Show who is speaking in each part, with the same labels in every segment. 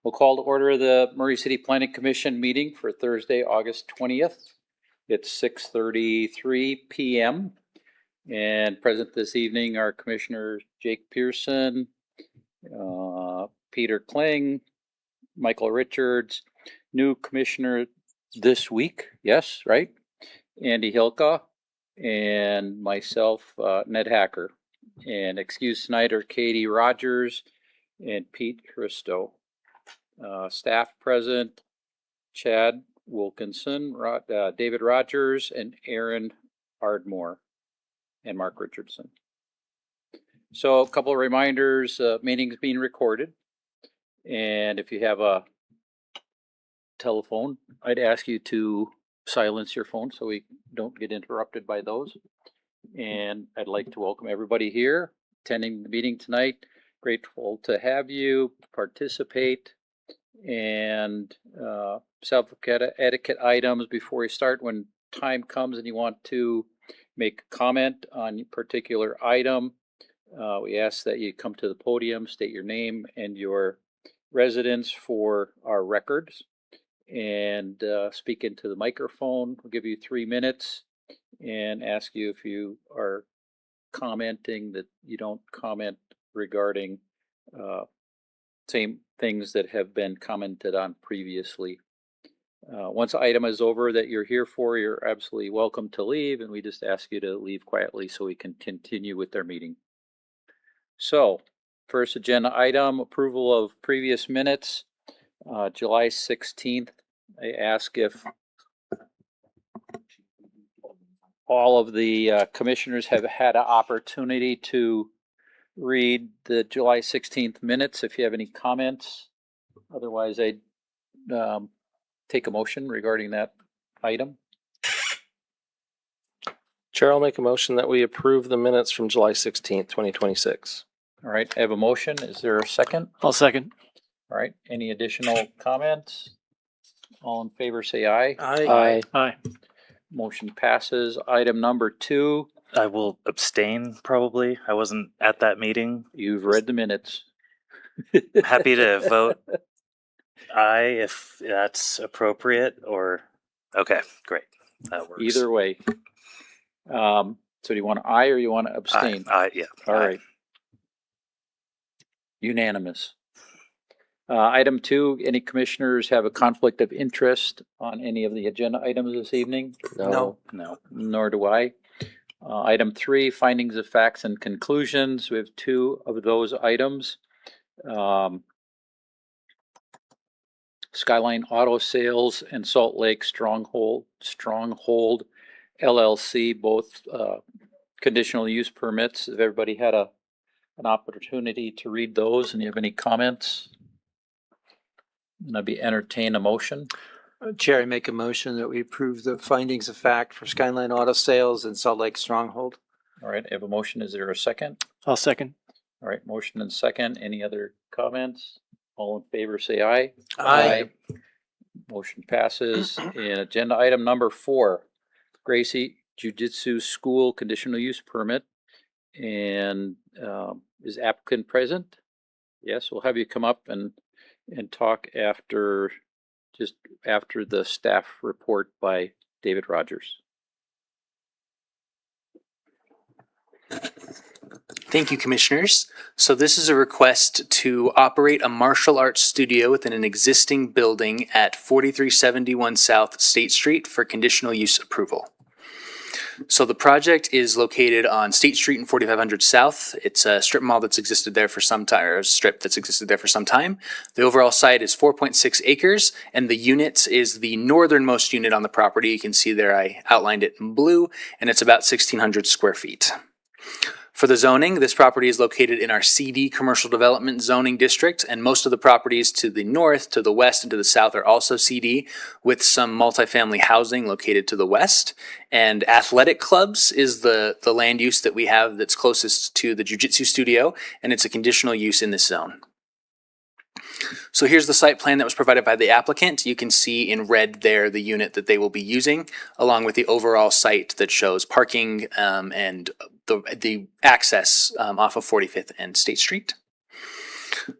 Speaker 1: We'll call to order the Murray City Planning Commission meeting for Thursday, August 20th. It's 6:33 p.m. And present this evening are Commissioners Jake Pearson, Peter Kling, Michael Richards, new commissioner this week, yes, right? Andy Hilka, and myself, Ned Hacker. And excuse Snyder, Katie Rogers, and Pete Christo. Staff present, Chad Wilkinson, David Rogers, and Aaron Ardmore, and Mark Richardson. So a couple of reminders, meeting's being recorded. And if you have a telephone, I'd ask you to silence your phone so we don't get interrupted by those. And I'd like to welcome everybody here attending the meeting tonight. Grateful to have you participate. And self-etiquette items before we start. When time comes and you want to make a comment on a particular item, we ask that you come to the podium, state your name and your residence for our records, and speak into the microphone. We'll give you 3 minutes and ask you if you are commenting that you don't comment regarding same things that have been commented on previously. Once the item is over that you're here for, you're absolutely welcome to leave, and we just ask you to leave quietly so we can continue with our meeting. So, first agenda item, approval of previous minutes, July 16th. I ask if all of the commissioners have had an opportunity to read the July 16th minutes. If you have any comments, otherwise I'd take a motion regarding that item.
Speaker 2: Chair, I'll make a motion that we approve the minutes from July 16th, 2026.
Speaker 1: All right, I have a motion. Is there a second?
Speaker 3: I'll second.
Speaker 1: All right, any additional comments? All in favor say aye.
Speaker 2: Aye.
Speaker 3: Aye.
Speaker 1: Motion passes. Item number 2,
Speaker 4: I will abstain probably. I wasn't at that meeting.
Speaker 1: you've read the minutes.
Speaker 4: Happy to vote aye if that's appropriate, or okay, great. That works.
Speaker 1: Either way. So do you want aye or you want to abstain?
Speaker 4: Aye, yeah.
Speaker 1: All
Speaker 4: aye.
Speaker 1: right. Unanimous. Item 2, any commissioners have a conflict of interest on any of the agenda items this evening?
Speaker 2: No.
Speaker 4: No.
Speaker 1: Nor do I. Item 3, findings of facts and conclusions. We have 2 of those items. Skyline Auto Sales and Salt Lake Stronghold LLC, both conditional use permits. Have everybody had an opportunity to read those, and you have any comments? And I'd be entertain a motion.
Speaker 3: Chair, I make a motion that we approve the findings of fact for Skyline Auto Sales and Salt Lake Stronghold.
Speaker 1: All right, I have a motion. Is there a second?
Speaker 3: I'll second.
Speaker 1: All right, motion and second. Any other comments? All in favor say aye.
Speaker 3: Aye.
Speaker 1: Motion passes. And agenda item number 4, Gracie Jiu-Jitsu School conditional use permit. And is applicant present? Yes, we'll have you come up and talk after the staff report by David Rogers.
Speaker 5: Thank you, Commissioners. So this is a request to operate a martial arts studio within an existing building at 4371 South State Street for conditional use approval. So the project is located on State Street and 4500 South. It's a strip mall that's existed there for some time, or a strip that's existed there for some time. The overall site is 4.6 acres, and the unit is the northernmost unit on the property. You can see there I outlined it in blue, and it's about 1,600 square feet. For the zoning, this property is located in our CD Commercial Development Zoning District, and most of the properties to the north, to the west, and to the south are also CD, with some multifamily housing located to the west. And athletic clubs is the land use that we have that's closest to the jiu-jitsu studio, and it's a conditional use in this zone. So here's the site plan that was provided by the applicant. You can see in red there the unit that they will be using, along with the overall site that shows parking and the access off of 45th and State Street.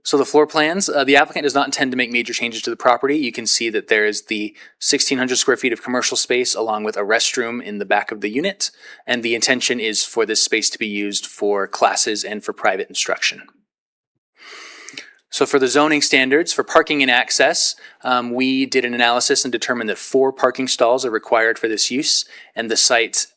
Speaker 5: So the floor plans, the applicant does not intend to make major changes to the property. You can see that there is the 1,600 square feet of commercial space along with a restroom in the back of the unit. And the intention is for this space to be used for classes and for private instruction. So for the zoning standards for parking and access, we did an analysis and determined that 4 parking stalls are required for this use, and the site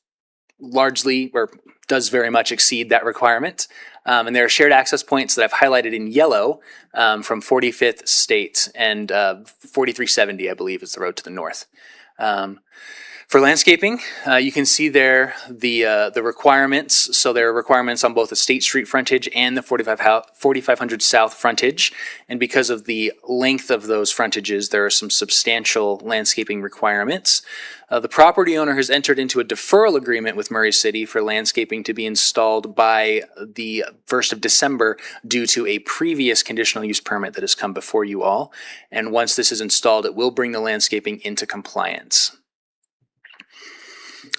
Speaker 5: largely or does very much exceed that requirement. And there are shared access points that I've highlighted in yellow from 45th State and 4370, I believe, is the road to the north. For landscaping, you can see there the requirements. So there are requirements on both the State Street frontage and the 4500 South frontage. And because of the length of those frontages, there are some substantial landscaping requirements. The property owner has entered into a deferral agreement with Murray City for landscaping to be installed by the 1st of December due to a previous conditional use permit that has come before you all. And once this is installed, it will bring the landscaping into compliance.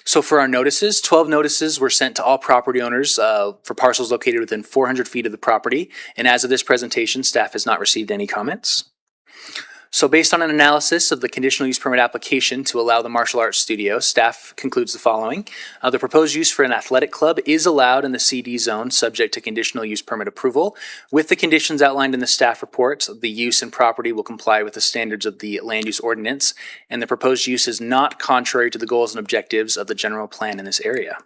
Speaker 5: So for our notices, 12 notices were sent to all property owners for parcels located within 400 feet of the property. And as of this presentation, staff has not received any comments. So based on an analysis of the conditional use permit application to allow the martial arts studio, staff concludes the following. The proposed use for an athletic club is allowed in the CD zone subject to conditional use permit approval. With the conditions outlined in the staff report, the use and property will comply with the standards of the land use ordinance, and the proposed use is not contrary to the goals and objectives of the general plan in this area.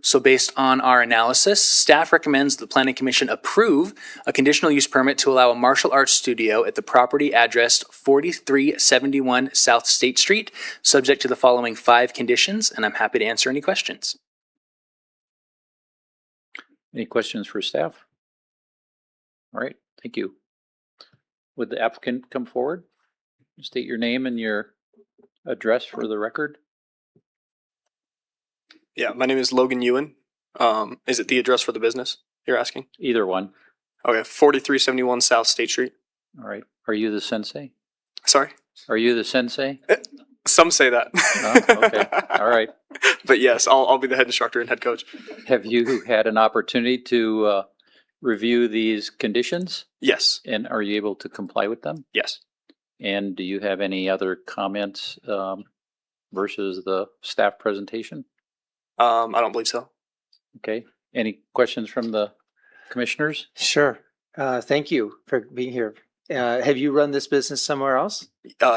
Speaker 5: So based on our analysis, staff recommends the Planning Commission approve a conditional use permit to allow a martial arts studio at the property addressed 4371 South State Street, subject to the following 5 conditions, and I'm happy to answer any questions.
Speaker 1: Any questions for staff? All right, thank you. Would the applicant come forward? State your name and your address for the record.
Speaker 6: Yeah, my name is Logan Ewan. Is it the address for the business you're asking?
Speaker 1: Either one.
Speaker 6: Okay, 4371 South State Street.
Speaker 1: All right. Are you the sensei?
Speaker 6: Sorry?
Speaker 1: Are you the sensei?
Speaker 6: Some say that.
Speaker 1: Oh, okay. All right.
Speaker 6: But yes, I'll be the head instructor and head coach.
Speaker 1: Have you had an opportunity to review these conditions?
Speaker 6: Yes,
Speaker 1: And are you able to comply with them?
Speaker 6: yes.
Speaker 1: And do you have any other comments versus the staff presentation?
Speaker 6: I don't believe so.
Speaker 1: Okay. Any questions from the commissioners?
Speaker 3: Sure. Thank you for being here. Have you run this business somewhere else?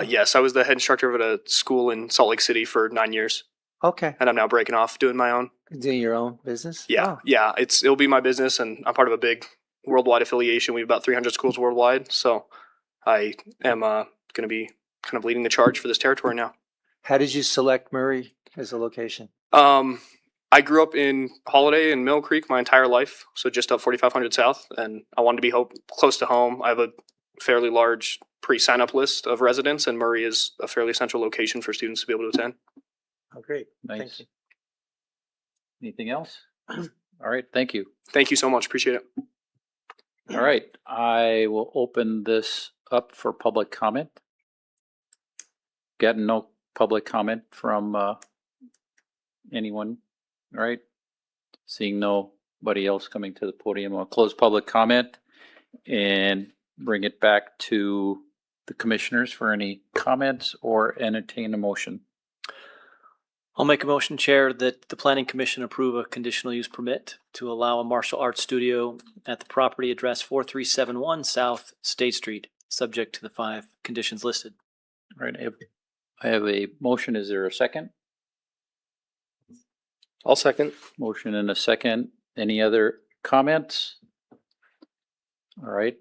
Speaker 6: Yes, I was the head instructor at a school in Salt Lake City for 9 years,
Speaker 3: Okay.
Speaker 6: and I'm now breaking off doing my own.
Speaker 3: Doing your own business?
Speaker 6: Yeah,
Speaker 3: Oh,
Speaker 6: yeah. It'll be my business, and I'm part of a big worldwide affiliation. We have about 300 schools worldwide, so I am going to be kind of leading the charge for this territory now.
Speaker 3: How did you select Murray as a location?
Speaker 6: I grew up in Holiday and Mill Creek my entire life, so just up 4500 South, and I wanted to be close to home. I have a fairly large pre-sign-up list of residents, and Murray is a fairly central location for students to be able to attend.
Speaker 3: Oh, great.
Speaker 1: Nice.
Speaker 3: Thank you.
Speaker 1: Anything else? All right. Thank you.
Speaker 6: Thank you so much. Appreciate it.
Speaker 1: All right. I will open this up for public comment. Got no public comment from anyone. All right. Seeing nobody else coming to the podium, I'll close public comment and bring it back to the commissioners for any comments or entertain a motion.
Speaker 7: I'll make a motion, Chair, that the Planning Commission approve a conditional use permit to allow a martial arts studio at the property address 4371 South State Street, subject to the 5 conditions listed.
Speaker 1: All right. I have a motion. Is there a second?
Speaker 2: I'll second.
Speaker 1: Motion and a second. Any other comments? All right.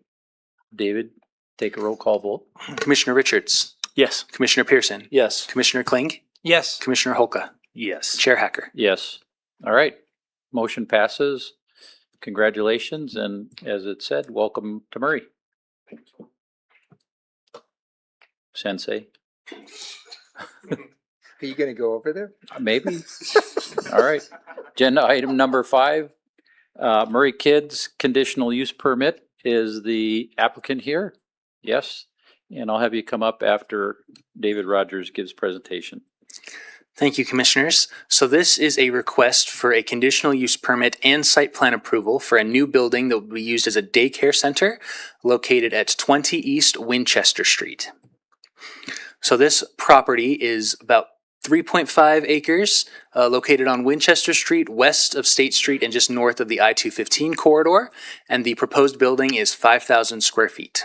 Speaker 1: David, take a roll call vote.
Speaker 5: Commissioner Richards,
Speaker 7: Yes.
Speaker 5: Commissioner Pearson,
Speaker 2: Yes.
Speaker 5: Commissioner Kling,
Speaker 3: Yes.
Speaker 5: Commissioner Holka,
Speaker 4: Yes.
Speaker 5: Chair Hacker.
Speaker 1: Yes. All right. Motion passes. Congratulations. And as it said, welcome to Murray. Sensei.
Speaker 3: Are you going to go over there?
Speaker 1: Maybe. All right. Agenda item number 5, Murray Kids conditional use permit. Is the applicant here? Yes. And I'll have you come up after David Rogers gives presentation.
Speaker 5: Thank you, Commissioners. So this is a request for a conditional use permit and site plan approval for a new building that will be used as a daycare center located at 20 East Winchester Street. So this property is about 3.5 acres, located on Winchester Street, west of State Street and just north of the I-215 corridor, and the proposed building is 5,000 square feet.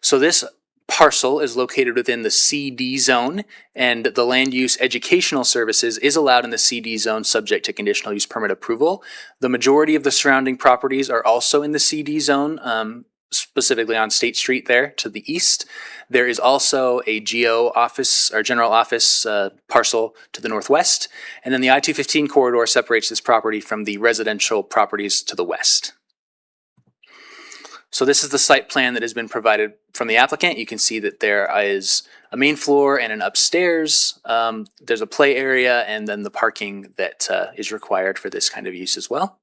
Speaker 5: So this parcel is located within the CD zone, and the land use educational services is allowed in the CD zone subject to conditional use permit approval. The majority of the surrounding properties are also in the CD zone, specifically on State Street there to the east. There is also a GO office or general office parcel to the northwest, and then the I-215 corridor separates this property from the residential properties to the west. So this is the site plan that has been provided from the applicant. You can see that there is a main floor and an upstairs. There's a play area and then the parking that is required for this kind of use as well.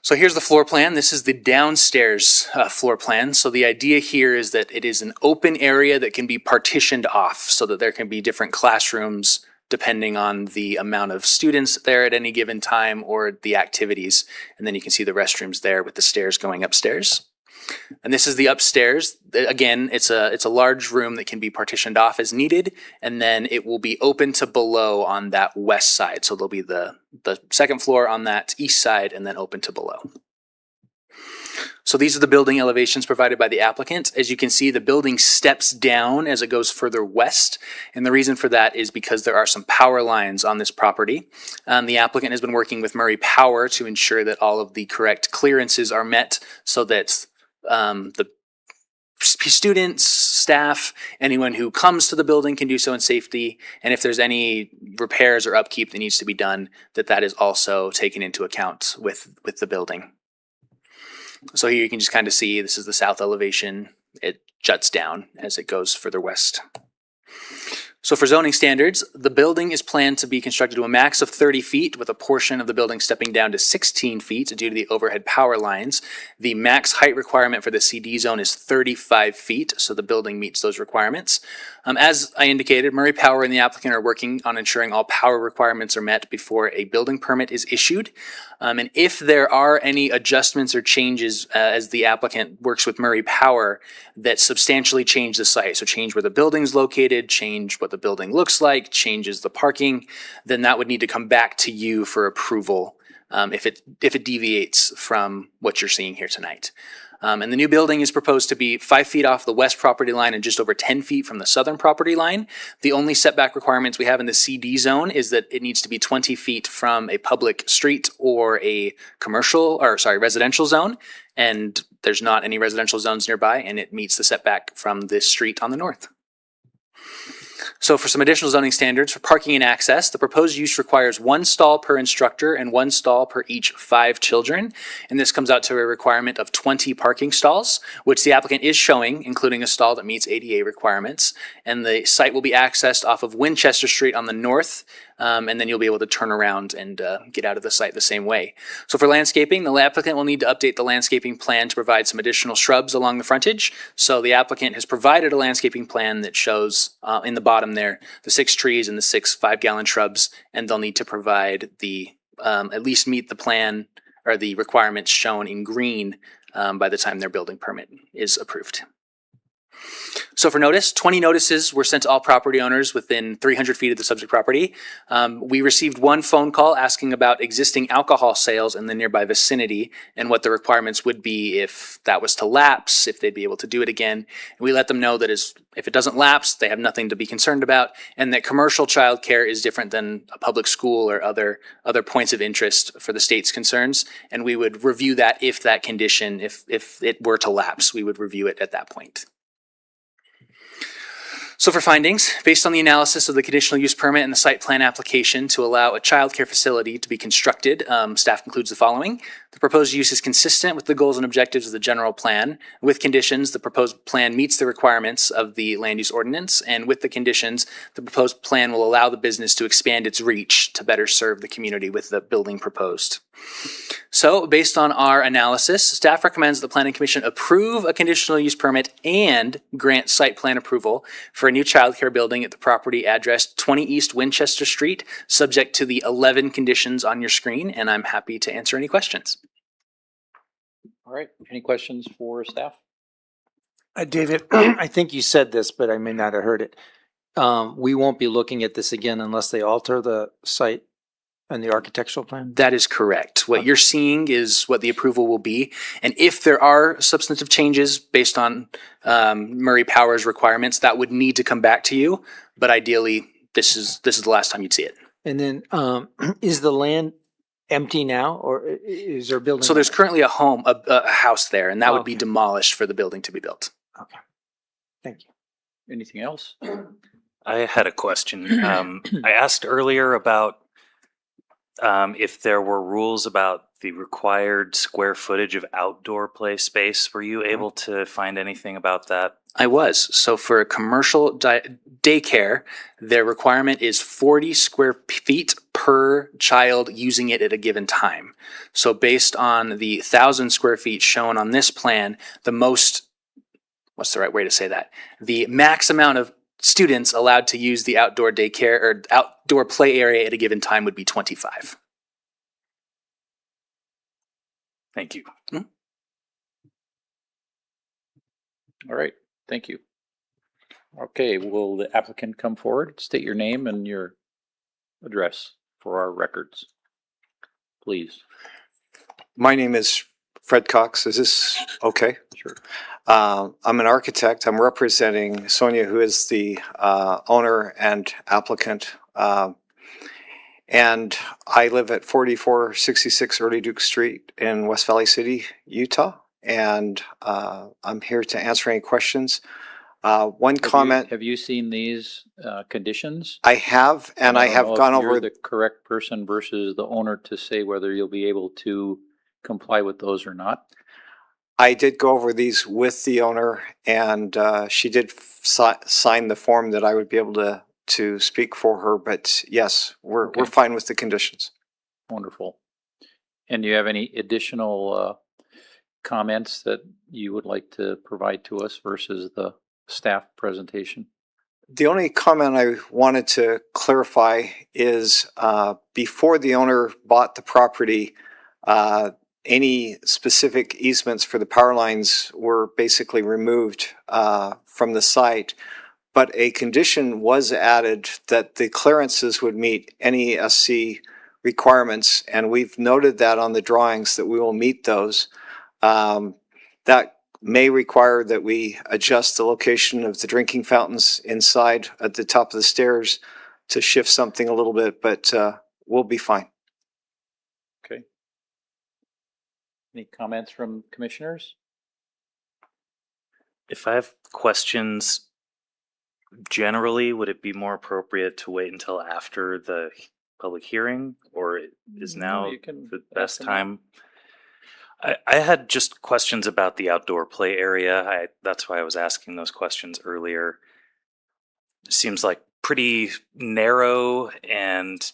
Speaker 5: So here's the floor plan. This is the downstairs floor plan. So the idea here is that it is an open area that can be partitioned off so that there can be different classrooms depending on the amount of students there at any given time or the activities. And then you can see the restrooms there with the stairs going upstairs. And this is the upstairs. Again, it's a large room that can be partitioned off as needed, and then it will be open to below on that west side. So there'll be the second floor on that east side and then open to below. So these are the building elevations provided by the applicant. As you can see, the building steps down as it goes further west. And the reason for that is because there are some power lines on this property. The applicant has been working with Murray Power to ensure that all of the correct clearances are met so that the students, staff, anyone who comes to the building can do so in safety. And if there's any repairs or upkeep that needs to be done, that is also taken into account with the building. So here you can just kind of see this is the south elevation. It juts down as it goes further west. So for zoning standards, the building is planned to be constructed to a max of 30 feet with a portion of the building stepping down to 16 feet due to the overhead power lines. The max height requirement for the CD zone is 35 feet, so the building meets those requirements. As I indicated, Murray Power and the applicant are working on ensuring all power requirements are met before a building permit is issued. And if there are any adjustments or changes as the applicant works with Murray Power that substantially change the site, so change where the building's located, change what the building looks like, changes the parking, then that would need to come back to you for approval if it deviates from what you're seeing here tonight. And the new building is proposed to be 5 feet off the west property line and just over 10 feet from the southern property line. The only setback requirements we have in the CD zone is that it needs to be 20 feet from a public street or a residential zone. And there's not any residential zones nearby, and it meets the setback from this street on the north. So for some additional zoning standards for parking and access, the proposed use requires 1 stall per instructor and 1 stall per each 5 children. And this comes out to a requirement of 20 parking stalls, which the applicant is showing, including a stall that meets ADA requirements. And the site will be accessed off of Winchester Street on the north. And then you'll be able to turn around and get out of the site the same way. So for landscaping, the applicant will need to update the landscaping plan to provide some additional shrubs along the frontage. So the applicant has provided a landscaping plan that shows in the bottom there the 6 trees and the 6 5-gallon shrubs, and they'll need to provide the at least meet the plan or the requirements shown in green by the time their building permit is approved. So for notice, 20 notices were sent to all property owners within 300 feet of the subject property. We received 1 phone call asking about existing alcohol sales in the nearby vicinity and what the requirements would be if that was to lapse, if they'd be able to do it again. And we let them know that if it doesn't lapse, they have nothing to be concerned about, and that commercial childcare is different than a public school or other points of interest for the state's concerns. And we would review that if that condition, if it were to lapse, we would review it at that point. So for findings, based on the analysis of the conditional use permit and the site plan application to allow a childcare facility to be constructed, staff concludes the following. The proposed use is consistent with the goals and objectives of the general plan. With conditions, the proposed plan meets the requirements of the land use ordinance, and with the conditions, the proposed plan will allow the business to expand its reach to better serve the community with the building proposed. So, based on our analysis, staff recommends the Planning Commission approve a conditional use permit and grant site plan approval for a new childcare building at the property address 20 East Winchester Street, subject to the 11 conditions on your screen, and I'm happy to answer any questions.
Speaker 1: All right, any questions for staff?
Speaker 3: David, I think you said this, but I may not have heard it. We won't be looking at this again unless they alter the site and the architectural plan?
Speaker 5: That is correct. What you're seeing is what the approval will be. And if there are substantive changes based on Murray Power's requirements, that would need to come back to you. But ideally, this is the last time you'd see it.
Speaker 3: And then, is the land empty now, or is there a building?
Speaker 5: So there's currently a house there, and that would be
Speaker 3: Okay.
Speaker 5: demolished for the building to be built.
Speaker 3: Okay, thank you.
Speaker 1: Anything else?
Speaker 4: I had a question. I asked earlier about if there were rules about the required square footage of outdoor play space. Were you able to find anything about that?
Speaker 5: I was. So for a commercial daycare, their requirement is 40 square feet per child using it at a given time. So based on the 1,000 square feet shown on this plan, the most, what's the right way to say that? The max amount of students allowed to use the outdoor daycare or outdoor play area at a given time would be 25.
Speaker 4: Thank you.
Speaker 1: All right, thank you. Okay, will the applicant come forward, state your name and your address for our records, please?
Speaker 8: My name is Fred Cox. Is this okay?
Speaker 1: Sure.
Speaker 8: I'm an architect. I'm representing Sonia, who is the owner and applicant. And I live at 4466 Early Duke Street in West Valley City, Utah. And I'm here to answer any questions. One comment.
Speaker 1: Have you seen these conditions?
Speaker 8: I have, and I
Speaker 1: don't
Speaker 8: have
Speaker 1: know if
Speaker 8: gone
Speaker 1: you're
Speaker 8: over.
Speaker 1: the correct person versus the owner to say whether you'll be able to comply with those or not.
Speaker 8: I did go over these with the owner, and she did sign the form that I would be able to speak for her. But yes, we're
Speaker 1: Okay.
Speaker 8: fine with the conditions.
Speaker 1: Wonderful. And do you have any additional comments that you would like to provide to us versus the staff presentation?
Speaker 8: The only comment I wanted to clarify is before the owner bought the property, any specific easements for the power lines were basically removed from the site. But a condition was added that the clearances would meet NESC requirements, and we've noted that on the drawings that we will meet those. That may require that we adjust the location of the drinking fountains inside at the top of the stairs to shift something a little bit, but we'll be fine.
Speaker 1: Okay. Any comments from commissioners?
Speaker 4: If I have questions generally, would it be more appropriate to wait until after the public hearing, or is now
Speaker 1: You can
Speaker 4: the
Speaker 1: ask
Speaker 4: best
Speaker 1: them.
Speaker 4: time? I had just questions about the outdoor play area. That's why I was asking those questions earlier. It seems like pretty narrow and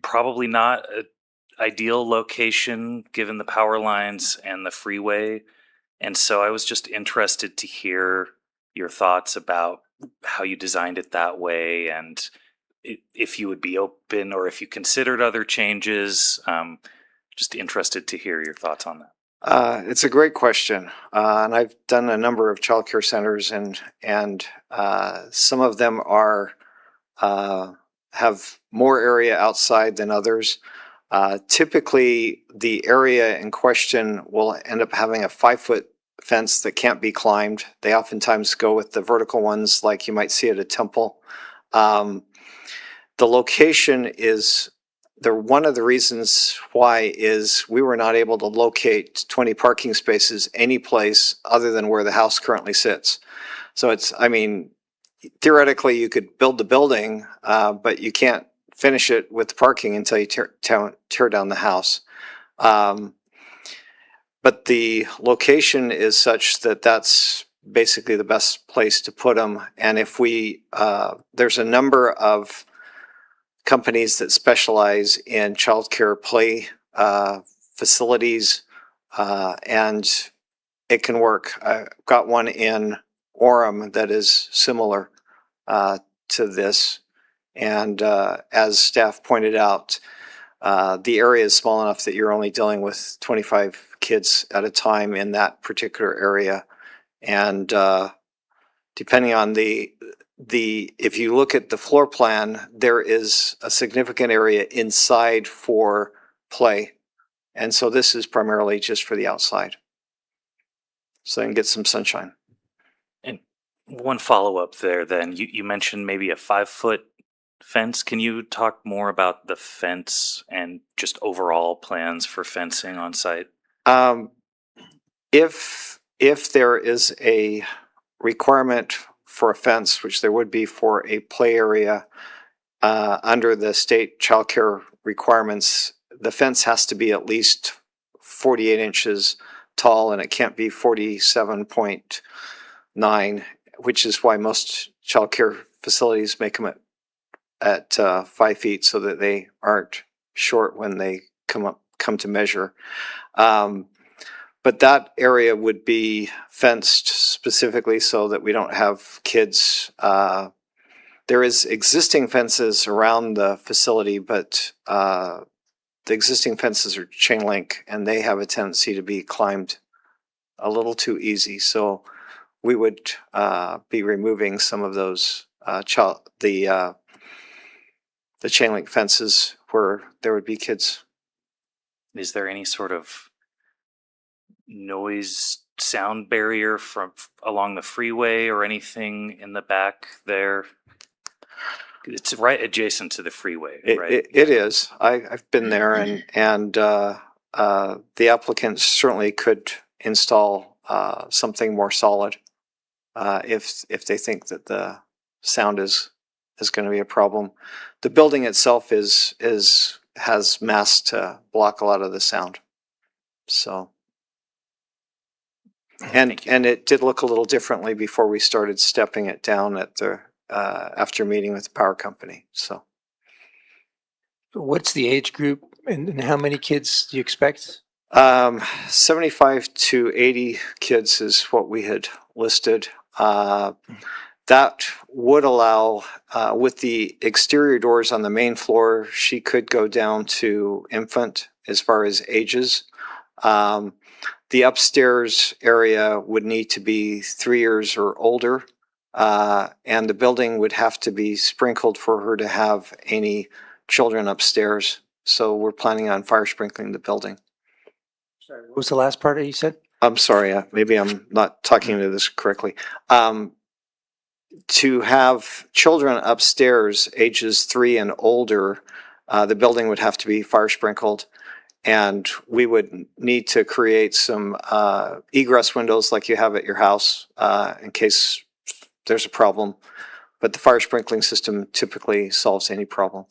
Speaker 4: probably not an ideal location given the power lines and the freeway. And so I was just interested to hear your thoughts about how you designed it that way, and if you would be open or if you considered other changes. Just interested to hear your thoughts on that.
Speaker 8: It's a great question, and I've done a number of childcare centers, and some of them are have more area outside than others. Typically, the area in question will end up having a 5-foot fence that can't be climbed. They oftentimes go with the vertical ones, like you might see at a temple. The location is. One of the reasons why is we were not able to locate 20 parking spaces any place other than where the house currently sits. So theoretically you could build the building, but you can't finish it with the parking until you tear down the house. But the location is such that that's basically the best place to put them. And if there's a number of companies that specialize in childcare play facilities, and it can work. I've got one in Orem that is similar. to this. And as staff pointed out, the area is small enough that you're only dealing with 25 kids at a time in that particular area. And depending on if you look at the floor plan, there is a significant area inside for play. And so this is primarily just for the outside. So they can get some sunshine.
Speaker 4: And one follow-up there then, you mentioned maybe a 5-foot fence. Can you talk more about the fence and just overall plans for fencing on site?
Speaker 8: If there is a requirement for a fence, which there would be for a play area, under the state childcare requirements, the fence has to be at least 48 inches tall, and it can't be 47.9, which is why most childcare facilities make them at 5 feet so that they aren't short when they come to measure. But that area would be fenced specifically so that we don't have kids. There is existing fences around the facility, but the existing fences are chain link and they have a tendency to be climbed a little too easy. So we would be removing some of those the chain link fences where there would be kids.
Speaker 4: Is there any sort of noise sound barrier from along the freeway or anything in the back there? It's right adjacent to the freeway, right?
Speaker 8: It is. I've been there, and the applicants certainly could install something more solid if they think that the sound is going to be a problem. The building itself has masts to block a lot of the sound. So. And it did look a little differently before we started stepping it down at the after meeting with the power company. So
Speaker 3: What's the age group and how many kids do you expect?
Speaker 8: 75 to 80 kids is what we had listed. That would allow, with the exterior doors on the main floor, she could go down to infant as far as ages. The upstairs area would need to be 3 years or older, and the building would have to be sprinkled for her to have any children upstairs. So we're planning on fire sprinkling the building.
Speaker 3: Sorry, what was the last part that you said?
Speaker 8: I'm sorry, maybe I'm not talking to this correctly. To have children upstairs, ages 3 and older, the building would have to be fire sprinkled. And we would need to create some egress windows like you have at your house in case there's a problem. But the fire sprinkling system typically solves any problem.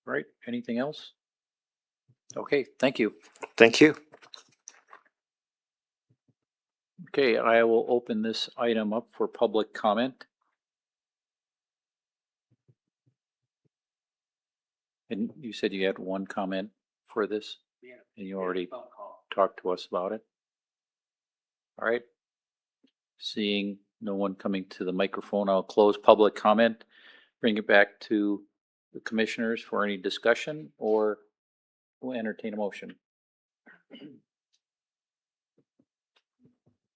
Speaker 1: Right, anything else? Okay, thank you.
Speaker 8: Thank you.
Speaker 1: Okay, I will open this item up for public comment. And you said you had one comment for this? Yeah. And you already talked to us about it? All right. Seeing no one coming to the microphone, I'll close public comment, bring it back to the commissioners for any discussion, or we'll entertain a motion.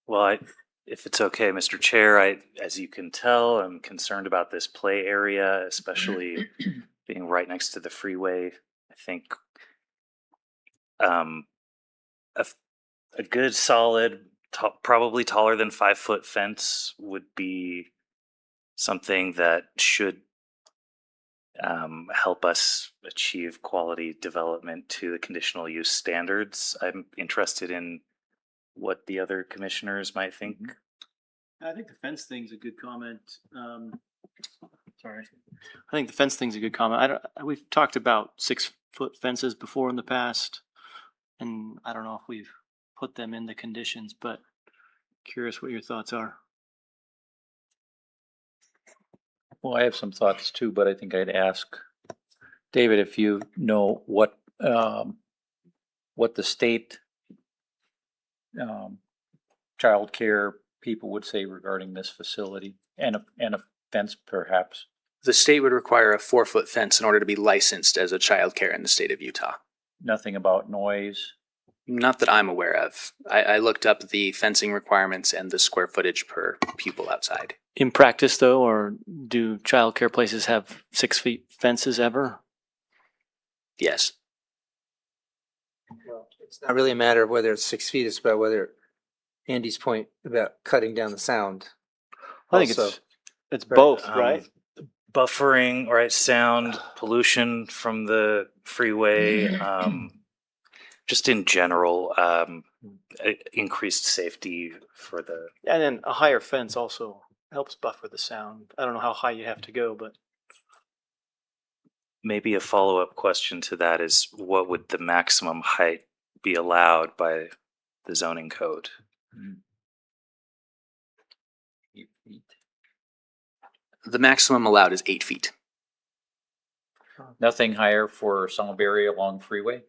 Speaker 4: Well, if it's okay, Mr. Chair, as you can tell, I'm concerned about this play area, especially being right next to the freeway. I think a good solid, probably taller than 5-foot fence would be something that should help us achieve quality development to the conditional use standards. I'm interested in what the other commissioners might think.
Speaker 7: I think the fence thing's a good comment. Sorry. I think the fence thing's a good comment. We've talked about 6-foot fences before in the past, and I don't know if we've put them in the conditions, but curious what your thoughts are.
Speaker 1: Well, I have some thoughts too, but I think I'd ask David if you know what the state child care people would say regarding this facility and a fence perhaps.
Speaker 5: The state would require a 4-foot fence in order to be licensed as a childcare in the state of Utah.
Speaker 1: Nothing about noise.
Speaker 5: Not that I'm aware of. I looked up the fencing requirements and the square footage per pupil outside.
Speaker 7: In practice though, or do childcare places have 6 feet fences ever?
Speaker 5: Yes.
Speaker 3: Well, it's not really a matter of whether it's 6 feet, it's about whether Andy's point about cutting down the sound.
Speaker 7: I think
Speaker 3: Also,
Speaker 7: it's
Speaker 3: right,
Speaker 7: both, right?
Speaker 4: Buffering, right? Sound, pollution from the freeway, just in general, increased safety for the.
Speaker 7: And then a higher fence also helps buffer the sound. I don't know how high you have to go, but
Speaker 4: Maybe a follow-up question to that is, what would the maximum height be allowed by the zoning code?
Speaker 1: 8 feet.
Speaker 5: The maximum allowed is 8 feet.
Speaker 1: Nothing higher for sound barrier along freeway?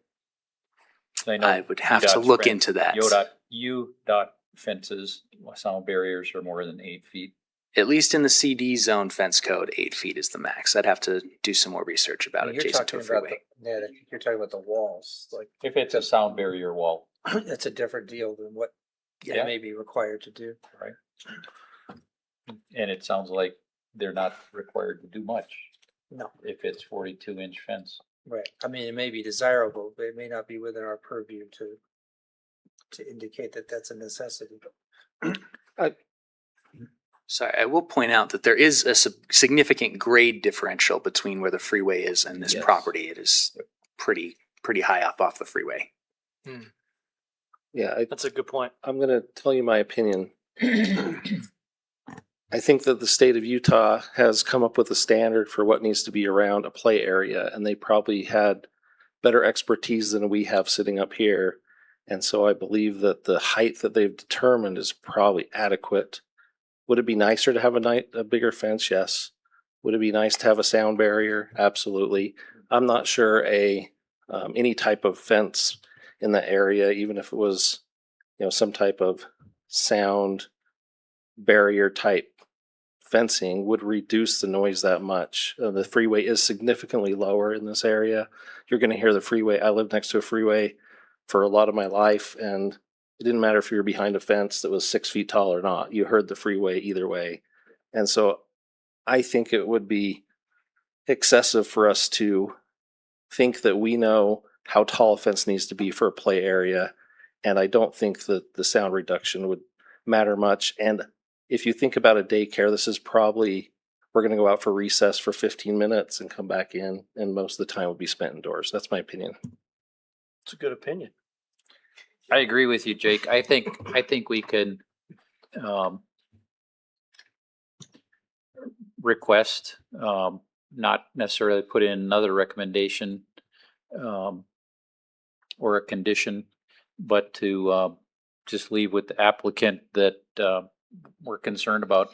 Speaker 1: I know
Speaker 5: I would have to
Speaker 1: UDOT's
Speaker 5: look
Speaker 1: friend-
Speaker 5: into that.
Speaker 1: UDOT fences, sound barriers are more than 8 feet.
Speaker 5: At least in the CD zone fence code, 8 feet is the max. I'd have to do some more research about it
Speaker 3: You're
Speaker 5: adjacent to a
Speaker 3: talking about
Speaker 5: freeway.
Speaker 3: Ned, I think you're talking about the walls, like,
Speaker 1: If it's a sound barrier wall,
Speaker 3: that's a different deal than what they
Speaker 1: Yeah.
Speaker 3: may be required to do.
Speaker 1: right? And it sounds like they're not required to do much
Speaker 3: No,
Speaker 1: if it's 42-inch fence.
Speaker 3: right. I mean, it may be desirable, but it may not be within our purview to indicate that that's a necessity.
Speaker 5: Sorry, I will point out that there is a significant grade differential between where the freeway is and this
Speaker 1: Yes.
Speaker 5: property. It is pretty high up off the freeway.
Speaker 2: Yeah,
Speaker 7: that's a good point.
Speaker 2: I'm going to tell you my opinion. I think that the state of Utah has come up with a standard for what needs to be around a play area, and they probably had better expertise than we have sitting up here. And so I believe that the height that they've determined is probably adequate. Would it be nicer to have a bigger fence? Yes. Would it be nice to have a sound barrier? Absolutely. I'm not sure any type of fence in that area, even if it was, some type of sound barrier type fencing, would reduce the noise that much. The freeway is significantly lower in this area. You're going to hear the freeway. I lived next to a freeway for a lot of my life, and it didn't matter if you were behind a fence that was 6 feet tall or not. You heard the freeway either way. And so I think it would be excessive for us to think that we know how tall a fence needs to be for a play area. And I don't think that the sound reduction would matter much. And if you think about a daycare, this is probably, we're going to go out for recess for 15 minutes and come back in, and most of the time will be spent indoors. That's my opinion.
Speaker 7: It's a good opinion.
Speaker 1: I agree with you, Jake. I think we can request, not necessarily put in another recommendation or a condition, but to just leave with the applicant that we're concerned about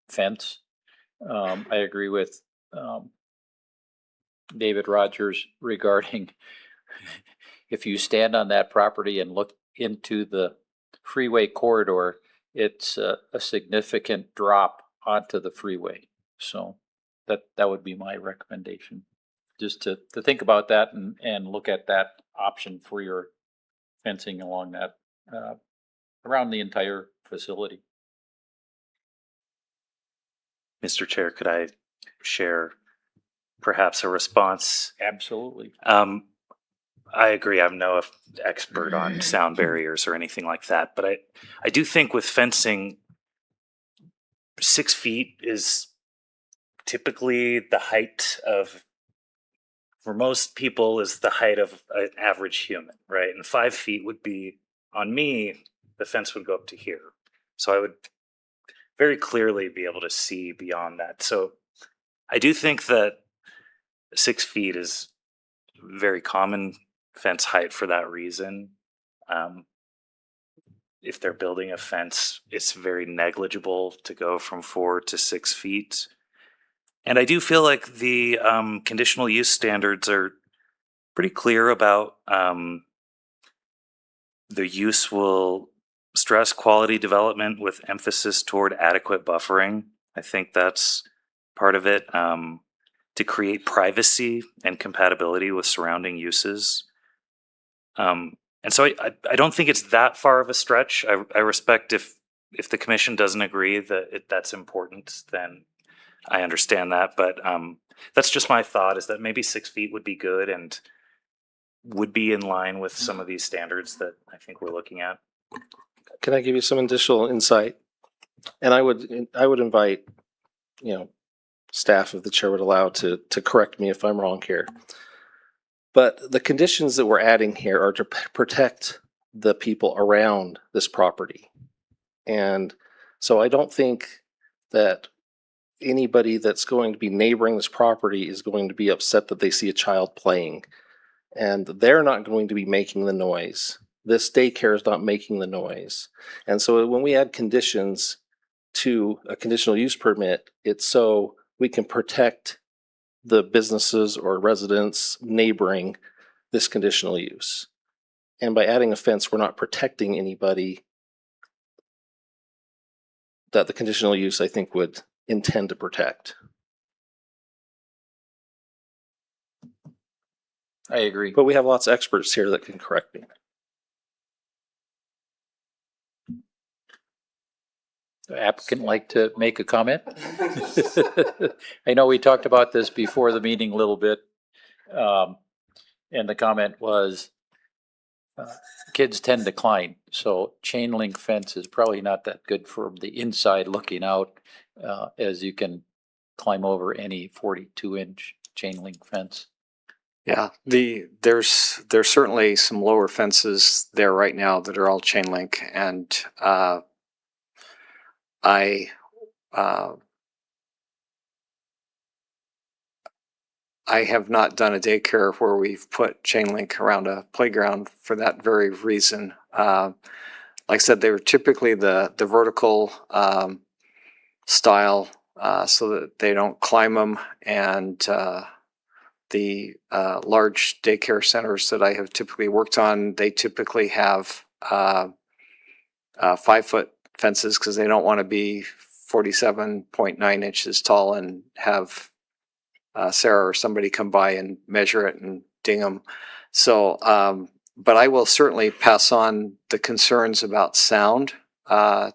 Speaker 1: fence. I agree with David Rogers regarding if you stand on that property and look into the freeway corridor, it's a significant drop onto the freeway. So that would be my recommendation, just to think about that and look at that option for your fencing along that, around the entire facility.
Speaker 4: Mr. Chair, could I share perhaps a response?
Speaker 1: Absolutely.
Speaker 4: I agree. I'm no expert on sound barriers or anything like that, but I do think with fencing, 6 feet is typically the height of, for most people, is the height of an average human, right? And 5 feet would be, on me, the fence would go up to here. So I would very clearly be able to see beyond that. So I do think that 6 feet is very common fence height for that reason. If they're building a fence, it's very negligible to go from 4 to 6 feet. And I do feel like the conditional use standards are pretty clear about the use will stress quality development with emphasis toward adequate buffering. I think that's part of it. To create privacy and compatibility with surrounding uses. And so I don't think it's that far of a stretch. I respect if the commission doesn't agree that that's important, then I understand that. But that's just my thought, is that maybe 6 feet would be good and would be in line with some of these standards that I think we're looking at.
Speaker 2: Can I give you some additional insight? And I would invite, staff, if the chair would allow, to correct me if I'm wrong here. But the conditions that we're adding here are to protect the people around this property. And so I don't think that anybody that's going to be neighboring this property is going to be upset that they see a child playing. And they're not going to be making the noise. This daycare is not making the noise. And so when we add conditions to a conditional use permit, it's so we can protect the businesses or residents neighboring this conditional use. And by adding a fence, we're not protecting anybody that the conditional use, I think, would intend to protect.
Speaker 1: I agree.
Speaker 2: But we have lots of experts here that can correct me.
Speaker 1: The applicant like to make a comment? I know we talked about this before the meeting a little bit. And the comment was, kids tend to climb, so chain link fence is probably not that good from the inside looking out, as you can climb over any 42-inch chain link fence.
Speaker 8: Yeah, there's certainly some lower fences there right now that are all chain link, and I have not done a daycare where we've put chain link around a playground for that very reason. Like I said, they were typically the vertical style, so that they don't climb them, and the large daycare centers that I have typically worked on, they typically have 5-foot fences because they don't want to be 47.9 inches tall and have Sarah or somebody come by and measure it and ding them. So, but I will certainly pass on the concerns about sound to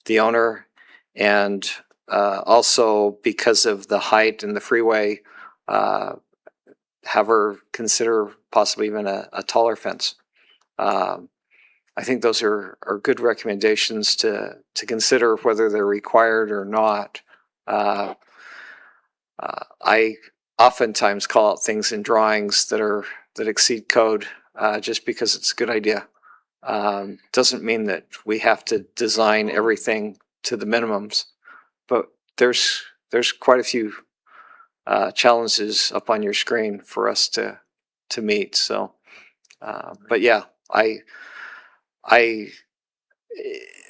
Speaker 8: the owner, and also because of the height and the freeway, have her consider possibly even a taller fence. I think those are good recommendations to consider whether they're required or not. I oftentimes call out things in drawings that exceed code just because it's a good idea. Doesn't mean that we have to design everything to the minimums, but there's quite a few challenges up on your screen for us to meet. So, but yeah,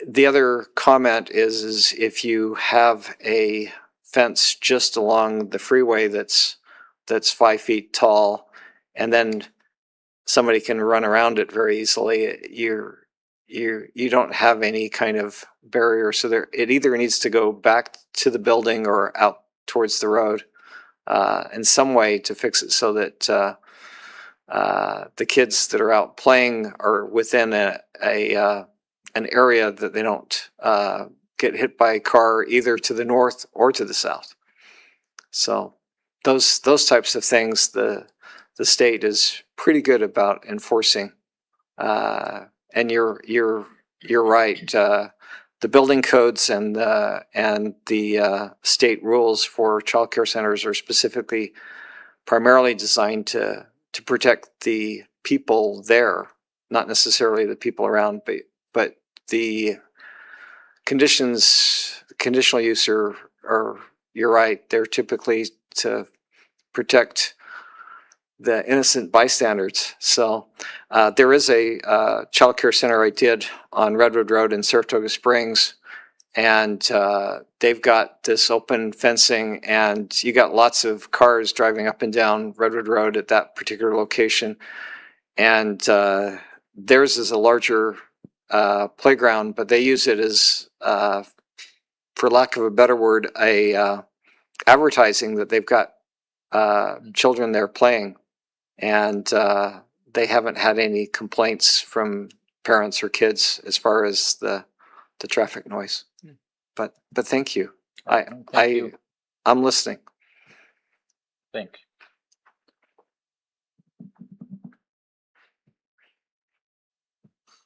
Speaker 8: the other comment is if you have a fence just along the freeway that's 5 feet tall, and then somebody can run around it very easily, you don't have any kind of barrier. So it either needs to go back to the building or out towards the road in some way to fix it so that the kids that are out playing are within an area that they don't get hit by a car either to the north or to the south. So those types of things the state is pretty good about enforcing. And you're right. The building codes and the state rules for child care centers are specifically primarily designed to protect the people there, not necessarily the people around, but the conditional use are, you're right, they're typically to protect the innocent bystanders. So there is a child care center I did on Redwood Road in Saratoga Springs, and they've got this open fencing, and you got lots of cars driving up and down Redwood Road at that particular location. And theirs is a larger playground, but they use it as, for lack of a better word, a advertising that they've got children there playing. And they haven't had any complaints from parents or kids as far as the traffic noise. But thank you.
Speaker 1: Thank you.
Speaker 8: I'm listening.
Speaker 1: Think.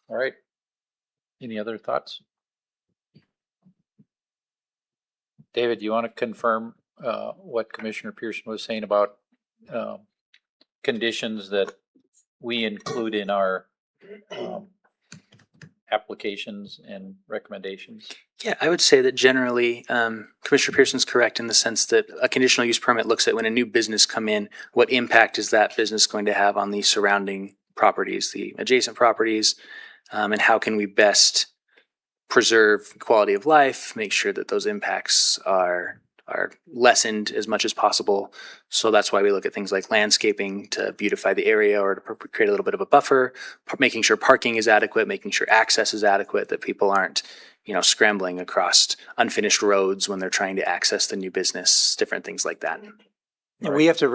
Speaker 1: All right. Any other thoughts? David, you want to confirm what Commissioner Pearson was saying about conditions that we include in our applications and recommendations?
Speaker 5: Yeah, I would say that generally, Commissioner Pearson's correct in the sense that a conditional use permit looks at when a new business come in, what impact is that business going to have on the surrounding properties, the adjacent properties, and how can we best preserve quality of life, make sure that those impacts are lessened as much as possible. So that's why we look at things like landscaping to beautify the area or to create a little bit of a buffer, making sure parking is adequate, making sure access is adequate, that people aren't, scrambling across unfinished roads when they're trying to access the new business, different things like that.
Speaker 3: And we have to,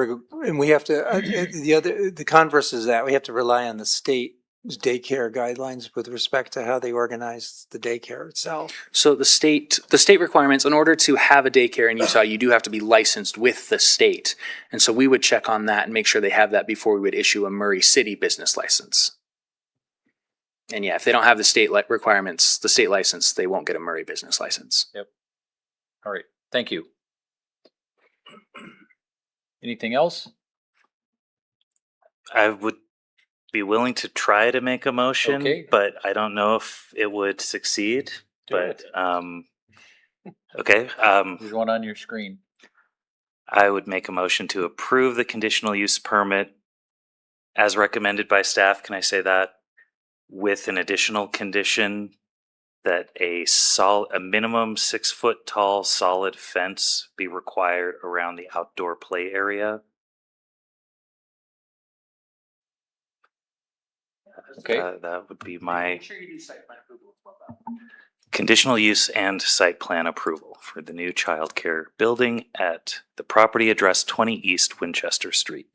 Speaker 3: the converse is that we have to rely on the state daycare guidelines with respect to how they organize the daycare itself.
Speaker 5: So the state requirements, in order to have a daycare in Utah, you do have to be licensed with the state. And so we would check on that and make sure they have that before we would issue a Murray City business license. And yeah, if they don't have the state requirements, the state license, they won't get a Murray business license.
Speaker 1: All right, thank you. Anything else?
Speaker 4: I would be willing to try to make a motion,
Speaker 1: Okay.
Speaker 4: but I don't know if it would succeed.
Speaker 1: Do
Speaker 4: But
Speaker 1: it.
Speaker 4: okay.
Speaker 1: There's one on your screen.
Speaker 4: I would make a motion to approve the conditional use permit as recommended by staff. Can I say that? With an additional condition that a minimum 6 foot tall solid fence be required around the outdoor play area.
Speaker 1: Okay.
Speaker 4: That would be my conditional use and site plan approval for the new childcare building at the property address 20 East Winchester Street.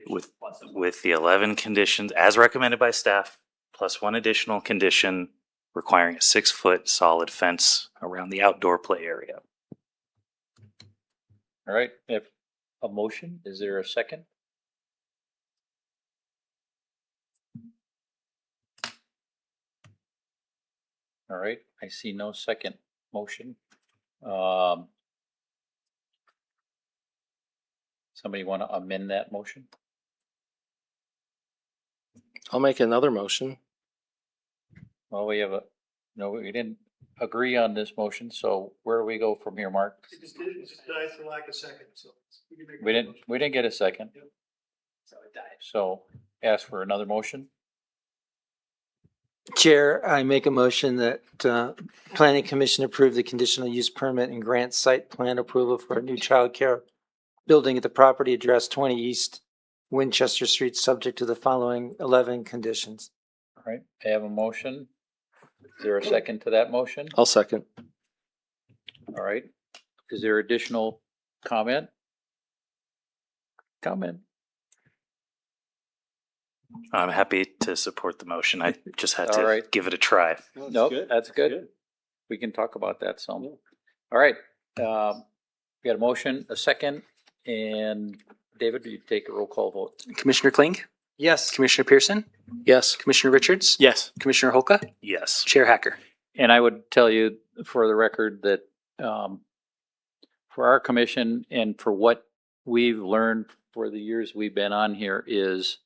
Speaker 4: With the 11 conditions as recommended by staff, plus one additional condition requiring a 6 foot solid fence around the outdoor play area.
Speaker 1: All right, if a motion, is there a second? All right, I see no second motion. Somebody want to amend that motion?
Speaker 2: I'll make another motion.
Speaker 1: Well, we didn't agree on this motion, so where do we go from here, Mark?
Speaker 9: It's died for lack of second, so.
Speaker 1: We didn't get a second, so ask for another motion.
Speaker 3: Chair, I make a motion that Planning Commission approve the conditional use permit and grant site plan approval for a new childcare building at the property address 20 East Winchester Street, subject to the following 11 conditions.
Speaker 1: All right, I have a motion. Is there a second to that motion?
Speaker 2: I'll second.
Speaker 1: All right, is there additional comment?
Speaker 4: I'm happy to support the motion. I just had
Speaker 1: All
Speaker 4: to
Speaker 1: right.
Speaker 4: give it a try.
Speaker 1: Nope, that's good. We can talk about that some. All right, we got a motion, a second, and David, will you take a roll call vote?
Speaker 5: Commissioner Kling,
Speaker 3: Yes.
Speaker 5: Commissioner Pearson,
Speaker 2: Yes.
Speaker 5: Commissioner Richards,
Speaker 7: Yes.
Speaker 5: Commissioner Holka,
Speaker 4: Yes.
Speaker 5: Chair Hacker.
Speaker 1: And I would tell you for the record that for our commission and for what we've learned for the years we've been on here is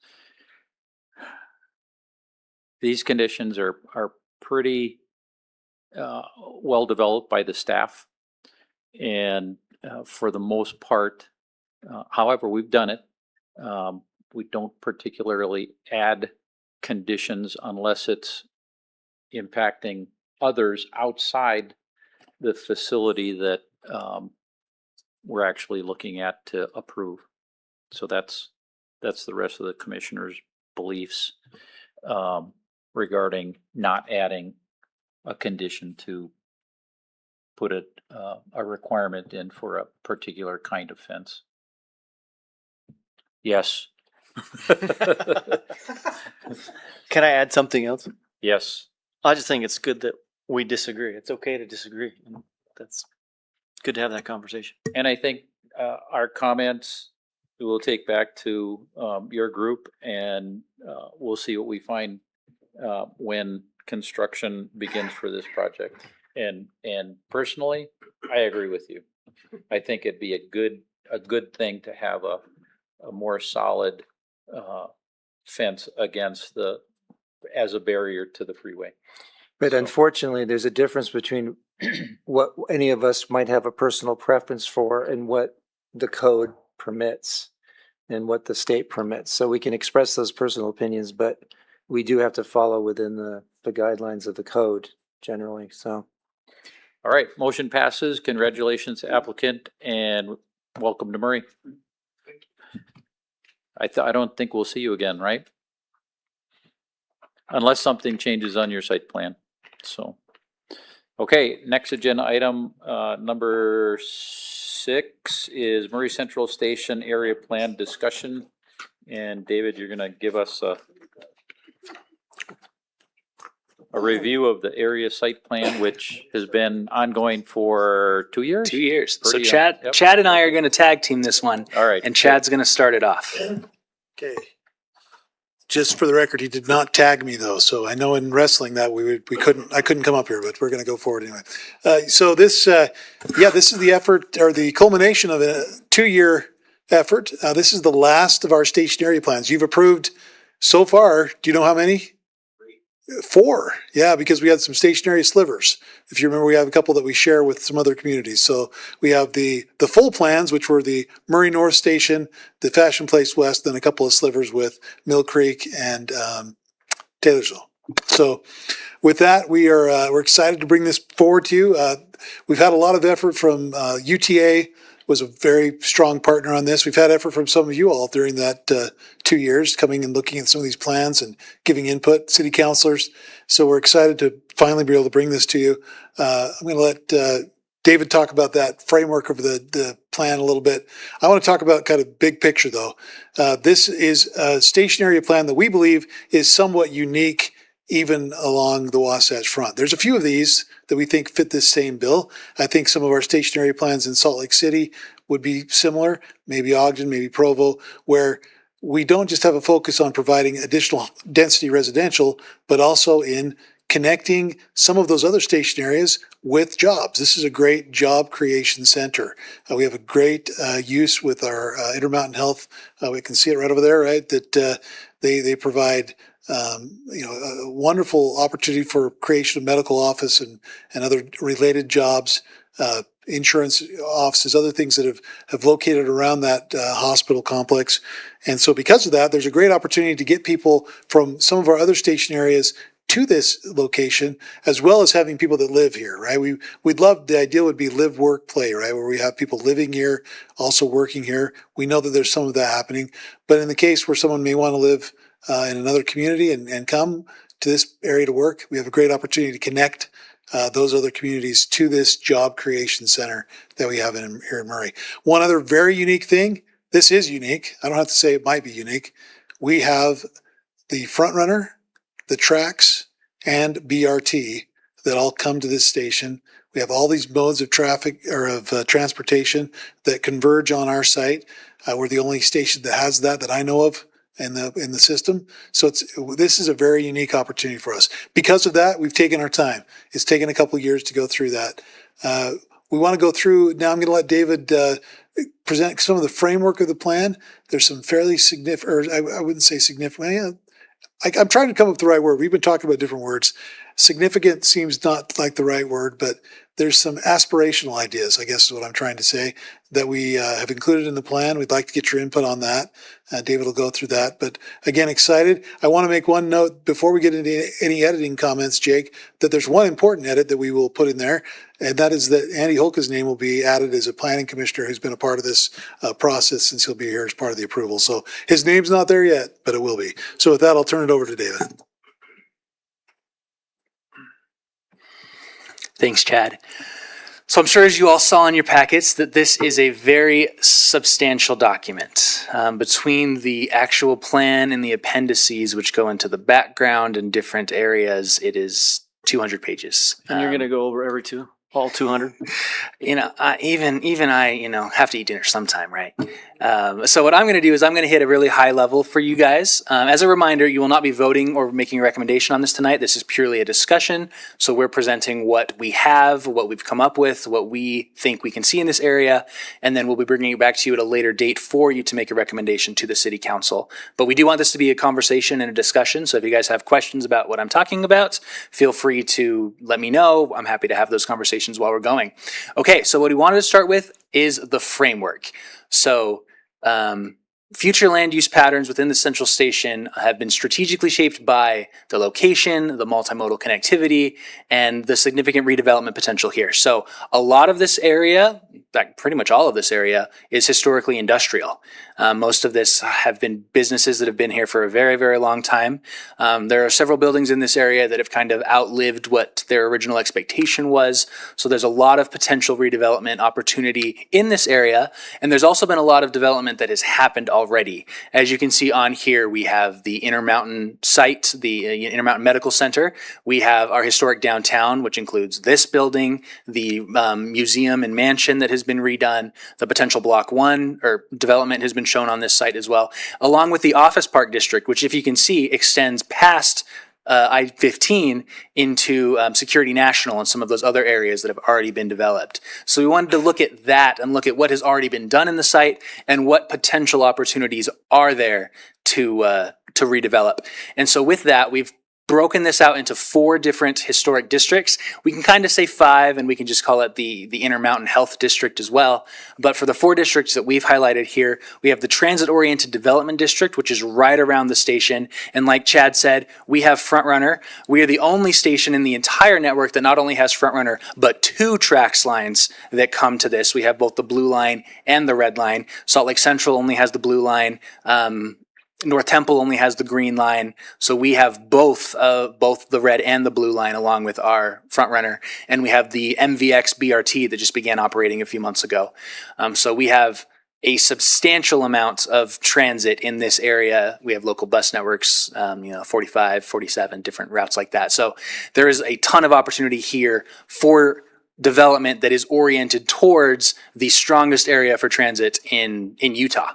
Speaker 1: these conditions are pretty well developed by the staff. And for the most part, however we've done it, we don't particularly add conditions unless it's impacting others outside the facility that we're actually looking at to approve. So that's that's the rest of the commissioners' beliefs regarding not adding a condition to put a requirement in for a particular kind of fence. Yes.
Speaker 7: Can I add something else?
Speaker 1: Yes.
Speaker 7: I just think it's good that we disagree. It's okay to disagree. And that's good to have that conversation.
Speaker 1: And I think our comments we will take back to your group, and we'll see what we find when construction begins for this project. And personally, I agree with you. I think it'd be a good thing to have a more solid fence against as a barrier to the freeway.
Speaker 3: But
Speaker 1: So-
Speaker 3: unfortunately, there's a difference between what any of us might have a personal preference for and what the code permits and what the state permits. So we can express those personal opinions, but we do have to follow within the guidelines of the code generally, so.
Speaker 1: All right, motion passes. Congratulations applicant and welcome to Murray. I don't think we'll see you again, right? Unless something changes on your site plan, so. Okay, next agenda item, number 6 is Murray Central Station Area Plan Discussion. And David, you're gonna give us a review of the area site plan, which has been ongoing for 2 years?
Speaker 5: 2 years. So
Speaker 1: Pretty,
Speaker 5: Chad,
Speaker 1: yep.
Speaker 5: Chad and I are going to tag team this one,
Speaker 1: All right.
Speaker 5: and Chad's going to start it off.
Speaker 9: Okay. Just for the record, he did not tag me though, so I know in wrestling that I couldn't come up here, but we're going to go forward anyway. So this, this is the effort or the culmination of a 2-year effort. This is the last of our station area plans. You've approved so far. Do you know how many? 4. Yeah, because we had some stationary slivers. If you remember, we have a couple that we share with some other communities. So we have the full plans, which were the Murray North Station, the Fashion Place West, then a couple of slivers with Mill Creek and Taylorsville. So with that, we're excited to bring this forward to you. We've had a lot of effort from UTA. Was a very strong partner on this. We've had effort from some of you all during that 2 years, coming and looking at some of these plans and giving input, city councilors. So we're excited to finally be able to bring this to you. I'm going to let David talk about that framework of the plan a little bit. I want to talk about kind of big picture though. This is a station area plan that we believe is somewhat unique even along the Wasatch Front. There's a few of these that we think fit this same bill. I think some of our stationary plans in Salt Lake City would be similar, maybe Ogden, maybe Provo, where we don't just have a focus on providing additional density residential, but also in connecting some of those other station areas with jobs. This is a great job creation center. We have a great use with our Intermountain Health. We can see it right over there, right? That they provide a wonderful opportunity for creation of medical office and other related jobs, insurance offices, other things that have located around that hospital complex. And so because of that, there's a great opportunity to get people from some of our other station areas to this location, as well as having people that live here, right? The idea would be live, work, play, right? Where we have people living here, also working here. We know that there's some of that happening, but in the case where someone may want to live in another community and come to this area to work, we have a great opportunity to connect those other communities to this job creation center that we have here in Murray. One other very unique thing, this is unique. I don't have to say it might be unique. We have the front runner, the tracks, and BRT that all come to this station. We have all these modes of traffic or of transportation that converge on our site. We're the only station that has that I know of in the system. So this is a very unique opportunity for us. Because of that, we've taken our time. It's taken a couple of years to go through that. We want to go through, now I'm going to let David present some of the framework of the plan. There's some fairly significant, or I wouldn't say significant, I'm trying to come up with the right word. We've been talking about different words. Significant seems not like the right word, but there's some aspirational ideas, I guess is what I'm trying to say, that we have included in the plan. We'd like to get your input on that. David will go through that. But again, excited. I want to make one note before we get into any editing comments, Jake, that there's one important edit that we will put in there, and that is that Andy Holka's name will be added as a planning commissioner who's been a part of this process since he'll be here as part of the approval. So his name's not there yet, but it will be. So with that, I'll turn it over to David.
Speaker 5: Thanks, Chad. So I'm sure as you all saw in your packets that this is a very substantial document. Between the actual plan and the appendices, which go into the background and different areas, it is 200 pages.
Speaker 7: And you're going to go over all 200?
Speaker 5: Even I, have to eat dinner sometime, right? So what I'm going to do is I'm going to hit a really high level for you guys. As a reminder, you will not be voting or making a recommendation on this tonight. This is purely a discussion. So we're presenting what we have, what we've come up with, what we think we can see in this area, and then we'll be bringing it back to you at a later date for you to make a recommendation to the city council. But we do want this to be a conversation and a discussion. So if you guys have questions about what I'm talking about, feel free to let me know. I'm happy to have those conversations while we're going. Okay, so what we wanted to start with is the framework. So future land use patterns within the central station have been strategically shaped by the location, the multimodal connectivity, and the significant redevelopment potential here. So a lot of this area, in fact, pretty much all of this area, is historically industrial. Most of this have been businesses that have been here for a very, very long time. There are several buildings in this area that have kind of outlived what their original expectation was. So there's a lot of potential redevelopment opportunity in this area. And there's also been a lot of development that has happened already. As you can see on here, we have the Intermountain site, the Intermountain Medical Center. We have our historic downtown, which includes this building, the museum and mansion that has been redone, the potential Block 1 or development has been shown on this site as well, along with the Office Park District, which, if you can see, extends past I-15 into Security National and some of those other areas that have already been developed. So we wanted to look at that and look at what has already been done in the site and what potential opportunities are there to redevelop. And so with that, we've broken this out into 4 different historic districts. We can kind of say 5, and we can just call it the Intermountain Health District as well. But for the 4 districts that we've highlighted here, we have the Transit-Oriented Development District, which is right around the station. And like Chad said, we have FrontRunner. We are the only station in the entire network that not only has FrontRunner, but 2 TRAX lines that come to this. We have both the blue line and the red line. Salt Lake Central only has the blue line. North Temple only has the green line, so we have both the red and the blue line along with our FrontRunner, and we have the MVX BRT that just began operating a few months ago. So we have a substantial amount of transit in this area. We have local bus networks, 45, 47 different routes like that. So there is a ton of opportunity here for development that is oriented towards the strongest area for transit in Utah.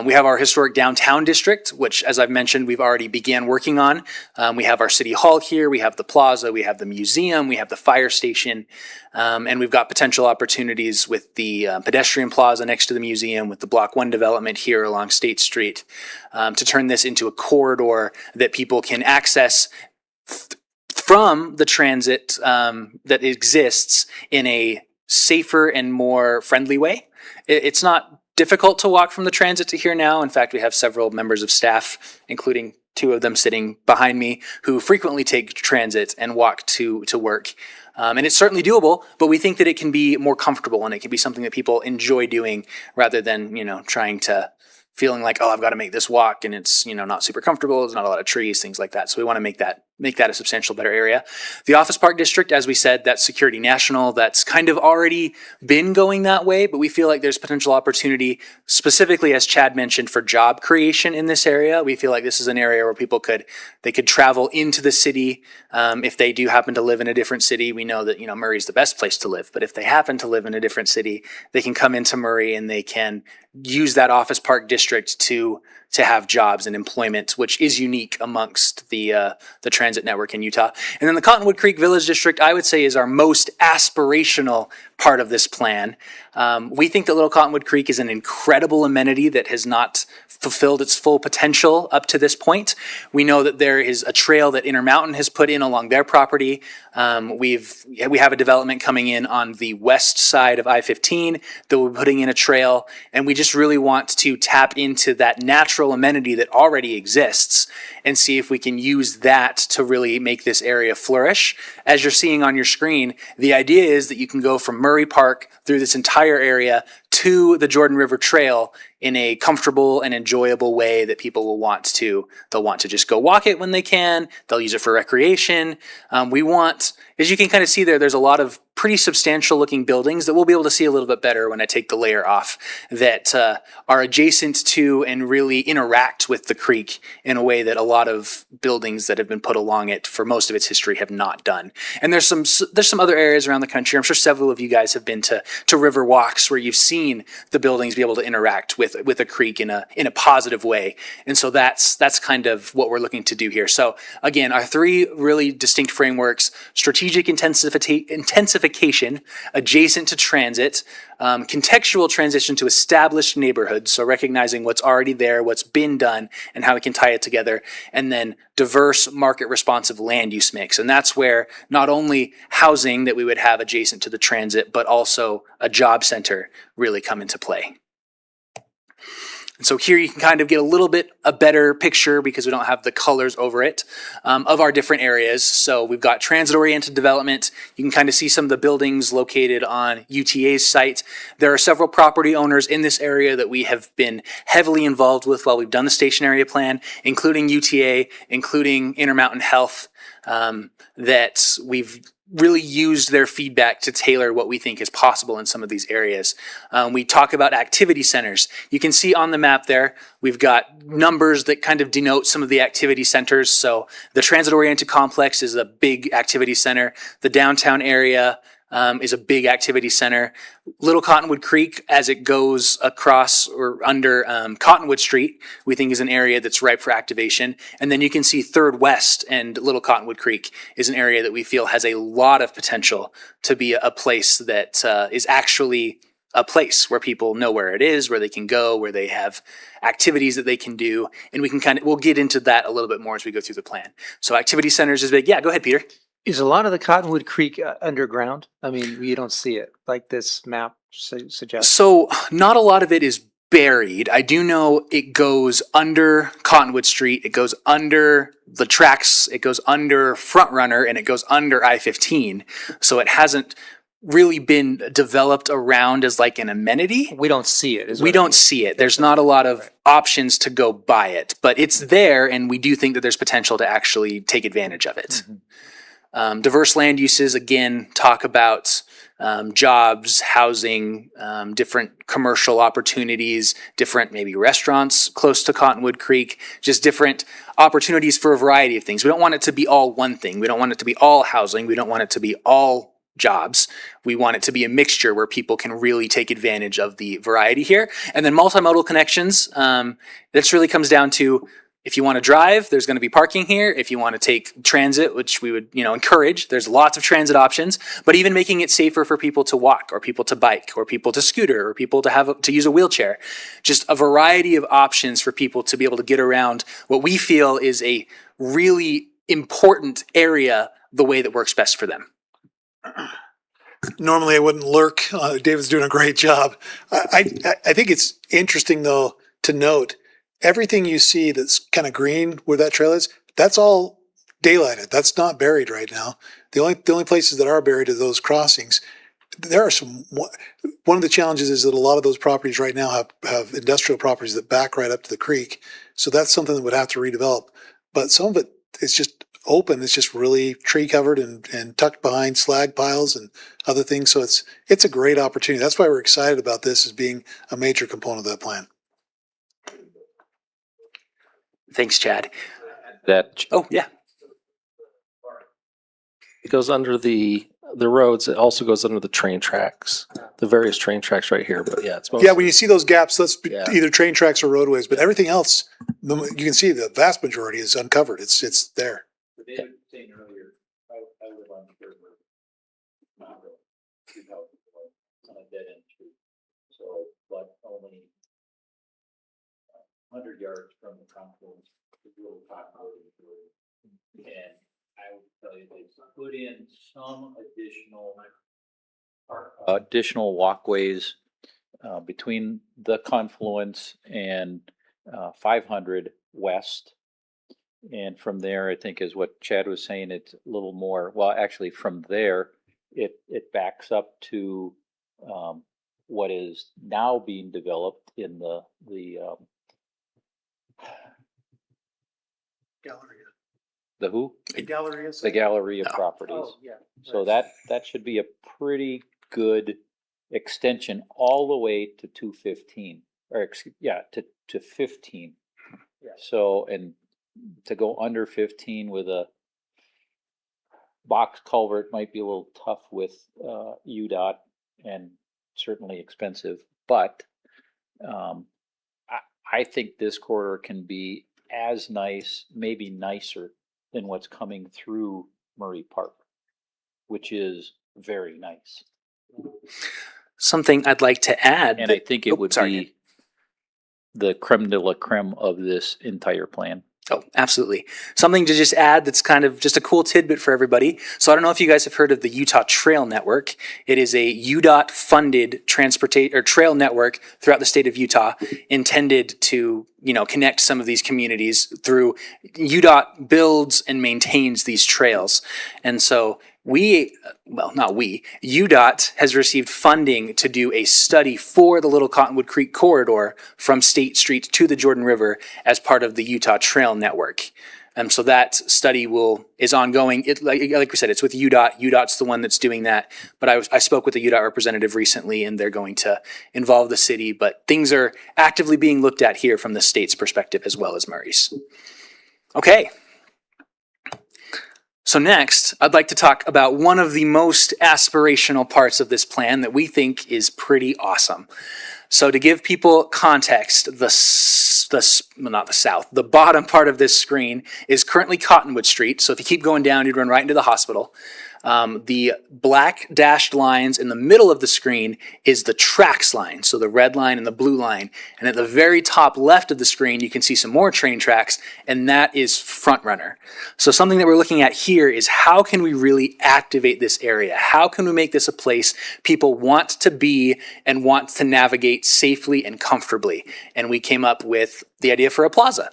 Speaker 5: We have our historic downtown district, which, as I've mentioned, we've already began working on. We have our city hall here, we have the plaza, we have the museum, we have the fire station, and we've got potential opportunities with the pedestrian plaza next to the museum, with the Block 1 development here along State Street, to turn this into a corridor that people can access from the transit that exists in a safer and more friendly way. It's not difficult to walk from the transit to here now. In fact, we have several members of staff, including 2 of them sitting behind me, who frequently take transit and walk to work. And it's certainly doable, but we think that it can be more comfortable and it can be something that people enjoy doing rather than, trying to feeling like, oh, I've got to make this walk and it's, not super comfortable. There's not a lot of trees, things like that. So we want to make that a substantial better area. The Office Park District, as we said, that's Security National. That's kind of already been going that way, but we feel like there's potential opportunity, specifically, as Chad mentioned, for job creation in this area. We feel like this is an area where people could travel into the city. If they do happen to live in a different city, we know that, Murray's the best place to live. But if they happen to live in a different city, they can come into Murray and they can use that Office Park District to have jobs and employment, which is unique amongst the transit network in Utah. And then the Cottonwood Creek Village District, I would say, is our most aspirational part of this plan. We think that Little Cottonwood Creek is an incredible amenity that has not fulfilled its full potential up to this point. We know that there is a trail that Intermountain has put in along their property. We have a development coming in on the west side of I-15 that we're putting in a trail, and we just really want to tap into that natural amenity that already exists and see if we can use that to really make this area flourish. As you're seeing on your screen, the idea is that you can go from Murray Park through this entire area to the Jordan River Trail in a comfortable and enjoyable way that people will want to. They'll want to just go walk it when they can. They'll use it for recreation. We want, as you can kind of see there's a lot of pretty substantial looking buildings that we'll be able to see a little bit better when I take the layer off that are adjacent to and really interact with the creek in a way that a lot of buildings that have been put along it for most of its history have not done. And there's some other areas around the country. I'm sure several of you guys have been to river walks where you've seen the buildings be able to interact with a creek in a positive way. And so that's kind of what we're looking to do here. So again, our three really distinct frameworks: strategic intensification adjacent to transit, contextual transition to established neighborhoods, so recognizing what's already there, what's been done, and how we can tie it together, and then diverse market responsive land use mix. And that's where not only housing that we would have adjacent to the transit, but also a job center really come into play. And so here you can kind of get a better picture, because we don't have the colors over it, of our different areas. So we've got transit-oriented development. You can kind of see some of the buildings located on UTA's site. There are several property owners in this area that we have been heavily involved with while we've done the station area plan, including UTA, including Intermountain Health, that we've really used their feedback to tailor what we think is possible in some of these areas. We talk about activity centers. You can see on the map there, we've got numbers that kind of denote some of the activity centers. So the transit-oriented complex is a big activity center. The downtown area is a big activity center. Little Cottonwood Creek, as it goes across or under Cottonwood Street, we think is an area that's ripe for activation. And then you can see Third West and Little Cottonwood Creek is an area that we feel has a lot of potential to be a place that is actually a place where people know where it is, where they can go, where they have activities that they can do. And we'll get into that a little bit more as we go through the plan. So activity centers is big. Yeah, go ahead, Peter.
Speaker 3: Is a lot of the Cottonwood Creek underground? I mean, you don't see it like this map suggests.
Speaker 5: So not a lot of it is buried. I do know it goes under Cottonwood Street, it goes under the tracks, it goes under Front Runner, and it goes under I-15. So it hasn't really been developed around as like an amenity.
Speaker 3: We don't see it.
Speaker 5: We don't see it. There's not a lot of options to go buy it, but it's there, and we do think that there's potential to actually take advantage of it.
Speaker 3: Mm-hmm.
Speaker 5: Diverse land uses, again, talk about jobs, housing, different commercial opportunities, different maybe restaurants close to Cottonwood Creek, just different opportunities for a variety of things. We don't want it to be all one thing. We don't want it to be all housing. We don't want it to be all jobs. We want it to be a mixture where people can really take advantage of the variety here. And then multimodal connections, this really comes down to, if you want to drive, there's going to be parking here. If you want to take transit, which we would, encourage, there's lots of transit options, but even making it safer for people to walk, or people to bike, or people to scooter, or people to use a wheelchair. Just a variety of options for people to be able to get around what we feel is a really important area the way that works best for them.
Speaker 9: Normally I wouldn't lurk. David's doing a great job. I think it's interesting though to note everything you see that's kind of green where that trail is, that's all daylighted. That's not buried right now. The only places that are buried are those crossings. There are one of the challenges is that a lot of those properties right now have industrial properties that back right up to the creek. So that's something that would have to redevelop. But some of it is just open. It's just really tree covered and tucked behind slag piles and other things. So it's a great opportunity. That's why we're excited about this as being a major component of that plan.
Speaker 5: Thanks, Chad.
Speaker 1: That
Speaker 5: Yeah.
Speaker 2: It goes under the roads. It also goes under the train tracks, the various train tracks right here. But yeah, it's mostly,
Speaker 9: Yeah, when you see those gaps, that's
Speaker 2: Yeah.
Speaker 9: either train tracks or roadways, but everything else, you can see the vast majority is uncovered. It's there.
Speaker 1: dead end street. So, but only 100 yards from the confluence, the little Cottonwood and Jordan. And I would tell you they put in some additional walkways between the confluence and 500 west. And from there, I think is what Chad was saying, it's a little more, well, actually from there, it backs up to what is now being developed in the
Speaker 9: Galleria.
Speaker 1: the who?
Speaker 9: Galleria.
Speaker 1: The Galleria
Speaker 5: Oh.
Speaker 1: properties.
Speaker 3: Oh, yeah.
Speaker 1: So that should be a pretty good extension all the way to 215, or to 15.
Speaker 3: Yeah.
Speaker 1: So, and to go under 15 with a box culvert might be a little tough with UDOT and certainly expensive, but I think this corridor can be as nice, maybe nicer than what's coming through Murray Park, which is very nice.
Speaker 5: Something I'd like to add.
Speaker 1: And I think it
Speaker 5: Oh,
Speaker 1: would
Speaker 5: sorry,
Speaker 1: be the creme de la creme of this entire plan.
Speaker 5: Oh, absolutely. Something to just add that's kind of just a cool tidbit for everybody. So I don't know if you guys have heard of the Utah Trail Network. It is a UDOT funded trail network throughout the state of Utah intended to, connect some of these communities through UDOT builds and maintains these trails. And so UDOT has received funding to do a study for the Little Cottonwood Creek corridor from State Street to the Jordan River as part of the Utah Trail Network. So that study is ongoing. Like we said, it's with UDOT. UDOT's the one that's doing that. But I spoke with a UDOT representative recently, and they're going to involve the city. But things are actively being looked at here from the state's perspective as well as Murray's. Okay. So next, I'd like to talk about one of the most aspirational parts of this plan that we think is pretty awesome. So to give people context, the bottom part of this screen is currently Cottonwood Street. So if you keep going down, you'd run right into the hospital. The black dashed lines in the middle of the screen is the tracks line, so the red line and the blue line. And at the very top left of the screen, you can see some more train tracks, and that is Front Runner. So something that we're looking at here is how can we really activate this area? How can we make this a place people want to be and want to navigate safely and comfortably? And we came up with the idea for a plaza.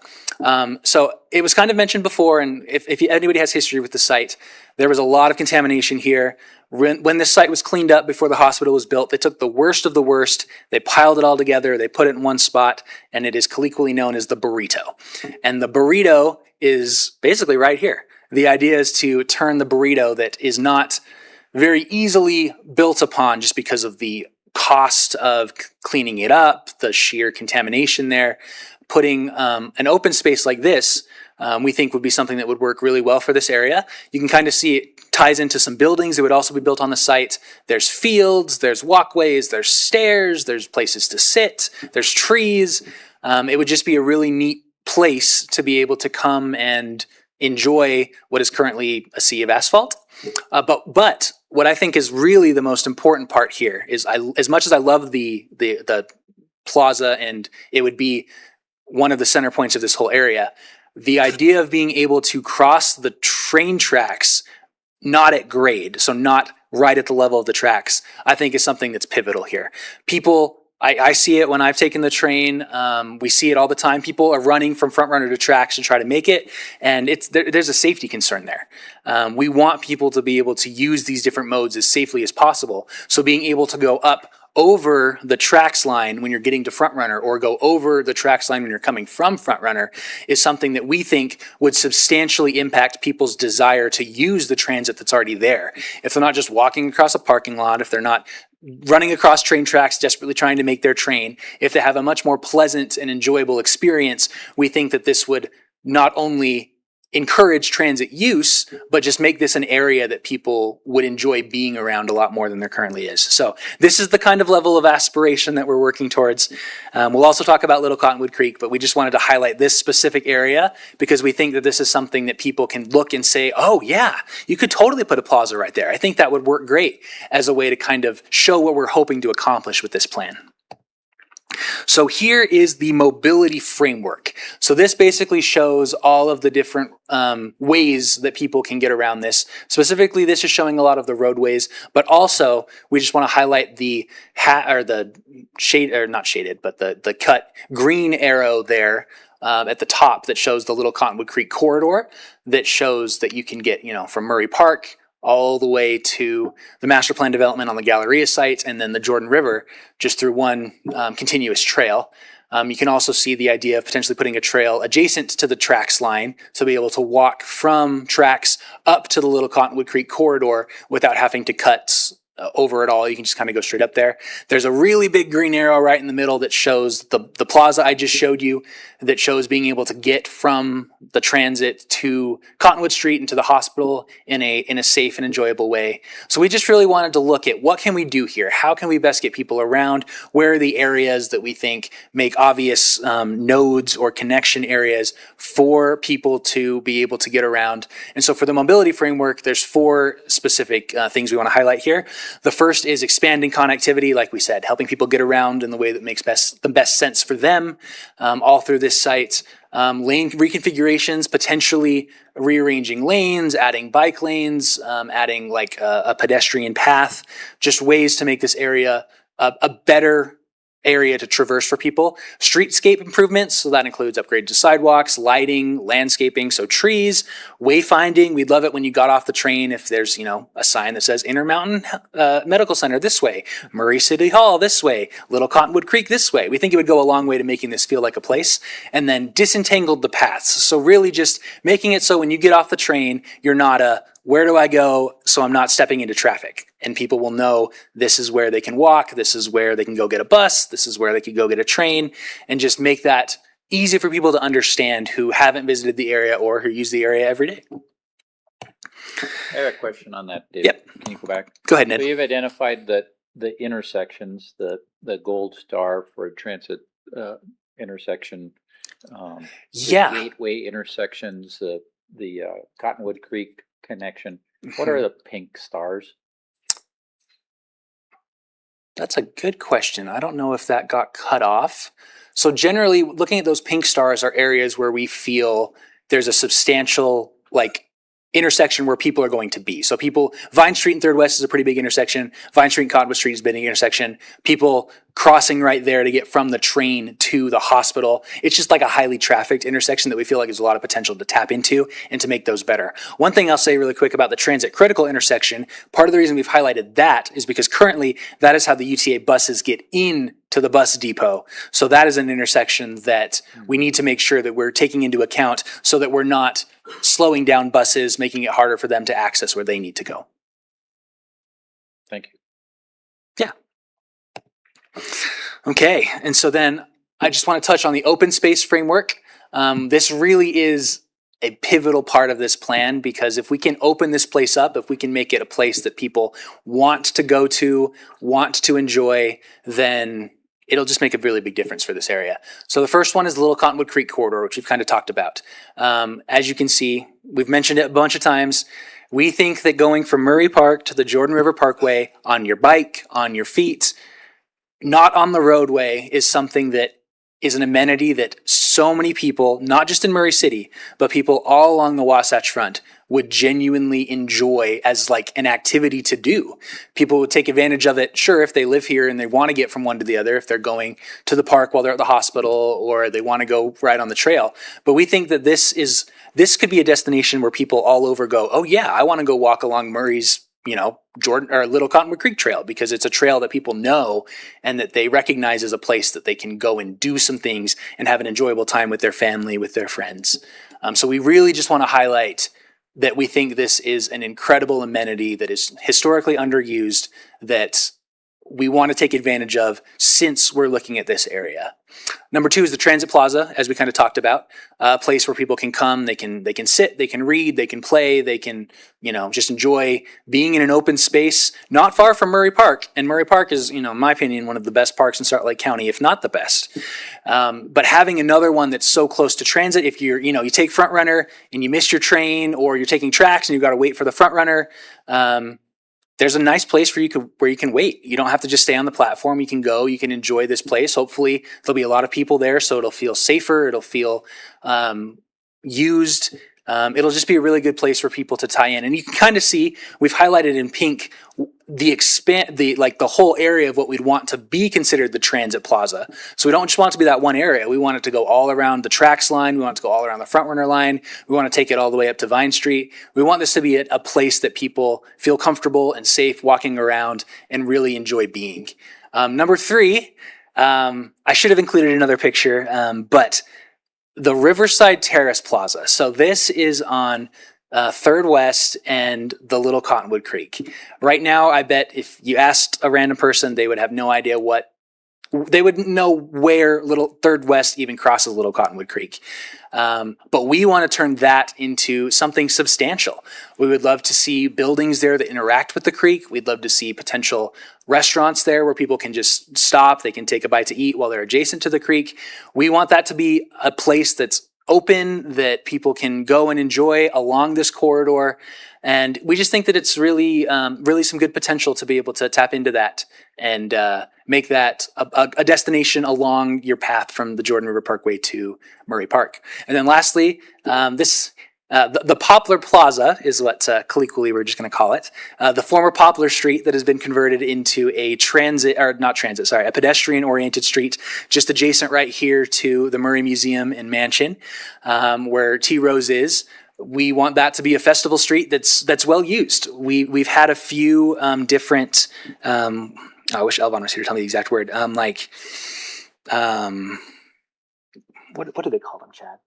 Speaker 5: So it was kind of mentioned before, and if anybody has history with the site, there was a lot of contamination here. When this site was cleaned up before the hospital was built, they took the worst of the worst, they piled it all together, they put it in one spot, and it is colloquially known as the burrito. And the burrito is basically right here. The idea is to turn the burrito that is not very easily built upon just because of the cost of cleaning it up, the sheer contamination there. Putting an open space like this, we think would be something that would work really well for this area. You can kind of see it ties into some buildings that would also be built on the site. There's fields, there's walkways, there's stairs, there's places to sit, there's trees. It would just be a really neat place to be able to come and enjoy what is currently a sea of asphalt. But what I think is really the most important part here is as much as I love the plaza and it would be one of the center points of this whole area, the idea of being able to cross the train tracks not at grade, so not right at the level of the tracks, I think is something that's pivotal here. People, I see it when I've taken the train. We see it all the time. People are running from Front Runner to tracks to try to make it, and there's a safety concern there. We want people to be able to use these different modes as safely as possible. So being able to go up over the tracks line when you're getting to Front Runner or go over the tracks line when you're coming from Front Runner is something that we think would substantially impact people's desire to use the transit that's already there. If they're not just walking across a parking lot, if they're not running across train tracks desperately trying to make their train, if they have a much more pleasant and enjoyable experience, we think that this would not only encourage transit use, but just make this an area that people would enjoy being around a lot more than there currently is. So this is the kind of level of aspiration that we're working towards. We'll also talk about Little Cottonwood Creek, but we just wanted to highlight this specific area because we think that this is something that people can look and say, oh yeah, you could totally put a plaza right there. I think that would work great as a way to kind of show what we're hoping to accomplish with this plan. So here is the mobility framework. So this basically shows all of the different ways that people can get around this. Specifically, this is showing a lot of the roadways, but also we just want to highlight the the cut green arrow there at the top that shows the Little Cottonwood Creek corridor that shows that you can get, from Murray Park all the way to the master plan development on the Galleria site and then the Jordan River just through one continuous trail. You can also see the idea of potentially putting a trail adjacent to the tracks line to be able to walk from tracks up to the Little Cottonwood Creek corridor without having to cut over it all. You can just kind of go straight up there. There's a really big green arrow right in the middle that shows the plaza I just showed you, that shows being able to get from the transit to Cottonwood Street and to the hospital in a safe and enjoyable way. So we just really wanted to look at what can we do here? How can we best get people around? Where are the areas that we think make obvious nodes or connection areas for people to be able to get around? And so for the mobility framework, there's 4 specific things we want to highlight here. The first is expanding connectivity, like we said, helping people get around in the way that makes the best sense for them all through this site. Lane reconfigurations, potentially rearranging lanes, adding bike lanes, adding like a pedestrian path, just ways to make this area a better area to traverse for people. Streetscape improvements, so that includes upgrade to sidewalks, lighting, landscaping, so trees, wayfinding. We'd love it when you got off the train if there's, a sign that says Intermountain Medical Center this way, Murray City Hall this way, Little Cottonwood Creek this way. We think it would go a long way to making this feel like a place. And then disentangled the paths. So really just making it so when you get off the train, you're not where do I go so I'm not stepping into traffic? And people will know this is where they can walk, this is where they can go get a bus, this is where they can go get a train, and just make that easy for people to understand who haven't visited the area or who use the area every day.
Speaker 1: I have a question on that, David.
Speaker 5: Yep.
Speaker 1: Can you go back?
Speaker 5: Go ahead, Ned.
Speaker 1: So you've identified that the intersections, the gold star for a transit intersection, the
Speaker 5: Yeah.
Speaker 1: gateway intersections, the Cottonwood Creek connection. What are the pink stars?
Speaker 5: That's a good question. I don't know if that got cut off. So generally, looking at those pink stars are areas where we feel there's a substantial intersection where people are going to be. So Vine Street and 3rd West is a pretty big intersection. Vine Street and Cottonwood Street is a big intersection. People crossing right there to get from the train to the hospital. It's just like a highly trafficked intersection that we feel like there's a lot of potential to tap into and to make those better. One thing I'll say really quick about the transit critical intersection, part of the reason we've highlighted that is because currently that is how the UTA buses get in to the bus depot. So that is an intersection that we need to make sure that we're taking into account so that we're not slowing down buses, making it harder for them to access where they need to go.
Speaker 1: Thank you.
Speaker 5: Yeah. Okay, and so then I just want to touch on the open space framework. This really is a pivotal part of this plan because if we can open this place up, if we can make it a place that people want to go to, want to enjoy, then it'll just make a really big difference for this area. So the first one is the Little Cottonwood Creek corridor, which we've kind of talked about. As you can see, we've mentioned it a bunch of times. We think that going from Murray Park to the Jordan River Parkway on your bike, on your feet, not on the roadway, is something that is an amenity that so many people, not just in Murray City, but people all along the Wasatch Front would genuinely enjoy as like an activity to do. People would take advantage of it, sure, if they live here and they want to get from one to the other, if they're going to the park while they're at the hospital or they want to go ride on the trail. But we think that this could be a destination where people all over go, oh yeah, I want to go walk along Murray's Jordan or Little Cottonwood Creek Trail because it's a trail that people know and that they recognize as a place that they can go and do some things and have an enjoyable time with their family, with their friends. So we really just want to highlight that we think this is an incredible amenity that is historically underused, that we want to take advantage of since we're looking at this area. Number 2 is the Transit Plaza, as we kind of talked about, a place where people can come, they can sit, they can read, they can play, they can, just enjoy being in an open space, not far from Murray Park. And Murray Park is, in my opinion, one of the best parks in Salt Lake County, if not the best. But having another one that's so close to transit, if you're, you take Front Runner and you missed your train, or you're taking tracks and you've got to wait for the Front Runner, there's a nice place where you can wait. You don't have to just stay on the platform. You can go, you can enjoy this place. Hopefully there'll be a lot of people there, so it'll feel safer. It'll feel used. It'll just be a really good place for people to tie in. And you can kind of see, we've highlighted in pink the whole area of what we'd want to be considered the Transit Plaza. So we don't just want it to be that one area. We want it to go all around the tracks line. We want it to go all around the Front Runner line. We want to take it all the way up to Vine Street. We want this to be a place that people feel comfortable and safe walking around and really enjoy being. Number 3, I should have included another picture, but the Riverside Terrace Plaza. So this is on 3rd West and the Little Cottonwood Creek. Right now, I bet if you asked a random person, they would have no idea they wouldn't know where 3rd West even crosses Little Cottonwood Creek. But we want to turn that into something substantial. We would love to see buildings there that interact with the creek. We'd love to see potential restaurants there where people can just stop. They can take a bite to eat while they're adjacent to the creek. We want that to be a place that's open, that people can go and enjoy along this corridor. And we just think that it's really, really some good potential to be able to tap into that and make that a destination along your path from the Jordan River Parkway to Murray Park. And then lastly, the Poplar Plaza is what colloquially we're just going to call it. The former Poplar Street that has been converted into a pedestrian-oriented street, just adjacent right here to the Murray Museum and Mansion, where T. Rose is. We want that to be a festival street that's well used. We've had a few different. I wish Elvon was here to tell me the exact word. What do they call them, Chad?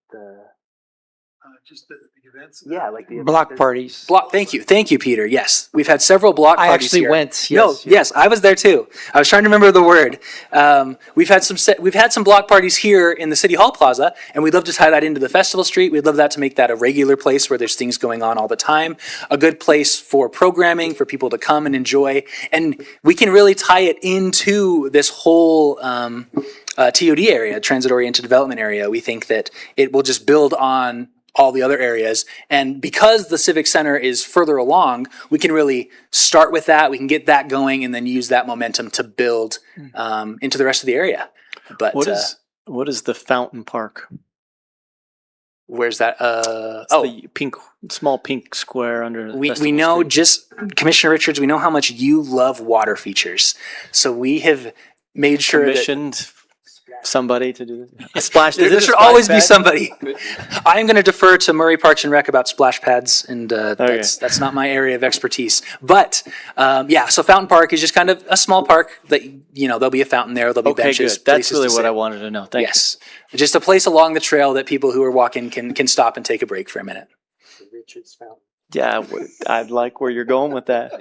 Speaker 9: Just the events.
Speaker 5: Yeah, like the
Speaker 3: Block parties.
Speaker 5: Thank you, Peter. Yes, we've had several block
Speaker 3: I
Speaker 5: parties
Speaker 3: actually
Speaker 5: here.
Speaker 3: went. Yes,
Speaker 5: Yes, I was there too. I was trying to remember the word. We've had some block parties here in the City Hall Plaza, and we'd love to tie that into the Festival Street. We'd love that to make that a regular place where there's things going on all the time, a good place for programming for people to come and enjoy, and we can really tie it into this whole TOD area, transit-oriented development area. We think that it will just build on all the other areas. And because the Civic Center is further along, we can really start with that. We can get that going and then use that momentum to build into the rest of the area. But
Speaker 7: what is the Fountain Park?
Speaker 5: Where's that?
Speaker 7: The small pink square under.
Speaker 5: We know, just Commissioner Richards, we know how much you love water features. So we have made sure
Speaker 7: commissioned somebody to do a splash.
Speaker 5: There should always be somebody. I am going to defer to Murray Parks and Rec about splash pads, and that's not my area of expertise. But so Fountain Park is just kind of a small park that there'll be a fountain there, there'll be benches.
Speaker 7: Good. That's really
Speaker 5: to
Speaker 7: what
Speaker 5: sit.
Speaker 7: I wanted to know. Thank you.
Speaker 5: Just a place along the trail that people who are walking can stop and take a break for a minute.
Speaker 8: Richards Fountain.
Speaker 7: Yeah, I like where you're going with that.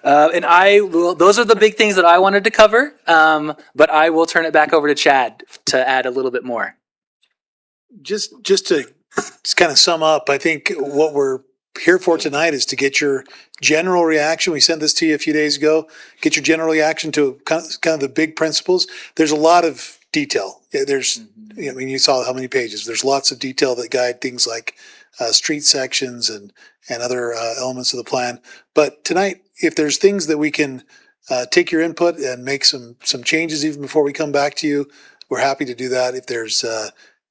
Speaker 5: Those are the big things that I wanted to cover, but I will turn it back over to Chad to add a little bit more.
Speaker 9: Just to kind of sum up, I think what we're here for tonight is to get your general reaction. We sent this to you a few days ago. Get your general reaction to kind of the big principles. There's a lot of detail. You saw how many pages. There's lots of detail that guide things like street sections and other elements of the plan. But tonight, if there's things that we can take your input and make some changes even before we come back to you, we're happy to do that. If there's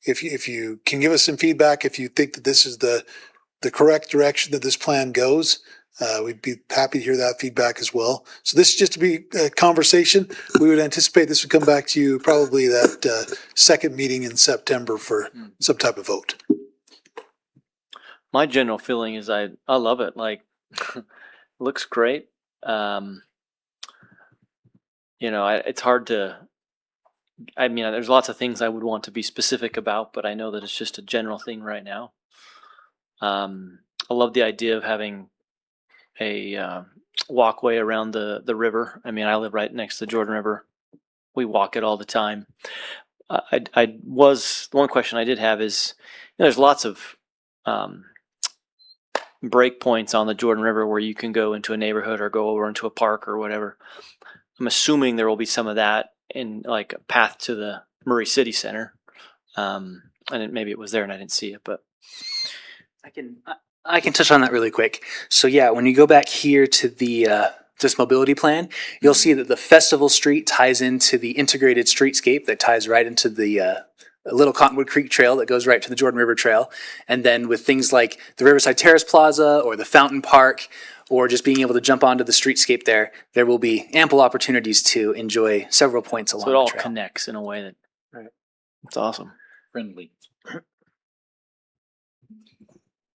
Speaker 9: if you can give us some feedback, if you think that this is the correct direction that this plan goes, we'd be happy to hear that feedback as well. So this is just to be a conversation. We would anticipate this would come back to you probably that second meeting in September for some type of vote.
Speaker 7: My general feeling is I love it. Like, looks great. It's hard to. I mean, there's lots of things I would want to be specific about, but I know that it's just a general thing right now. I love the idea of having a walkway around the river. I mean, I live right next to the Jordan River. We walk it all the time. The one question I did have is, there's lots of break points on the Jordan River where you can go into a neighborhood or go over into a park or whatever. I'm assuming there will be some of that in like a path to the Murray City Center. Maybe it was there and I didn't see it, but
Speaker 5: I can touch on that really quick. So yeah, when you go back here to the this mobility plan, you'll see that the Festival Street ties into the integrated streetscape that ties right into the Little Cottonwood Creek Trail that goes right to the Jordan River Trail. And then with things like the Riverside Terrace Plaza or the Fountain Park, or just being able to jump onto the streetscape there will be ample opportunities to enjoy several points along
Speaker 7: so it all
Speaker 5: the trail.
Speaker 7: connects in a way that, it's awesome.
Speaker 1: Friendly.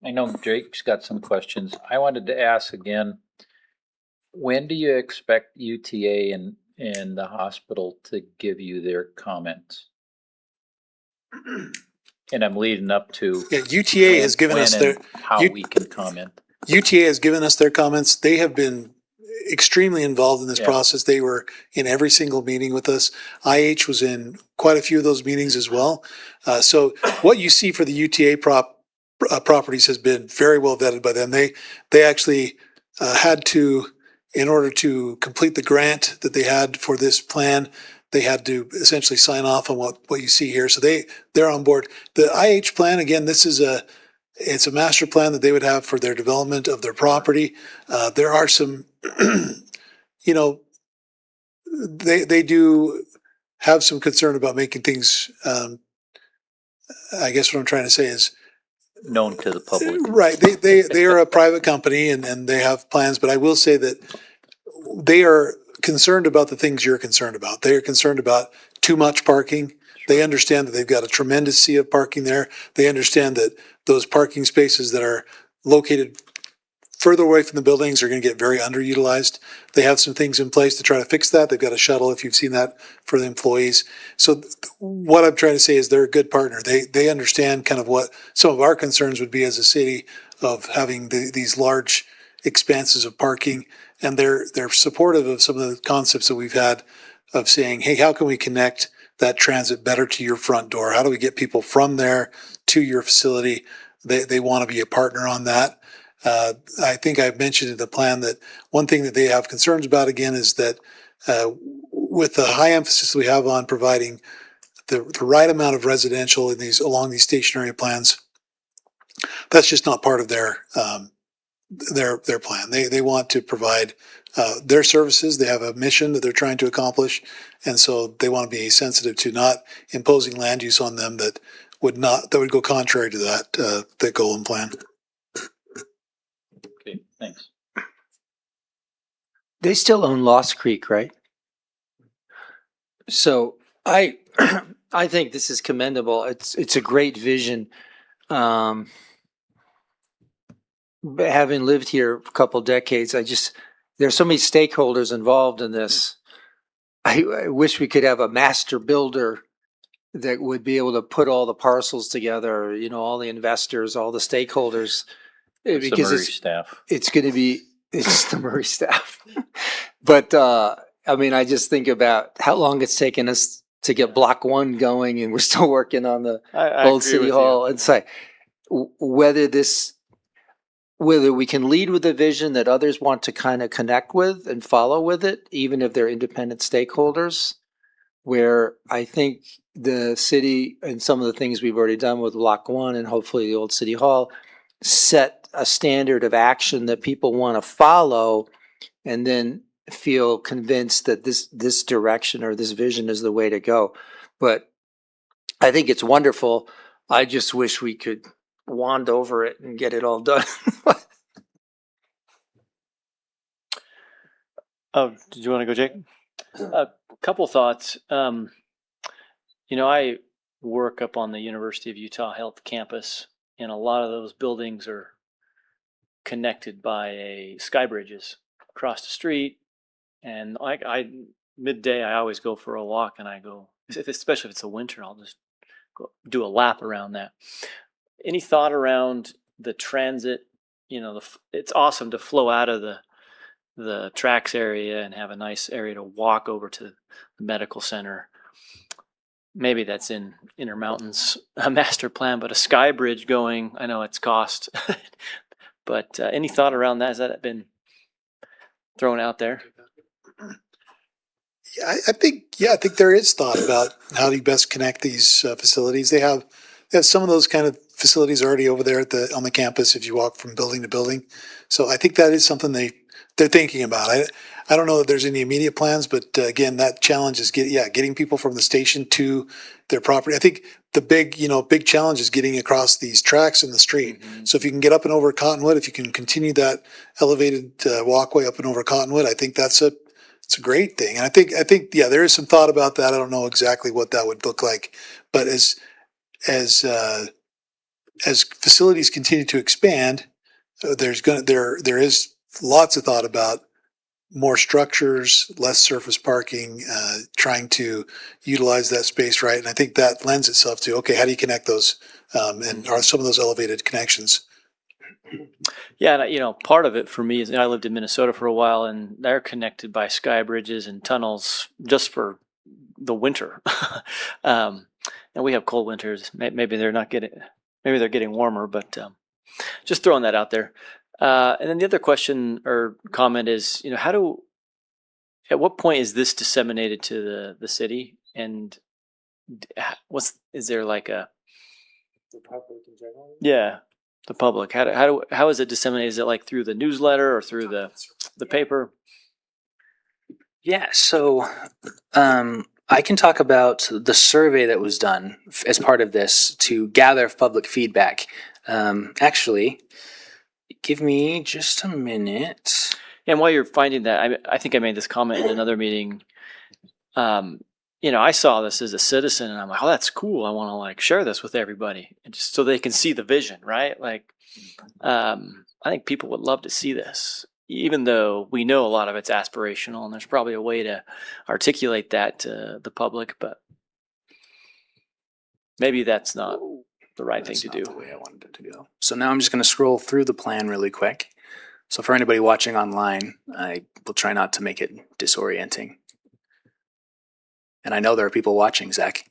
Speaker 1: I know Jake's got some questions. I wanted to ask again, when do you expect UTA and the hospital to give you their comments? And I'm leading up to.
Speaker 9: Yeah, UTA has given us their,
Speaker 1: How we can comment.
Speaker 9: UTA has given us their comments. They have been extremely involved in this
Speaker 1: Yeah.
Speaker 9: process. They were in every single meeting with us. IH was in quite a few of those meetings as well. So what you see for the UTA properties has been very well vetted by them. They actually had to, in order to complete the grant that they had for this plan, they had to essentially sign off on what you see here. So they're on board. The IH plan, again, it's a master plan that they would have for their development of their property. There are some, they do have some concern about making things, I guess what I'm trying to say is,
Speaker 1: Known to the public.
Speaker 9: right, they are a private company and they have plans, but I will say that they are concerned about the things you're concerned about. They are concerned about too much parking. They understand that they've got a tremendous sea of parking there. They understand that those parking spaces that are located further away from the buildings are going to get very underutilized. They have some things in place to try to fix that. They've got a shuttle, if you've seen that, for the employees. So what I'm trying to say is they're a good partner. They understand kind of what some of our concerns would be as a city of having these large expanses of parking. And they're supportive of some of the concepts that we've had of saying, hey, how can we connect that transit better to your front door? How do we get people from there to your facility? They want to be a partner on that. I think I've mentioned in the plan that one thing that they have concerns about, again, is that with the high emphasis we have on providing the right amount of residential in along these stationary plans, that's just not part of their plan. They want to provide their services. They have a mission that they're trying to accomplish, and so they want to be sensitive to not imposing land use on them that would go contrary to that goal and plan.
Speaker 1: Okay, thanks.
Speaker 3: They still own Lost Creek, right? So I think this is commendable. It's a great vision. But having lived here a couple decades, there's so many stakeholders involved in this. I wish we could have a master builder that would be able to put all the parcels together, all the investors, all the stakeholders.
Speaker 1: It's the Murray staff.
Speaker 3: It's the Murray staff. But I just think about how long it's taken us to get Block 1 going, and we're still working on the old City Hall. It's like whether we can lead with a vision that others want to kind of connect with and follow with it, even if they're independent stakeholders, where I think the city and some of the things we've already done with Block 1 and hopefully the old City Hall set a standard of action that people want to follow, and then feel convinced that this direction or this vision is the way to go. But I think it's wonderful. I just wish we could wand over it and get it all done.
Speaker 7: Oh, did you want to go, Jake? A couple thoughts. I work up on the University of Utah Health campus, and a lot of those buildings are connected by sky bridges across the street. And midday, I always go for a walk, and I go, especially if it's a winter, I'll just go do a lap around that. Any thought around the transit? It's awesome to flow out of the tracks area and have a nice area to walk over to the medical center. Maybe that's in Intermountain's master plan, but a sky bridge going, I know it's cost. But any thought around that? Has that been thrown out there?
Speaker 9: I think there is thought about how do you best connect these facilities. They have some of those kind of facilities already over there on the campus if you walk from building to building. So I think that is something they're thinking about. I don't know that there's any immediate plans, but again, that challenge is getting people from the station to their property. I think the big challenge is getting across these tracks in the street.
Speaker 7: Mm-hmm.
Speaker 9: So if you can get up and over Cottonwood, if you can continue that elevated walkway up and over Cottonwood, I think it's a great thing. And I think there is some thought about that. I don't know exactly what that would look like, but as facilities continue to expand, there is lots of thought about more structures, less surface parking, trying to utilize that space right. And I think that lends itself to, okay, how do you connect those, and are some of those elevated connections?
Speaker 7: Yeah, and, part of it for me is I lived in Minnesota for a while, and they're connected by sky bridges and tunnels just for the winter. And we have cold winters. Maybe they're getting warmer, but just throwing that out there. And then the other question or comment is, at what point is this disseminated to the city? And is there like the public in general? Yeah, the public. How is it disseminated? Is it like through the newsletter or through the paper?
Speaker 5: Yeah, so I can talk about the survey that was done as part of this to gather public feedback. Actually, give me just a minute.
Speaker 7: And while you're finding that, I think I made this comment in another meeting. I saw this as a citizen, and I'm like, oh, that's cool. I want to share this with everybody, and just so they can see the vision, right? I think people would love to see this, even though we know a lot of it's aspirational, and there's probably a way to articulate that to the public, but maybe that's not the right thing to do.
Speaker 5: That's not the way I wanted it to go. So now I'm just going to scroll through the plan really quick. So for anybody watching online, I will try not to make it disorienting. And I know there are people watching, Zach.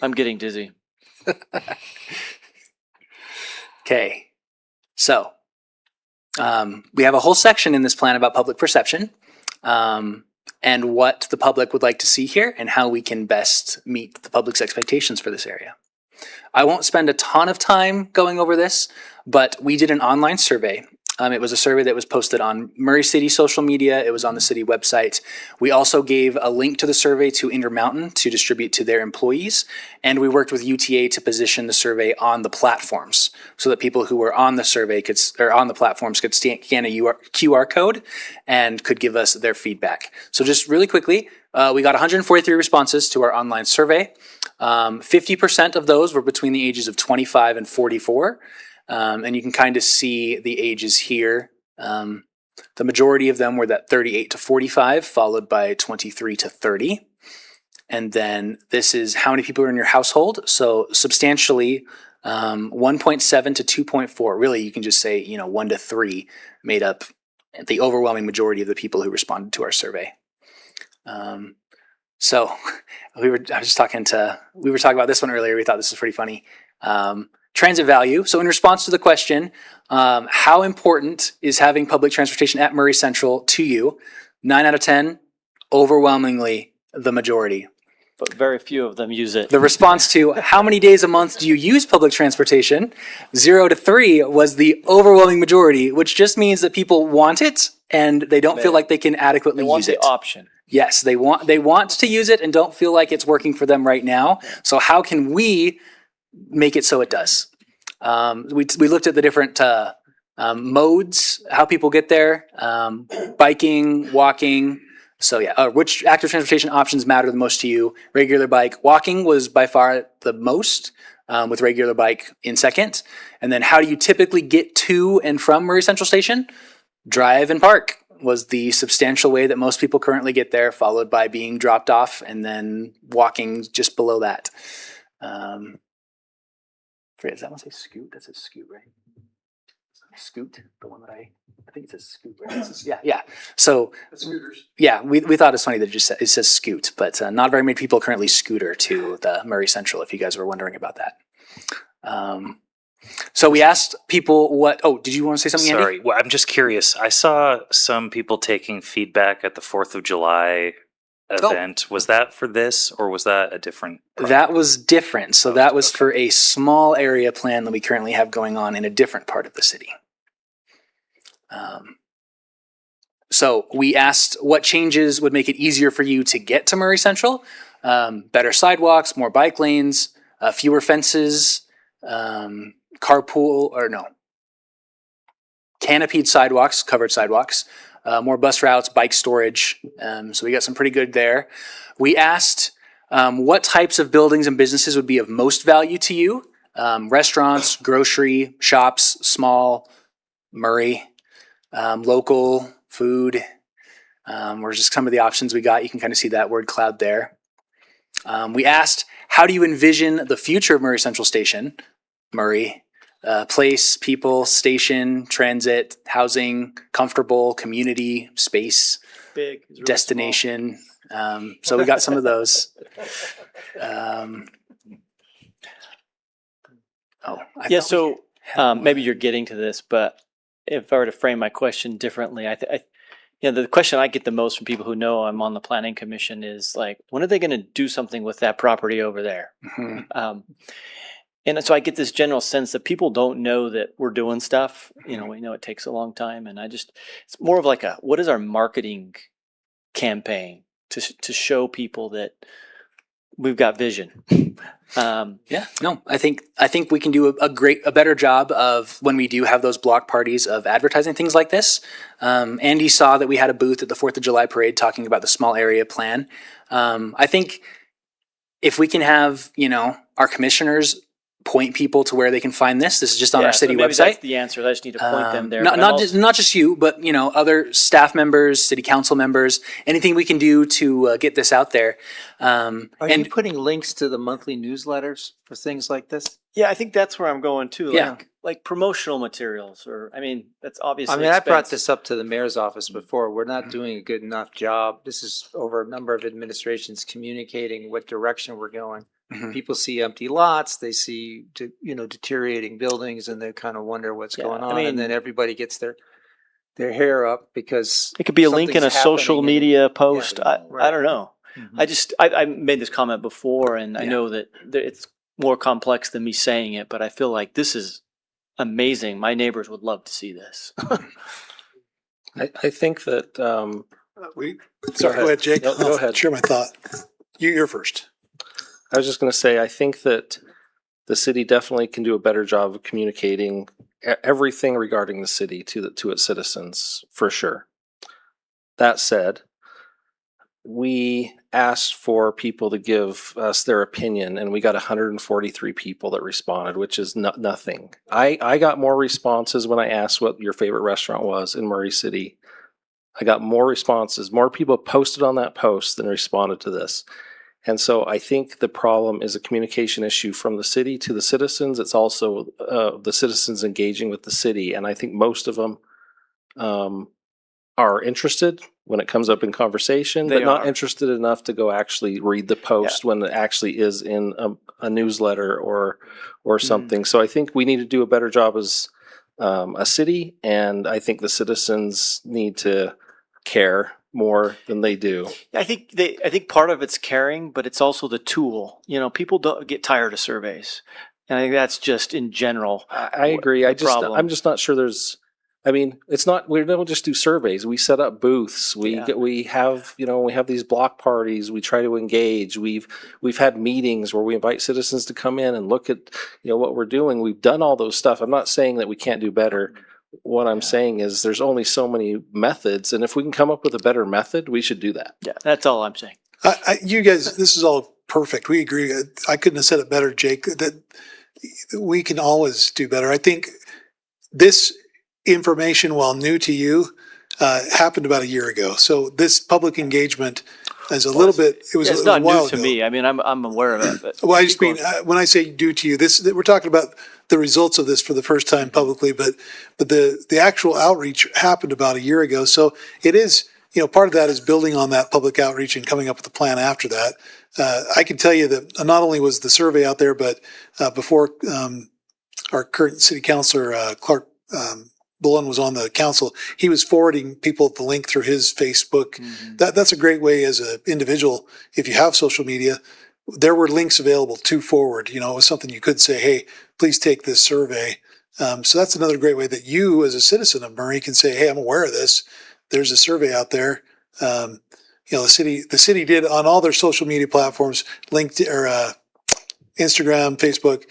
Speaker 7: I'm getting dizzy.
Speaker 5: Okay. So we have a whole section in this plan about public perception. And what the public would like to see here and how we can best meet the public's expectations for this area. I won't spend a ton of time going over this, but we did an online survey. It was a survey that was posted on Murray City social media. It was on the city website. We also gave a link to the survey to Intermountain to distribute to their employees. And we worked with UTA to position the survey on the platforms so that people who were on the survey on the platforms could scan a QR code and could give us their feedback. So just really quickly, we got 143 responses to our online survey. 50% of those were between the ages of 25 and 44. And you can kind of see the ages here. The majority of them were that 38 to 45, followed by 23 to 30. And then this is how many people are in your household. So substantially 1.7 to 2.4. Really, you can just say, 1 to 3 made up the overwhelming majority of the people who responded to our survey. So we were talking about this one earlier. We thought this was pretty funny. Transit value. So in response to the question, how important is having public transportation at Murray Central to you? 9 out of 10, overwhelmingly the majority.
Speaker 7: But very few of them use it.
Speaker 5: The response to how many days a month do you use public transportation? 0 to 3 was the overwhelming majority, which just means that people want it and they don't feel like they can adequately use it.
Speaker 7: They want the option.
Speaker 5: Yes, they want to use it and don't feel like it's working for them right now. So how can we make it so it does? We looked at the different modes, how people get there, biking, walking. So yeah, which active transportation options matter the most to you? Regular bike. Walking was by far the most, with regular bike in second. And then how do you typically get to and from Murray Central Station? Drive and park was the substantial way that most people currently get there, followed by being dropped off and then walking just below that. Does that one say scoot? That says scoot, right? Scoot, the one that I think it says Scoot. Right? Yeah. So yeah, we thought it's funny that it says Scoot, but not very many people currently scooter to the Murray Central. If you guys were wondering about that. So we asked people what. Oh, did you want to say something, Andy?
Speaker 4: Sorry, well, I'm just curious. I saw some people taking feedback at the 4th of July event. Was that for this, or was that a different project?
Speaker 5: That was different. So that was for a small area plan that we currently have going on in a different part of the city. So we asked what changes would make it easier for you to get to Murray Central. Better sidewalks, more bike lanes, fewer fences, canopied sidewalks, covered sidewalks, more bus routes, bike storage. So we got some pretty good there. We asked what types of buildings and businesses would be of most value to you. Restaurants, grocery, shops, small, Murray, local, food. Were just some of the options we got. You can kind of see that word cloud there. We asked, how do you envision the future of Murray Central Station? Murray, place, people, station, transit, housing, comfortable, community, space,
Speaker 7: Big. It's really
Speaker 5: destination. So we got some of those.
Speaker 7: Yeah, so maybe you're getting to this, but if I were to frame my question differently, the question I get the most from people who know I'm on the planning commission is like, when are they going to do something with that property over there?
Speaker 5: Mhm.
Speaker 7: And so I get this general sense that people don't know that we're doing stuff. We know it takes a long time, and it's more of like what is our marketing campaign to show people that we've got vision.
Speaker 5: I think we can do a better job of when we do have those block parties of advertising things like this. Andy saw that we had a booth at the 4th of July parade talking about the small area plan. I think if we can have, our commissioners point people to where they can find this is just on our city
Speaker 7: maybe
Speaker 5: website.
Speaker 7: That's the answer. I just need to point them there.
Speaker 5: Not just you, but other staff members, city council members, anything we can do to get this out there.
Speaker 3: Are you putting links to the monthly newsletters for things like this?
Speaker 7: Yeah, I think that's where I'm going too.
Speaker 5: Yeah.
Speaker 7: Like promotional materials, that's obviously.
Speaker 3: I brought
Speaker 7: expensive.
Speaker 3: this up to the mayor's office before. We're not doing a good enough job. This is over a number of administrations communicating what direction we're going.
Speaker 5: Mhm.
Speaker 3: People see empty lots, they see, deteriorating buildings, and they kind of wonder what's going on. And then everybody gets their hair up because
Speaker 7: It could be a link in a
Speaker 3: something's
Speaker 7: social
Speaker 3: happening.
Speaker 7: media post.
Speaker 3: Yeah,
Speaker 7: I don't know.
Speaker 3: Mhm.
Speaker 7: I made this comment before, and I know that it's more complex than me saying it, but I feel like this is amazing. My neighbors would love to see this.
Speaker 2: I think that,
Speaker 9: Sorry, go ahead, Jake.
Speaker 2: No, go ahead.
Speaker 9: Share my thought. You're first.
Speaker 2: I was just going to say, I think that the city definitely can do a better job of communicating everything regarding the city to its citizens, for sure. That said, we asked for people to give us their opinion, and we got 143 people that responded, which is nothing. I got more responses when I asked what your favorite restaurant was in Murray City. I got more responses. More people posted on that post than responded to this. And so I think the problem is a communication issue from the city to the citizens. It's also the citizens engaging with the city. And I think most of them are interested when it comes up in conversation, but not interested enough to go actually read the post when it actually is in a newsletter or something. So I think we need to do a better job as a city. And I think the citizens need to care more than they do.
Speaker 7: I think part of it's caring, but it's also the tool. People don't get tired of surveys, and I think that's just in general.
Speaker 2: I agree. I'm just not sure there's. It's not. We don't just do surveys. We set up booths. We have these block parties. We try to engage. We've had meetings where we invite citizens to come in and look at what we're doing. We've done all those stuff. I'm not saying that we can't do better. What I'm saying is there's only so many methods, and if we can come up with a better method, we should do that.
Speaker 7: Yeah, that's all I'm saying.
Speaker 9: You guys, this is all perfect. We agree. I couldn't have said it better, Jake, that we can always do better. I think this information, while new to you, happened about a year ago. So this public engagement is a little bit,
Speaker 7: It's not new to me. I'm aware of it. But
Speaker 9: well, I just mean, when I say due to you, we're talking about the results of this for the first time publicly, but the actual outreach happened about a year ago. So it is, part of that is building on that public outreach and coming up with a plan after that. I can tell you that not only was the survey out there, but before our current city councilor, Clark Bullen, was on the council, he was forwarding people the link through his Facebook.
Speaker 3: Mm-hmm.
Speaker 9: That's a great way as an individual, if you have social media. There were links available to forward. It was something you could say, hey, please take this survey. So that's another great way that you, as a citizen of Murray, can say, hey, I'm aware of this. There's a survey out there. The city did on all their social media platforms, LinkedIn or Instagram, Facebook.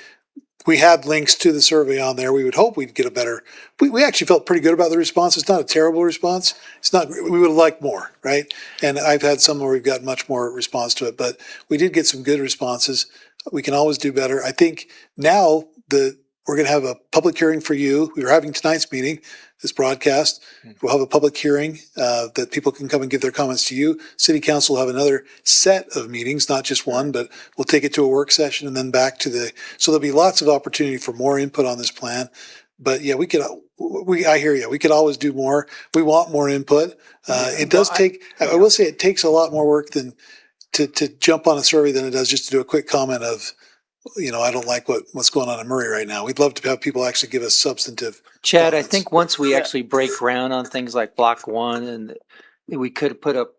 Speaker 9: We had links to the survey on there. We would hope we'd get a better. We actually felt pretty good about the response. It's not a terrible response. It's not. We would have liked more, right? And I've had some where we've got much more response to it, but we did get some good responses. We can always do better. I think now we're going to have a public hearing for you. We were having tonight's meeting, this broadcast. We'll have a public hearing that people can come and give their comments to you. City Council will have another set of meetings, not just one, but we'll take it to a work session and then back to so there'll be lots of opportunity for more input on this plan. But yeah, I hear you. We could always do more. We want more input. It does take, I will say it takes a lot more work than to jump on a survey than it does just to do a quick comment of, I don't like what's going on in Murray right now. We'd love to have people actually give us substantive.
Speaker 3: Chad, I
Speaker 9: comments.
Speaker 3: think once we actually break ground on things like Block 1, and we could put up,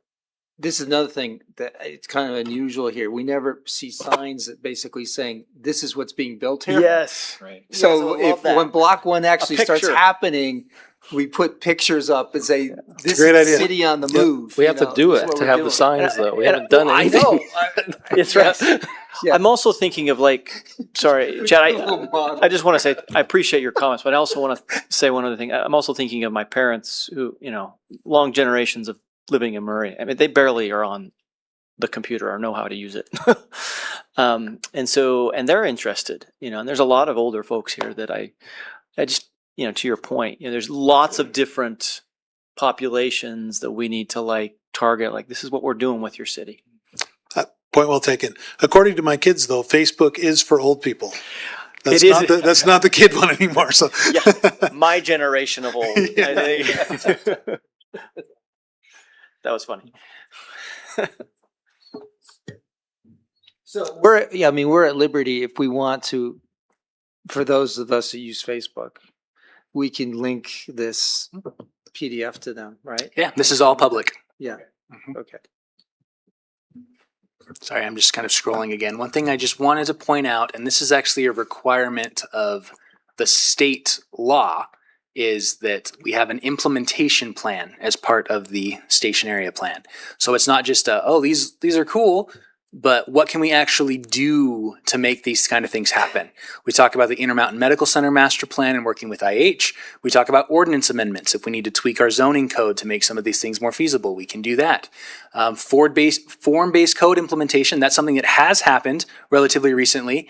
Speaker 3: this is another thing that it's kind of unusual here. We never see signs that basically saying, this is what's being built here.
Speaker 7: Yes.
Speaker 1: Right.
Speaker 3: So when Block 1 actually starts
Speaker 7: picture.
Speaker 3: happening, we put pictures up and say, this is
Speaker 9: great
Speaker 3: the
Speaker 9: idea.
Speaker 3: city on the
Speaker 9: Yep.
Speaker 3: move.
Speaker 2: We have to do
Speaker 3: This is
Speaker 2: it
Speaker 3: what
Speaker 2: to
Speaker 3: we're
Speaker 2: have the
Speaker 3: doing.
Speaker 2: signs though. We haven't done
Speaker 3: I
Speaker 2: anything.
Speaker 3: know.
Speaker 7: It's right.
Speaker 3: Yeah.
Speaker 7: I'm also thinking of sorry, Chad, I just want to say, I appreciate your comments, but I also want to say one other thing. I'm also thinking of my parents who, long generations of living in Murray. I mean, they barely are on the computer or know how to use it. And they're interested, and there's a lot of older folks here that I just, to your point, there's lots of different populations that we need to target. This is what we're doing with your city.
Speaker 9: Point well taken. According to my kids, though, Facebook is for old people. That's
Speaker 7: It is.
Speaker 9: not that's not the kid one anymore. So
Speaker 7: Yeah, my generation of old. I think. That was funny.
Speaker 3: So we're at liberty if we want to, for those of us who use Facebook, we can link this PDF to them, right?
Speaker 5: Yeah, this is all public.
Speaker 3: Yeah.
Speaker 5: Mhm.
Speaker 3: Okay.
Speaker 5: Sorry, I'm just kind of scrolling again. One thing I just wanted to point out, and this is actually a requirement of the state law, is that we have an implementation plan as part of the station area plan. So it's not just these are cool, but what can we actually do to make these kind of things happen? We talk about the Intermountain Medical Center master plan and working with IH. We talk about ordinance amendments. If we need to tweak our zoning code to make some of these things more feasible, we can do that. Form-based code implementation, that's something that has happened relatively recently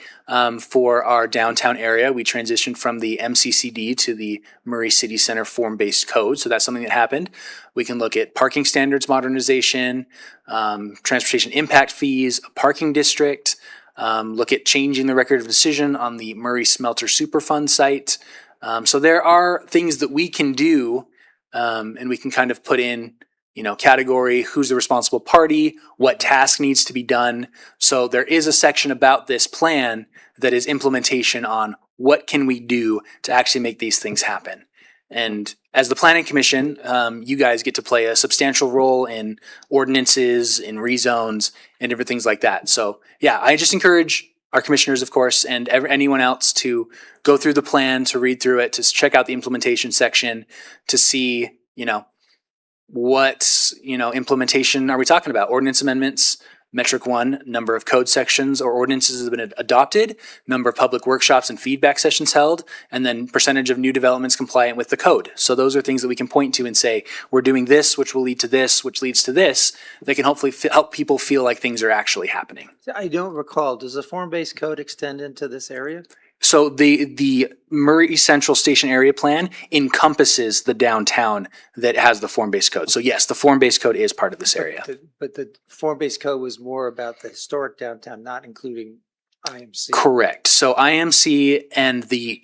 Speaker 5: for our downtown area. We transitioned from the MCCD to the Murray City Center form-based code, so that's something that happened. We can look at parking standards modernization, transportation impact fees, a parking district, look at changing the record of decision on the Murray Smelter Superfund site. So there are things that we can do, and we can kind of put in, category, who's the responsible party, what task needs to be done. So there is a section about this plan that is implementation on what can we do to actually make these things happen. And as the Planning Commission, you guys get to play a substantial role in ordinances, in rezones, and different things like that. So yeah, I just encourage our commissioners, of course, and anyone else to go through the plan, to read through it, to check out the implementation section, to see, what, implementation are we talking about? Ordinance amendments, metric 1, number of code sections or ordinances have been adopted, number of public workshops and feedback sessions held, and then percentage of new developments compliant with the code. So those are things that we can point to and say, we're doing this, which will lead to this, which leads to this. They can hopefully help people feel like things are actually happening.
Speaker 3: I don't recall, does the form-based code extend into this area?
Speaker 5: So the Murray Central Station Area Plan encompasses the downtown that has the form-based code. So yes, the form-based code is part of this area.
Speaker 3: But the form-based code was more about the historic downtown, not including IMC.
Speaker 5: Correct. So IMC and the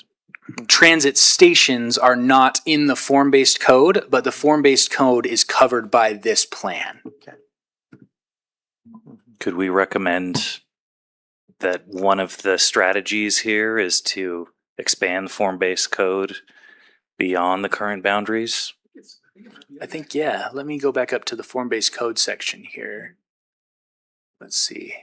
Speaker 5: transit stations are not in the form-based code, but the form-based code is covered by this plan.
Speaker 4: Could we recommend that one of the strategies here is to expand form-based code beyond the current boundaries?
Speaker 5: I think, yeah, let me go back up to the form-based code section here. Let's see.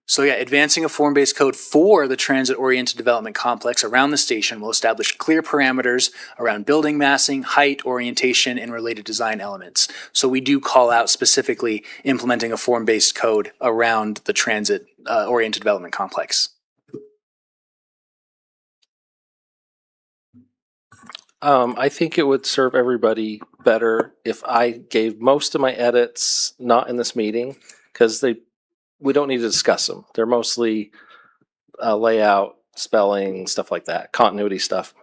Speaker 5: So yeah, advancing a form-based code for the transit-oriented development complex around the station will establish clear parameters around building massing, height, orientation, and related design elements. So we do call out specifically implementing a form-based code around the transit-oriented development complex.
Speaker 2: I think it would serve everybody better if I gave most of my edits not in this meeting, because we don't need to discuss them. They're mostly layout, spelling, stuff like that, continuity stuff.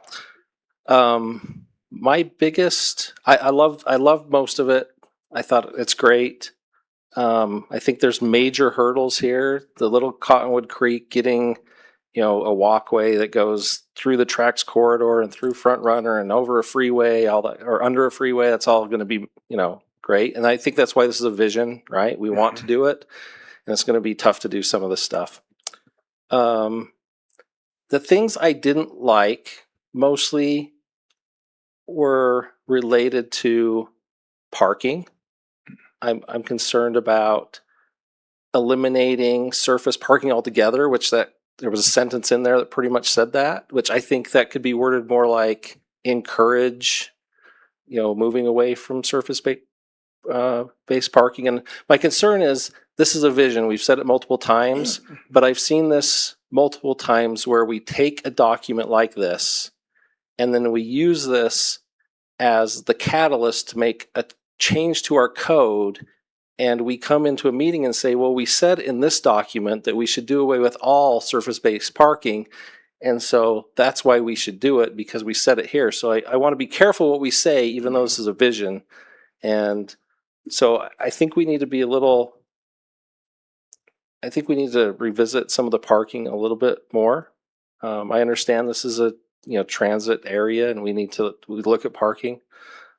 Speaker 2: My biggest, I love most of it. I thought it's great. I think there's major hurdles here. The little Cottonwood Creek getting, a walkway that goes through the tracks corridor and through Front Runner and over a freeway, all that, or under a freeway. That's all going to be, great. And I think that's why this is a vision, right? We want to do it, and it's going to be tough to do some of this stuff. The things I didn't like mostly were related to parking. I'm concerned about eliminating surface parking altogether, which there was a sentence in there that pretty much said that, which I think that could be worded more like encourage, moving away from surface-based parking. And my concern is this is a vision. We've said it multiple times, but I've seen this multiple times where we take a document like this and then we use this as the catalyst to make a change to our code. And we come into a meeting and say, well, we said in this document that we should do away with all surface-based parking. And so that's why we should do it, because we said it here. So I want to be careful what we say, even though this is a vision. And so I think we need to be I think we need to revisit some of the parking a little bit more. I understand this is a, transit area and we look at parking.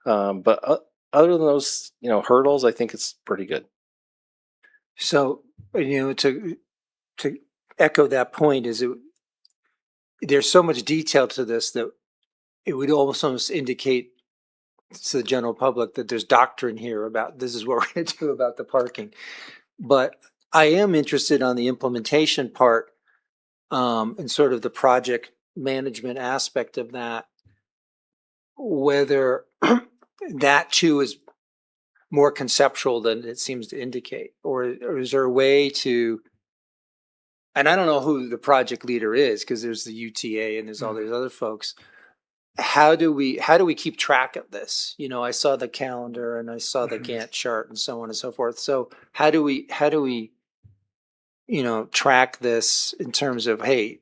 Speaker 2: But other than those, hurdles, I think it's pretty good.
Speaker 3: So, to echo that point, there's so much detail to this that it would almost indicate to the general public that there's doctrine here about this is what we're going to do about the parking. But I am interested on the implementation part, and sort of the project management aspect of that, whether that too is more conceptual than it seems to indicate, or is there a way to, and I don't know who the project leader is, because there's the UTA and there's all these other folks. How do we keep track of this? I saw the calendar and I saw the Gantt chart and so on and so forth. So how do we track this in terms of, hey,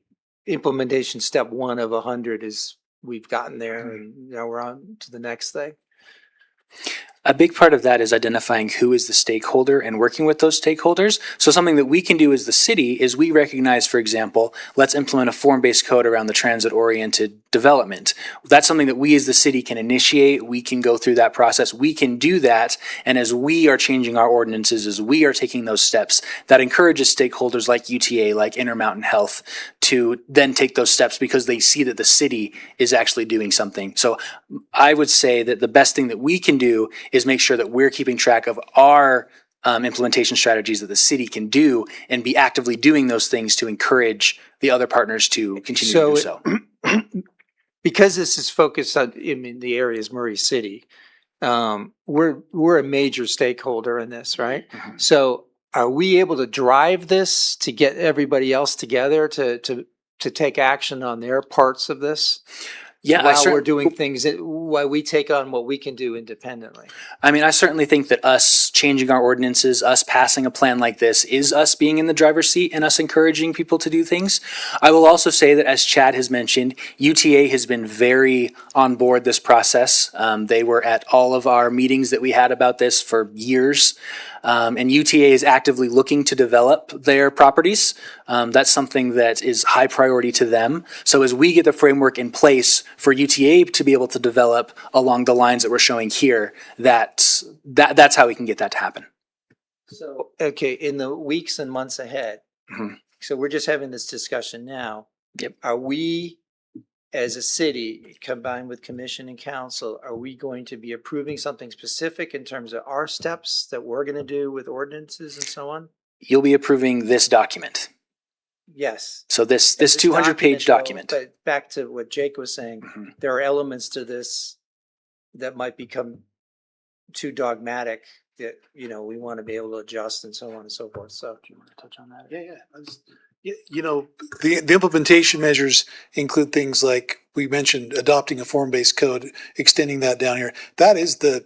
Speaker 3: implementation step 1 of 100 is we've gotten there and now we're on to the next thing?
Speaker 5: A big part of that is identifying who is the stakeholder and working with those stakeholders. So something that we can do as the city is we recognize, for example, let's implement a form-based code around the transit-oriented development. That's something that we as the city can initiate. We can go through that process. We can do that. And as we are changing our ordinances, as we are taking those steps, that encourages stakeholders like UTA, like Intermountain Health, to then take those steps because they see that the city is actually doing something. So I would say that the best thing that we can do is make sure that we're keeping track of our implementation strategies that the city can do and be actively doing those things to encourage the other partners to continue to do so.
Speaker 3: Because this is focused on, the area is Murray City, we're a major stakeholder in this, right?
Speaker 5: Mhm.
Speaker 3: So are we able to drive this to get everybody else together to take action on their parts of this?
Speaker 5: Yeah,
Speaker 3: while we're doing things, while we take on what we can do independently.
Speaker 5: I mean, I certainly think that us changing our ordinances, us passing a plan like this is us being in the driver's seat and us encouraging people to do things. I will also say that, as Chad has mentioned, UTA has been very on board this process. They were at all of our meetings that we had about this for years. And UTA is actively looking to develop their properties. That's something that is high priority to them. So as we get the framework in place for UTA to be able to develop along the lines that we're showing here, that's how we can get that to happen.
Speaker 3: So, okay, in the weeks and months ahead,
Speaker 5: Mhm.
Speaker 3: so we're just having this discussion now.
Speaker 5: Yep.
Speaker 3: Are we, as a city, combined with commission and council, are we going to be approving something specific in terms of our steps that we're gonna do with ordinances and so on?
Speaker 5: You'll be approving this document.
Speaker 3: Yes.
Speaker 5: So this 200-page document.
Speaker 3: But back to what Jake was saying,
Speaker 5: Mhm.
Speaker 3: there are elements to this that might become too dogmatic that, you know, we want to be able to adjust and so on and so forth. So do you want to touch on that?
Speaker 9: You know, the implementation measures include things like we mentioned, adopting a form-based code, extending that down here. That is the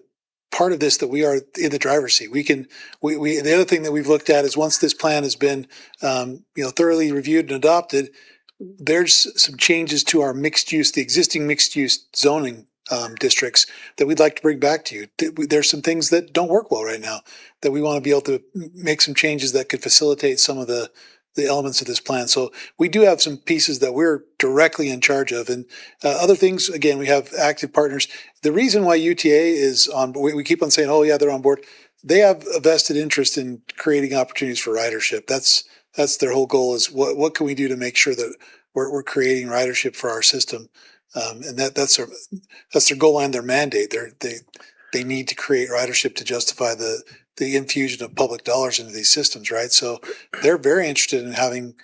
Speaker 9: part of this that we are in the driver's seat. The other thing that we've looked at is once this plan has been, thoroughly reviewed and adopted, there's some changes to our mixed use, the existing mixed use zoning districts that we'd like to bring back to you. There's some things that don't work well right now that we want to be able to make some changes that could facilitate some of the elements of this plan. So we do have some pieces that we're directly in charge of, and other things, again, we have active partners. The reason why UTA is on, we keep on saying, oh yeah, they're on board. They have a vested interest in creating opportunities for ridership. That's their whole goal, is what can we do to make sure that we're creating ridership for our system. And that's their goal and their mandate. They need to create ridership to justify the infusion of public dollars into these systems, right? So they're very interested in having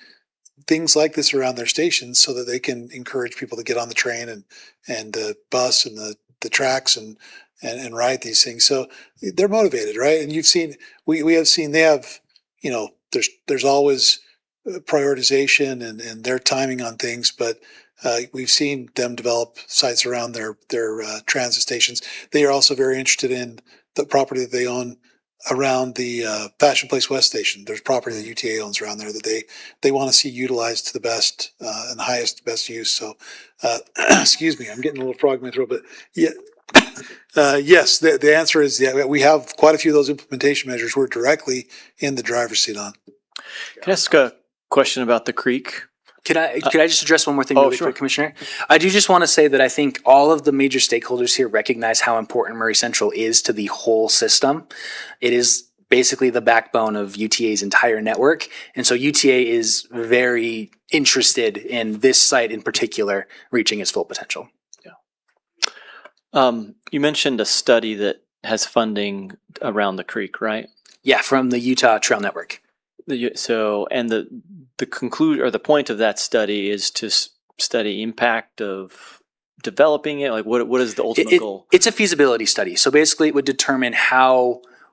Speaker 9: things like this around their stations so that they can encourage people to get on the train and the bus and the tracks and ride these things. So they're motivated, right? And you've seen, we have seen, they have, there's always prioritization and their timing on things, but we've seen them develop sites around their transit stations. They are also very interested in the property that they own around the Fashion Place West Station. There's property that UTA owns around there that they want to see utilized to the best and best use. So, excuse me, I'm getting a little frog in my throat, but yeah. Yes, the answer is yeah. We have quite a few of those implementation measures we're directly in the driver's seat on.
Speaker 7: Can I ask a question about the creek?
Speaker 5: Could I just address one more thing
Speaker 7: Oh,
Speaker 5: really
Speaker 7: sure.
Speaker 5: quick, Commissioner? I do just want to say that I think all of the major stakeholders here recognize how important Murray Central is to the whole system. It is basically the backbone of UTA's entire network. And so UTA is very interested in this site in particular reaching its full potential.
Speaker 7: You mentioned a study that has funding around the creek, right?
Speaker 5: Yeah, from the Utah Trail Network.
Speaker 7: The conclusion or the point of that study is to study impact of developing it. Like, what is the ultimate goal?
Speaker 5: It's a feasibility study. So basically, it would determine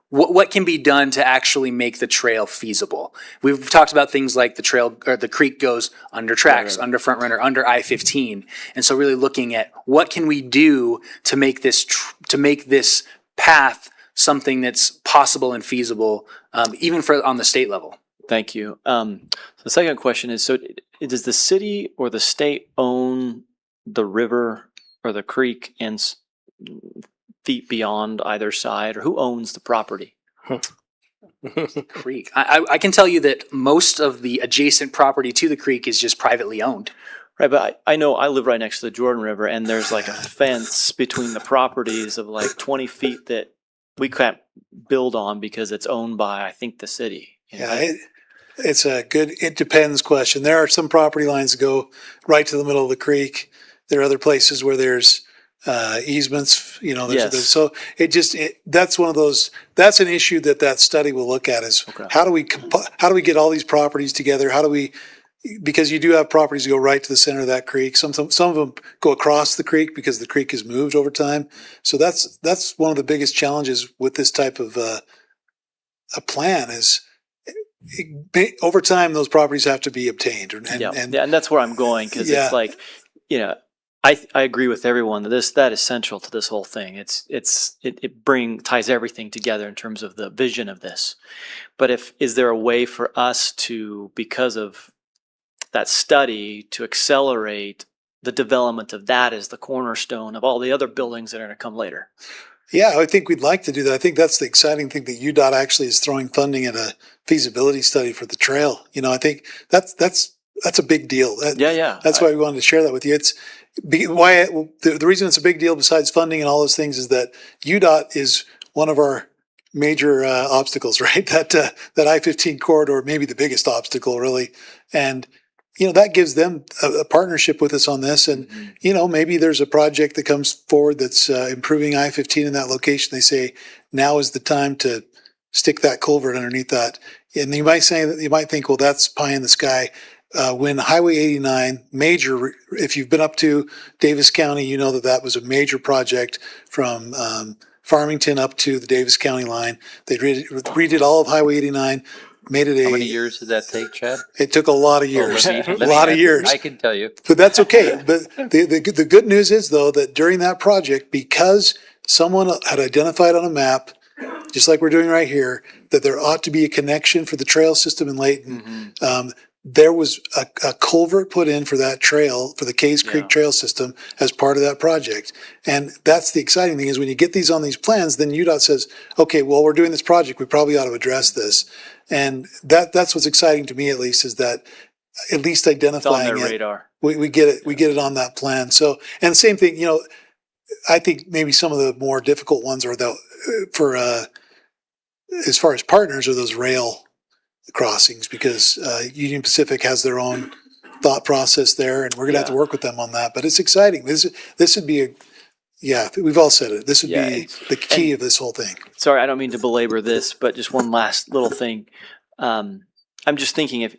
Speaker 5: what can be done to actually make the trail feasible. We've talked about things like the trail or the creek goes under tracks,
Speaker 7: Right.
Speaker 5: under Front Runner, under I-15, and so really looking at what can we do to make this path something that's possible and feasible, even on the state level.
Speaker 7: Thank you. The second question is, so does the city or the state own the river or the creek and feet beyond either side, or who owns the property?
Speaker 5: Creek. I can tell you that most of the adjacent property to the creek is just privately owned.
Speaker 7: Right, but I know I live right next to the Jordan River, and there's like a fence between the properties of like 20 feet that we can't build on because it's owned by, I think, the city. You know?
Speaker 9: Yeah, it's a good, it depends question. There are some property lines that go right to the middle of the creek. There are other places where there's easements,
Speaker 7: Yes.
Speaker 9: so that's one of those, that's an issue that study will look at is
Speaker 7: Okay.
Speaker 9: how do we get all these properties together? Because you do have properties that go right to the center of that creek. Some of them go across the creek because the creek has moved over time. So that's one of the biggest challenges with this type of a plan is over time those properties have to be obtained. And
Speaker 7: And that's where I'm going, because
Speaker 9: Yeah.
Speaker 7: it's like, I agree with everyone that that is central to this whole thing. It ties everything together in terms of the vision of this. But is there a way for us to, because of that study, to accelerate the development of that as the cornerstone of all the other buildings that are going to come later?
Speaker 9: Yeah, I think we'd like to do that. I think that's the exciting thing, that UDOT actually is throwing funding at a feasibility study for the trail. I think that's a big deal.
Speaker 7: Yeah.
Speaker 9: That's why we wanted to share that with you. The reason it's a big deal, besides funding and all those things, is that UDOT is one of our major obstacles, right? That I-15 corridor, maybe the biggest obstacle, really. And that gives them a partnership with us on this. And, maybe there's a project that comes forward that's improving I-15 in that location. They say, now is the time to stick that culvert underneath that. And you might think, well, that's pie in the sky. When Highway 89, if you've been up to Davis County, you know that was a major project from Farmington up to the Davis County line. They redid all of Highway 89. Made it
Speaker 1: How many years did that take, Chad?
Speaker 9: It took a lot of years,
Speaker 1: Let me
Speaker 9: a lot of years.
Speaker 1: I can tell you.
Speaker 9: But that's okay. But the good news is, though, that during that project, because someone had identified on a map, just like we're doing right here, that there ought to be a connection for the trail system in Layton. There was a culvert put in for that trail, for the Case Creek Trail System, as part of that project. And that's the exciting thing, is when you get these on these plans, then UDOT says, okay, well, we're doing this project, we probably ought to address this. And that's what's exciting to me, at least, is that at least
Speaker 7: It's on
Speaker 9: identifying
Speaker 7: their
Speaker 9: it.
Speaker 7: radar.
Speaker 9: We get it. We get it on that plan. So, and same thing, I think maybe some of the more difficult ones are as far as partners, are those rail crossings, because Union Pacific has their own thought process there, and we're going to have to work with them on that. But it's exciting. This would be we've all said it. This would be the key of this whole thing.
Speaker 7: Sorry, I don't mean to belabor this, but just one last little thing. I'm just thinking,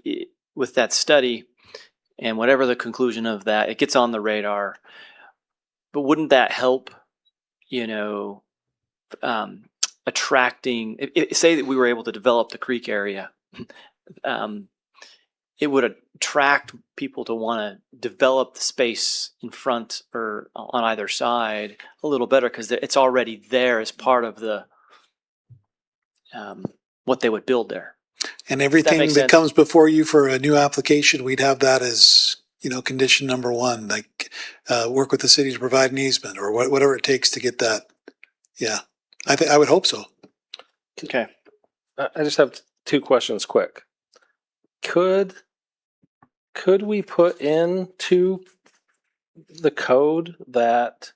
Speaker 7: with that study and whatever the conclusion of that, it gets on the radar. But wouldn't that help, attracting? Say that we were able to develop the creek area, it would attract people to want to develop the space in front or on either side a little better, because it's already there as part of the what they would build there.
Speaker 9: And everything
Speaker 7: makes
Speaker 9: that
Speaker 7: sense.
Speaker 9: comes before you for a new application, we'd have that as, condition number one, like work with the city to provide an easement, or whatever it takes to get that. Yeah, I would hope so.
Speaker 7: Okay.
Speaker 2: I just have two questions quick. Could we put into the code that,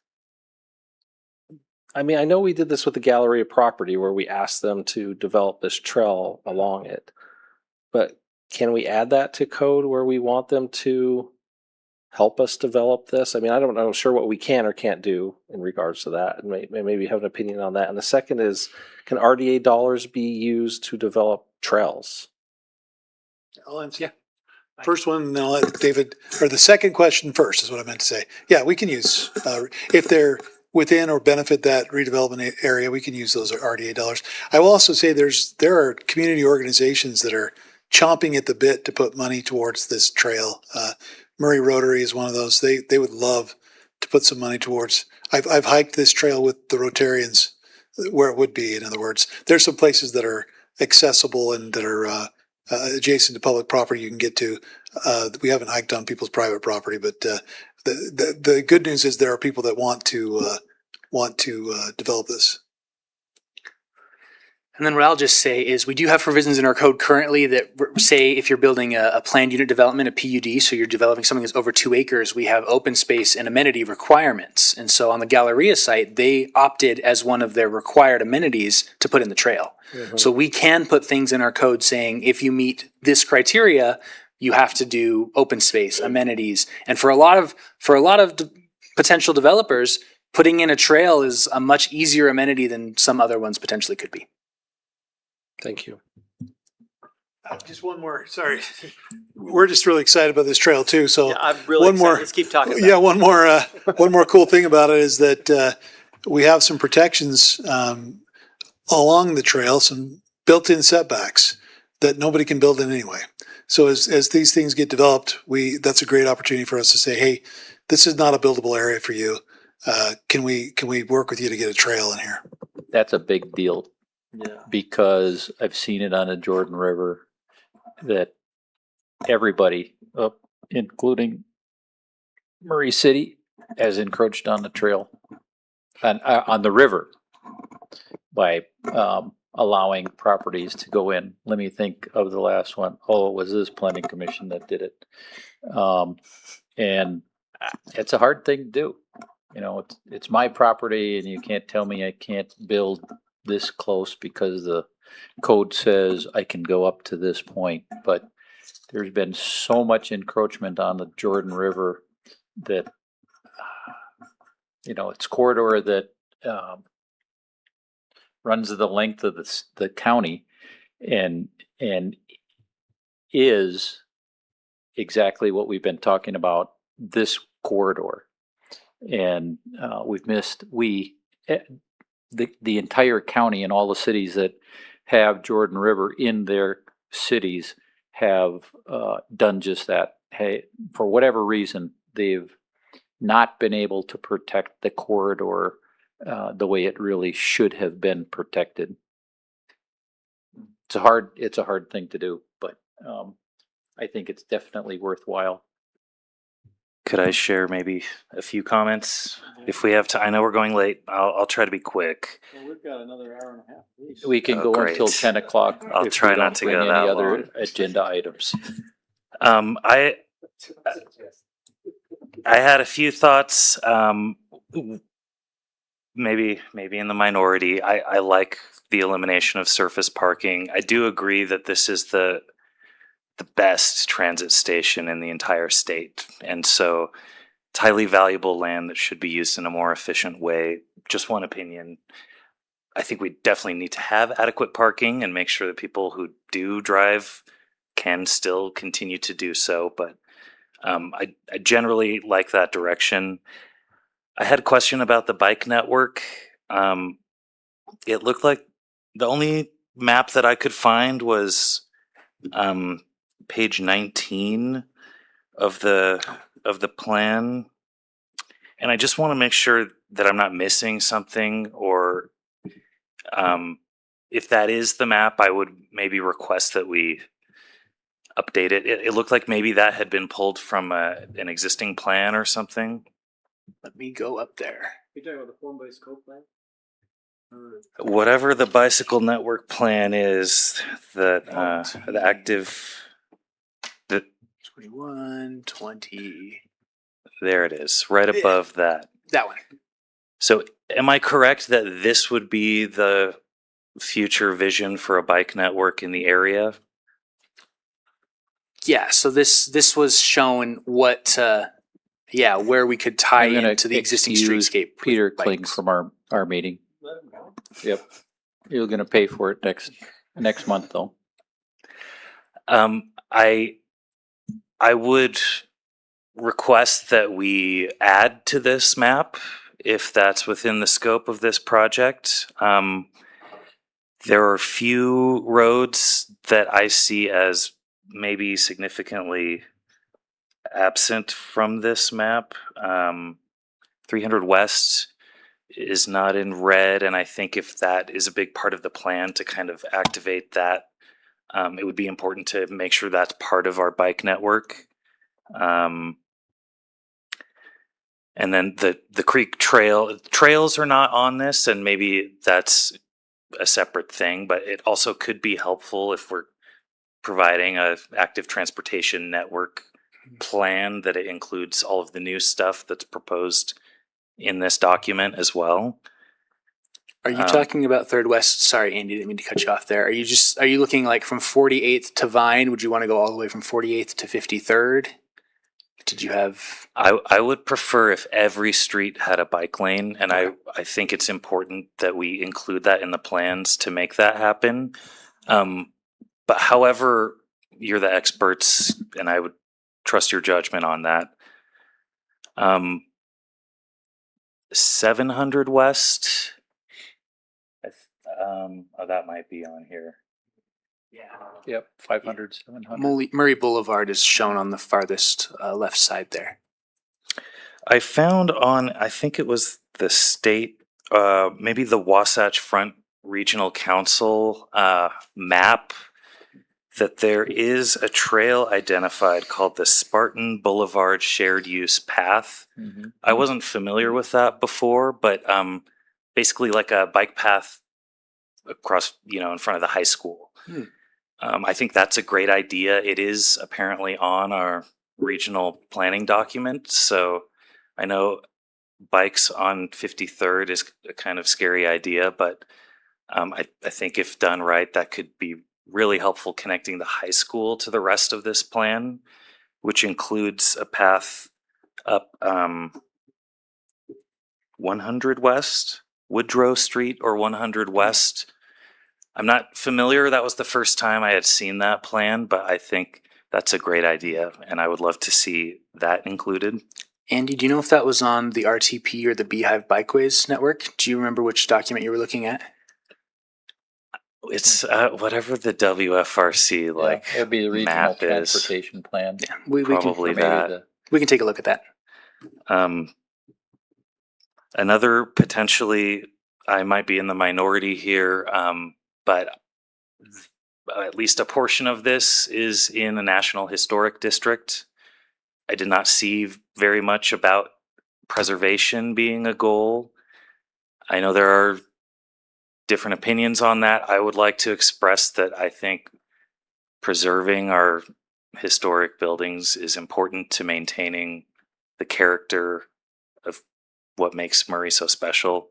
Speaker 2: I mean, I know we did this with the Galleria property where we asked them to develop this trail along it, but can we add that to code where we want them to help us develop this? I mean, I don't know sure what we can or can't do in regards to that, and maybe have an opinion on that. And the second is, can RDA dollars be used to develop trails?
Speaker 9: I'll answer. First one, then I'll let David, or the second question first is what I meant to say. Yeah, we can use, if they're within or benefit that redevelopment area, we can use those RDA dollars. I will also say there are community organizations that are chomping at the bit to put money towards this trail. Murray Rotary is one of those. They would love to put some money towards. I've hiked this trail with the Rotarians, where it would be. In other words, there's some places that are accessible and that are adjacent to public property you can get to. We haven't hiked on people's private property, but the good news is there are people that want to develop this.
Speaker 5: And then what I'll just say is we do have provisions in our code currently that say if you're building a planned unit development, a PUD, so you're developing something that's over 2 acres, we have open space and amenity requirements. And so on the Galleria site, they opted as one of their required amenities to put in the trail. Mm-hmm. So we can put things in our code saying if you meet this criteria, you have to do open space, amenities. And for a lot of potential developers, putting in a trail is a much easier amenity than some other ones potentially could be.
Speaker 2: Thank you.
Speaker 9: Just one more. Sorry, we're just really excited about this trail too. So
Speaker 7: I'm really
Speaker 9: one
Speaker 7: excited.
Speaker 9: more.
Speaker 7: Let's keep talking about
Speaker 9: Yeah, one more cool thing about it is that we have some protections along the trail, some built-in setbacks that nobody can build in anyway. So as these things get developed, that's a great opportunity for us to say, hey, this is not a buildable area for you. Can we work with you to get a trail in here?
Speaker 1: That's a big deal
Speaker 7: Yeah.
Speaker 1: because I've seen it on the Jordan River that everybody, including Murray City, has encroached on the trail on the river by allowing properties to go in. Let me think of the last one. Oh, it was this planning commission that did it. And it's a hard thing to do. You know, it's my property and you can't tell me I can't build this close because the code says I can go up to this point. But there's been so much encroachment on the Jordan River that, you know, it's corridor that runs the length of the county and is exactly what we've been talking about, this corridor. And we've missed, the entire county and all the cities that have Jordan River in their cities have done just that. Hey, for whatever reason, they've not been able to protect the corridor the way it really should have been protected. It's a hard thing to do, but I think it's definitely worthwhile.
Speaker 4: Could I share maybe a few comments if we have time? I know we're going late. I'll try to be quick.
Speaker 7: Well, we've got another hour and a half. at least.
Speaker 1: We can
Speaker 4: Oh,
Speaker 1: go
Speaker 4: great.
Speaker 1: until 10 o'clock.
Speaker 4: I'll
Speaker 1: if
Speaker 4: try
Speaker 1: we
Speaker 4: not
Speaker 1: don't
Speaker 4: to
Speaker 1: bring
Speaker 4: go
Speaker 1: any
Speaker 4: that
Speaker 1: other
Speaker 4: long.
Speaker 1: agenda items.
Speaker 4: I had a few thoughts. Maybe in the minority. I like the elimination of surface parking. I do agree that this is the best transit station in the entire state, and so it's highly valuable land that should be used in a more efficient way. Just one opinion. I think we definitely need to have adequate parking and make sure that people who do drive can still continue to do so. But I generally like that direction. I had a question about the bike network. It looked like the only map that I could find was page 19 of the plan. And I just want to make sure that I'm not missing something, or if that is the map, I would maybe request that we update it. It looked like maybe that had been pulled from an existing plan or something.
Speaker 5: Let me go up there.
Speaker 7: You talking about the form-based code plan?
Speaker 4: Whatever the bicycle network plan is, that the active,
Speaker 5: 21, 20.
Speaker 4: there it is, right above that.
Speaker 5: That one.
Speaker 4: So am I correct that this would be the future vision for a bike network in the area?
Speaker 5: Yeah, so this was shown what where we could tie
Speaker 1: I'm gonna
Speaker 5: into the existing
Speaker 1: excuse
Speaker 5: streetscape. with
Speaker 1: Peter Kling
Speaker 5: bikes.
Speaker 1: from our meeting. Yep. You're gonna pay for it next month though.
Speaker 4: I would request that we add to this map if that's within the scope of this project. There are few roads that I see as maybe significantly absent from this map. 300 West is not in red, and I think if that is a big part of the plan to kind of activate that, it would be important to make sure that's part of our bike network. And then the creek trails are not on this, and maybe that's a separate thing, but it also could be helpful if we're providing a active transportation network plan that it includes all of the new stuff that's proposed in this document as well.
Speaker 5: Are you talking about Third West? Sorry, Andy, didn't mean to cut you off there. Are you looking like from 48th to Vine? Would you want to go all the way from 48th to 53rd? Did you have?
Speaker 4: I would prefer if every street had a bike lane, and I think it's important that we include that in the plans to make that happen. But however, you're the experts, and I would trust your judgment on that. 700 West. That might be on here.
Speaker 5: Yeah.
Speaker 1: Yep, 500, 700.
Speaker 5: Murray Boulevard is shown on the farthest left side there.
Speaker 4: I found on, I think it was the state, maybe the Wasatch Front Regional Council map, that there is a trail identified called the Spartan Boulevard Shared Use Path. I wasn't familiar with that before, but basically like a bike path across, in front of the high school. I think that's a great idea. It is apparently on our regional planning document. So I know bikes on 53rd is a kind of scary idea, but I think if done right, that could be really helpful connecting the high school to the rest of this plan, which includes a path up 100 West, Woodrow Street, or 100 West. I'm not familiar. That was the first time I had seen that plan, but I think that's a great idea, and I would love to see that included.
Speaker 5: Andy, do you know if that was on the RTP or the Beehive Bikeways network? Do you remember which document you were looking at?
Speaker 4: It's whatever the WFRC
Speaker 1: Like, it would be the regional
Speaker 4: map is.
Speaker 1: transportation plan.
Speaker 5: Yeah, we
Speaker 4: Probably
Speaker 5: can,
Speaker 4: that.
Speaker 5: we can take a look at that.
Speaker 4: Another potentially, I might be in the minority here, but at least a portion of this is in a National Historic District. I did not see very much about preservation being a goal. I know there are different opinions on that. I would like to express that I think preserving our historic buildings is important to maintaining the character of what makes Murray so special.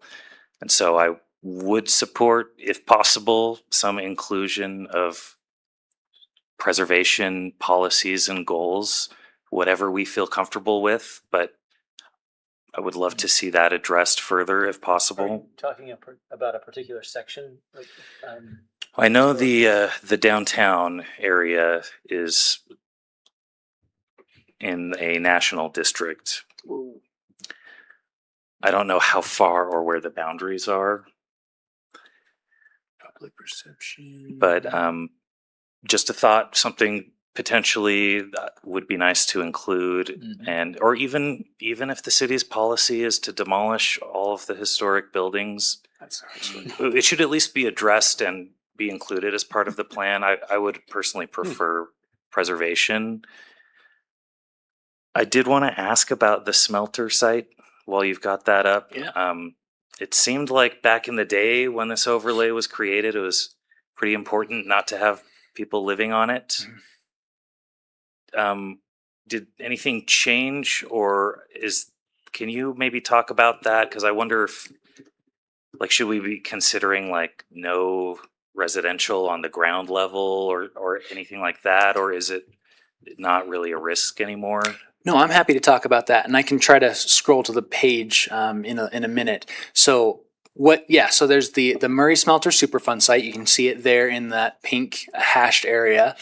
Speaker 4: And so I would support, if possible, some inclusion of preservation policies and goals, whatever we feel comfortable with, but I would love to see that addressed further if possible.
Speaker 7: Talking about a particular section?
Speaker 4: I know the downtown area is in a national district. I don't know how far or where the boundaries are,
Speaker 5: Public perception.
Speaker 4: but just a thought, something potentially that would be nice to include, and or even if the city's policy is to demolish all of the historic buildings,
Speaker 5: That's our
Speaker 4: it should at least be addressed and be included as part of the plan. I would personally prefer preservation. I did want to ask about the smelter site while you've got that up.
Speaker 5: Yeah.
Speaker 4: It seemed like back in the day when this overlay was created, it was pretty important not to have people living on it. Did anything change, or can you maybe talk about that? Because I wonder if, should we be considering no residential on the ground level or anything like that, or is it not really a risk anymore?
Speaker 5: No, I'm happy to talk about that, and I can try to scroll to the page in a minute. So so there's the Murray Smelter Superfund site. You can see it there in that pink hashed area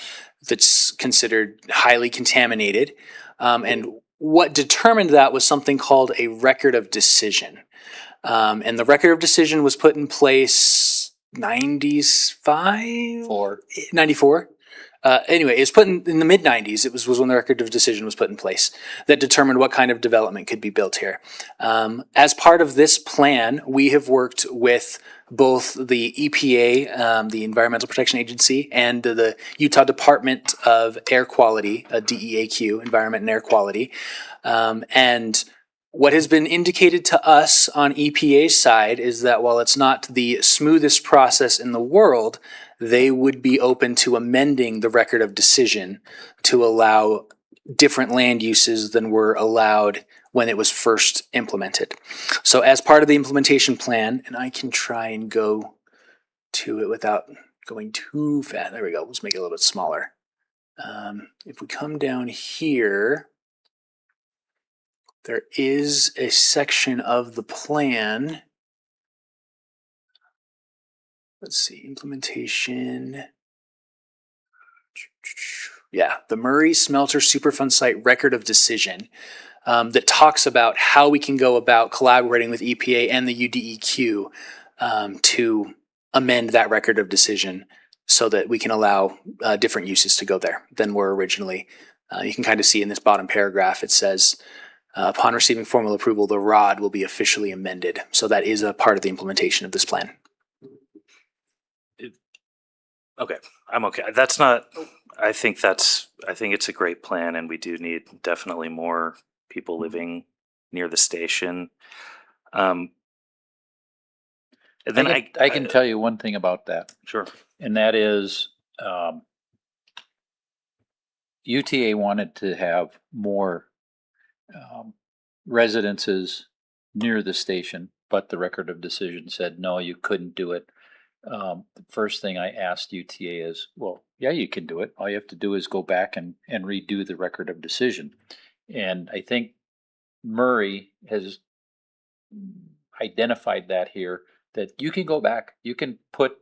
Speaker 5: that's considered highly contaminated. And what determined that was something called a record of decision. And the record of decision was put in place 94. Anyway, it was put in the mid 90s. It was when the record of decision was put in place that determined what kind of development could be built here. As part of this plan, we have worked with both the EPA, the Environmental Protection Agency, and the Utah Department of Air Quality, DEAQ, Environment and Air Quality. And what has been indicated to us on EPA's side is that while it's not the smoothest process in the world, they would be open to amending the record of decision to allow different land uses than were allowed when it was first implemented. So as part of the implementation plan, and I can try and go to it without going too fast. There we go. Let's make it a little bit smaller. If we come down here, there is a section of the plan. Let's see, implementation. Yeah, the Murray Smelter Superfund site record of decision that talks about how we can go about collaborating with EPA and the UDEQ to amend that record of decision so that we can allow different uses to go there than were originally. You can kind of see in this bottom paragraph, it says Upon receiving formal approval, the ROD will be officially amended. So that is a part of the implementation of this plan.
Speaker 4: Okay, I'm okay. That's not, I think it's a great plan, and we do need definitely more people living near the station. And then
Speaker 1: I can tell you one thing about that,
Speaker 4: sure.
Speaker 1: and that is, UTA wanted to have more residences near the station, but the record of decision said, no, you couldn't do it. The first thing I asked UTA is, well, yeah, you can do it. All you have to do is go back and redo the record of decision. And I think Murray has identified that here, that you can go back, you can put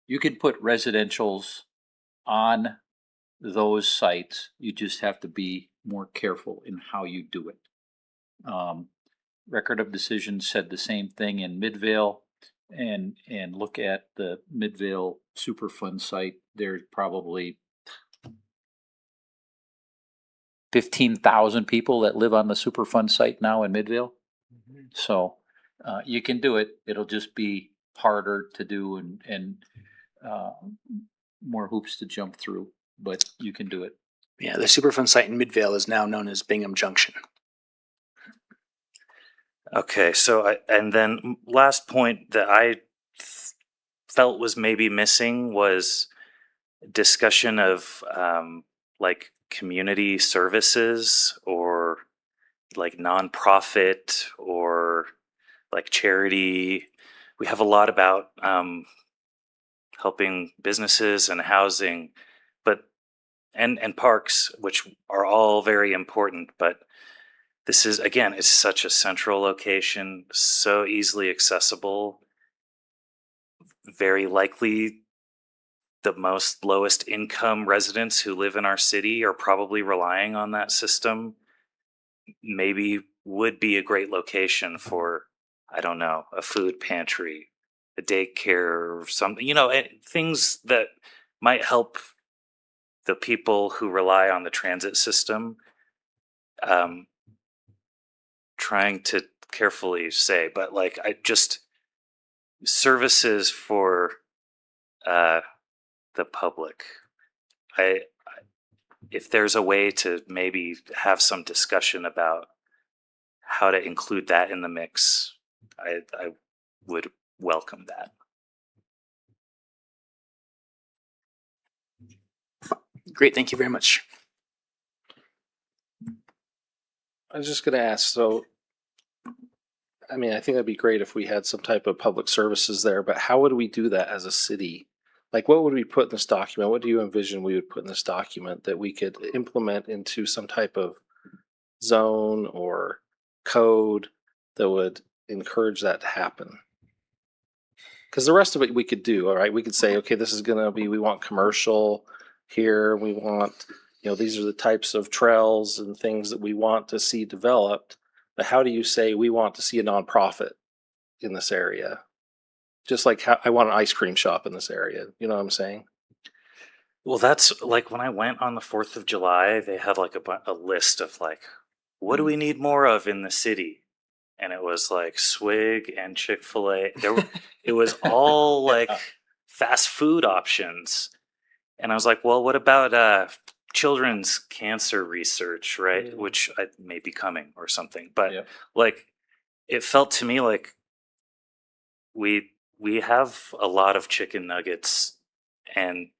Speaker 1: residentials on those sites. You just have to be more careful in how you do it. Record of decision said the same thing in Midvale, and look at the Midvale Superfund site. There's probably 15,000 people that live on the Superfund site now in Midvale. So you can do it. It'll just be harder to do and more hoops to jump through, but you can do it.
Speaker 5: Yeah, the Superfund site in Midvale is now known as Bingham Junction.
Speaker 4: Okay, so and then last point that I felt was maybe missing was discussion of like community services or like nonprofit or like charity. We have a lot about helping businesses and housing, but and parks, which are all very important, but this is, again, it's such a central location, so easily accessible. Very likely the most lowest income residents who live in our city are probably relying on that system. Maybe would be a great location for, I don't know, a food pantry, a daycare or something, things that might help the people who rely on the transit system. Trying to carefully say, but like services for the public. If there's a way to maybe have some discussion about how to include that in the mix, I would welcome that.
Speaker 5: Great, thank you very much.
Speaker 2: I was just gonna ask, so, I mean, I think that'd be great if we had some type of public services there, but how would we do that as a city? Like, what would we put in this document? What do you envision we would put in this document that we could implement into some type of zone or code that would encourage that to happen? Because the rest of it we could do, all right? We could say, okay, this is gonna be, we want commercial here, we want, these are the types of trails and things that we want to see developed. But how do you say we want to see a nonprofit in this area? Just like how I want an ice cream shop in this area. You know what I'm saying?
Speaker 4: Well, that's like when I went on the 4th of July, they had like a list of like, what do we need more of in the city? And it was like Swig and Chick-fil-A. It was all like fast food options. And I was like, well, what about children's cancer research, right?
Speaker 1: Yeah.
Speaker 4: Which may be coming or something. But
Speaker 1: Yeah.
Speaker 4: like, it felt to me like we have a lot of chicken nuggets, and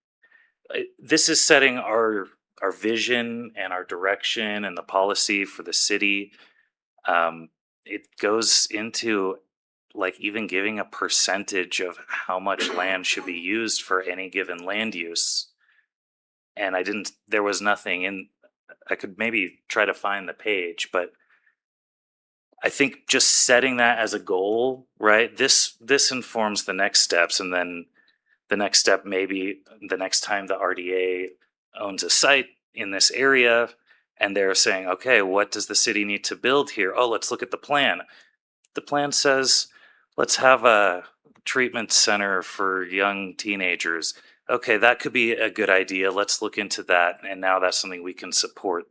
Speaker 4: this is setting our vision and our direction and the policy for the city. It goes into like even giving a percentage of how much land should be used for any given land use. And there was nothing in, I could maybe try to find the page, but I think just setting that as a goal, right? This informs the next steps. And then the next step, maybe the next time the RDA owns a site in this area and they're saying, okay, what does the city need to build here? Oh, let's look at the plan. The plan says, let's have a treatment center for young teenagers. Okay, that could be a good idea. Let's look into that. And now that's something we can support.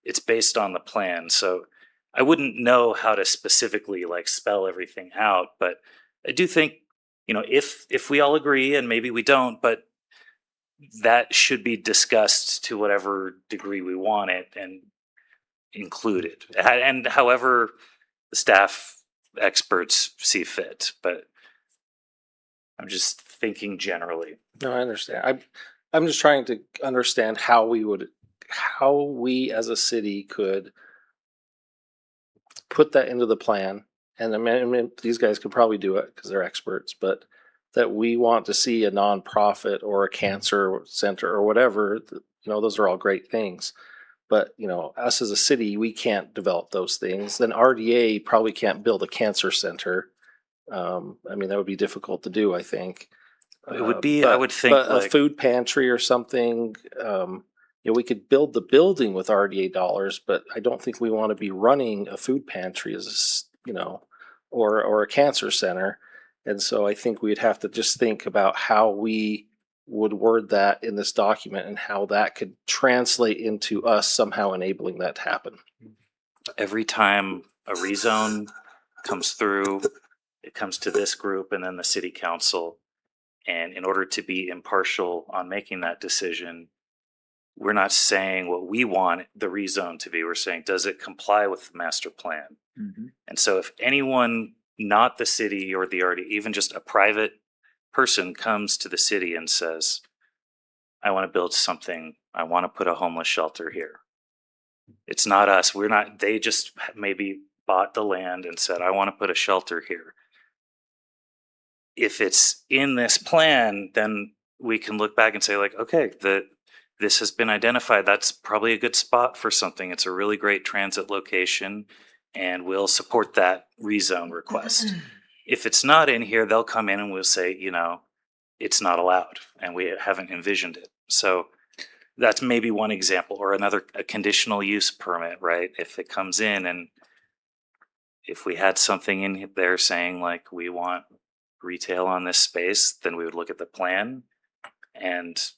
Speaker 4: it's based on the plan. So I wouldn't know how to specifically like spell everything out, but I do think, you know, if we all agree, and maybe we don't, but that should be discussed to whatever degree we want it and included, and however the staff experts see fit. But I'm just thinking generally.
Speaker 2: No, I understand. I'm just trying to understand how we as a city could put that into the plan. And I mean, these guys could probably do it because they're experts, but that we want to see a nonprofit or a cancer center or whatever, those are all great things. But, us as a city, we can't develop those things. Then RDA probably can't build a cancer center. I mean, that would be difficult to do, I think.
Speaker 4: It would be, I would think,
Speaker 2: but
Speaker 4: like
Speaker 2: a food pantry or something, we could build the building with RDA dollars, but I don't think we want to be running a food pantry as, or a cancer center. And so I think we'd have to just think about how we would word that in this document and how that could translate into us somehow enabling that to happen.
Speaker 4: every time a rezone comes through, it comes to this group and then the city council. And in order to be impartial on making that decision, we're not saying what we want the rezone to be. We're saying, does it comply with the master plan?
Speaker 1: Mhm.
Speaker 4: And so if anyone, not the city or the RD, even just a private person comes to the city and says, I want to build something, I want to put a homeless shelter here. It's not us. We're not, they just maybe bought the land and said, I want to put a shelter here. If it's in this plan, then we can look back and say, like, okay, this has been identified. That's probably a good spot for something. It's a really great transit location, and we'll support that rezone request. If it's not in here, they'll come in and we'll say, it's not allowed, and we haven't envisioned it. So that's maybe one example, or another, a conditional use permit, right? If it comes in and if we had something in there saying like, we want retail on this space, then we would look at the plan and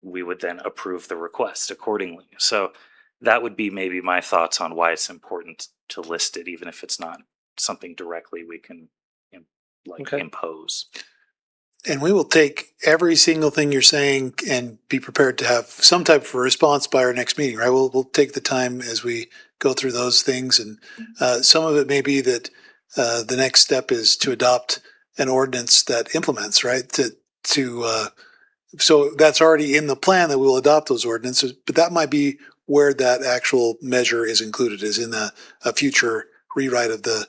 Speaker 4: we would then approve the request accordingly. So that would be maybe my thoughts on why it's important to list it, even if it's not something directly we can impose.
Speaker 9: And we will take every single thing you're saying and be prepared to have some type of a response by our next meeting, right? We'll take the time as we go through those things. And some of it may be that the next step is to adopt an ordinance that implements, right? So that's already in the plan that we'll adopt those ordinances, but that might be where that actual measure is included, is in a future rewrite of the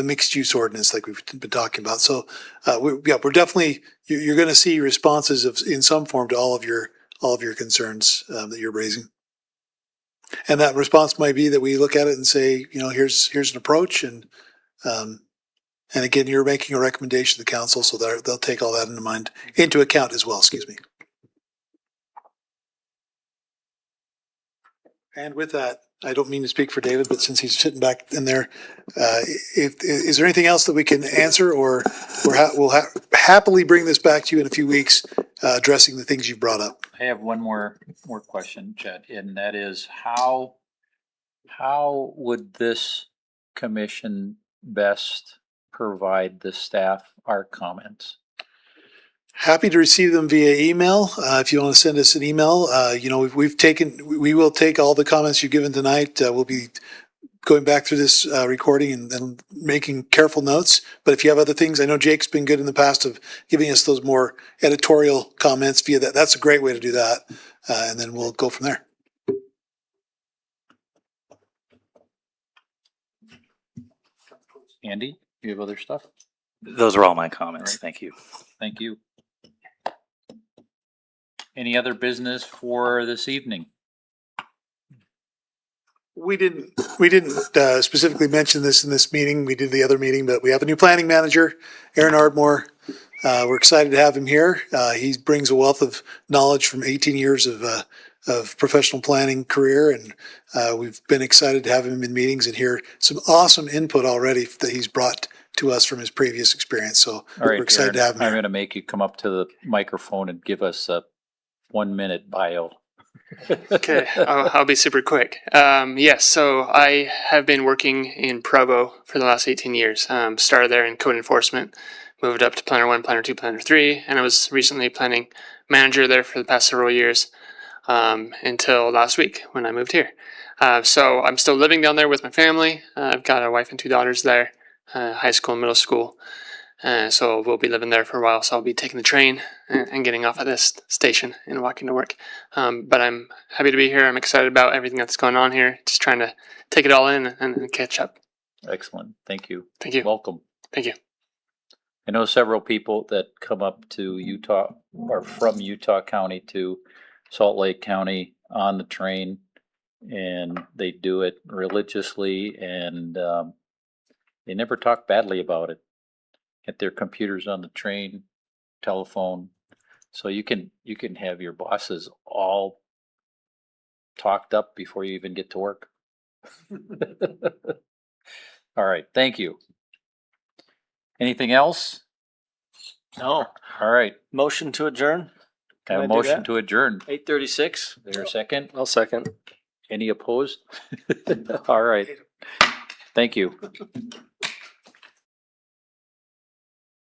Speaker 9: mixed use ordinance like we've been talking about. So we're definitely, you're going to see responses in some form to all of your concerns that you're raising. And that response might be that we look at it and say, here's an approach, and again, you're making a recommendation to the council, so they'll take all that into account as well. Excuse me. And with that, I don't mean to speak for David, but since he's sitting back in there, is there anything else that we can answer, or we'll happily bring this back to you in a few weeks, addressing the things you brought up?
Speaker 1: I have one more question, Chad, and that is how would this commission best provide the staff our comments?
Speaker 9: Happy to receive them via email. If you want to send us an email, we will take all the comments you've given tonight. We'll be going back through this recording and making careful notes. But if you have other things, I know Jake's been good in the past of giving us those more editorial comments via that. That's a great way to do that. And then we'll go from there.
Speaker 1: Andy, you have other stuff?
Speaker 4: Those are all my comments.
Speaker 1: All right.
Speaker 4: Thank you.
Speaker 1: Thank you. Any other business for this evening?
Speaker 9: We didn't specifically mention this in this meeting. We did the other meeting, but we have a new planning manager, Aaron Ardmore. We're excited to have him here. He brings a wealth of knowledge from 18 years of professional planning career, and we've been excited to have him in meetings and hear some awesome input already that he's brought to us from his previous experience. So
Speaker 1: All right,
Speaker 9: we're excited
Speaker 1: Aaron,
Speaker 9: to have him
Speaker 1: I'm
Speaker 9: here.
Speaker 1: going to make you come up to the microphone and give us a 1-minute bio.
Speaker 10: Okay, I'll be super quick. Yes, so I have been working in Provo for the last 18 years. Started there in code enforcement, moved up to Planner 1, Planner 2, Planner 3, and I was recently planning manager there for the past several years until last week when I moved here. So I'm still living down there with my family. I've got a wife and 2 daughters there, high school and middle school. So we'll be living there for a while. So I'll be taking the train and getting off at this station and walking to work. But I'm happy to be here. I'm excited about everything that's going on here. Just trying to take it all in and catch up.
Speaker 1: Excellent. Thank you.
Speaker 10: Thank you.
Speaker 1: Welcome.
Speaker 10: Thank you.
Speaker 1: I know several people that come up to Utah or from Utah County to Salt Lake County on the train, and they do it religiously, and they never talk badly about it. Get their computers on the train, telephone, so you can have your bosses all talked up before you even get to work. All right, thank you. Anything else?
Speaker 7: No.
Speaker 1: All right,
Speaker 7: Motion to adjourn? Can
Speaker 1: have
Speaker 7: I
Speaker 1: a
Speaker 7: do
Speaker 1: motion
Speaker 7: that?
Speaker 1: to adjourn.
Speaker 7: 8:36.
Speaker 1: Is there a second?
Speaker 2: I'll second.
Speaker 1: Any opposed? All right. Thank you.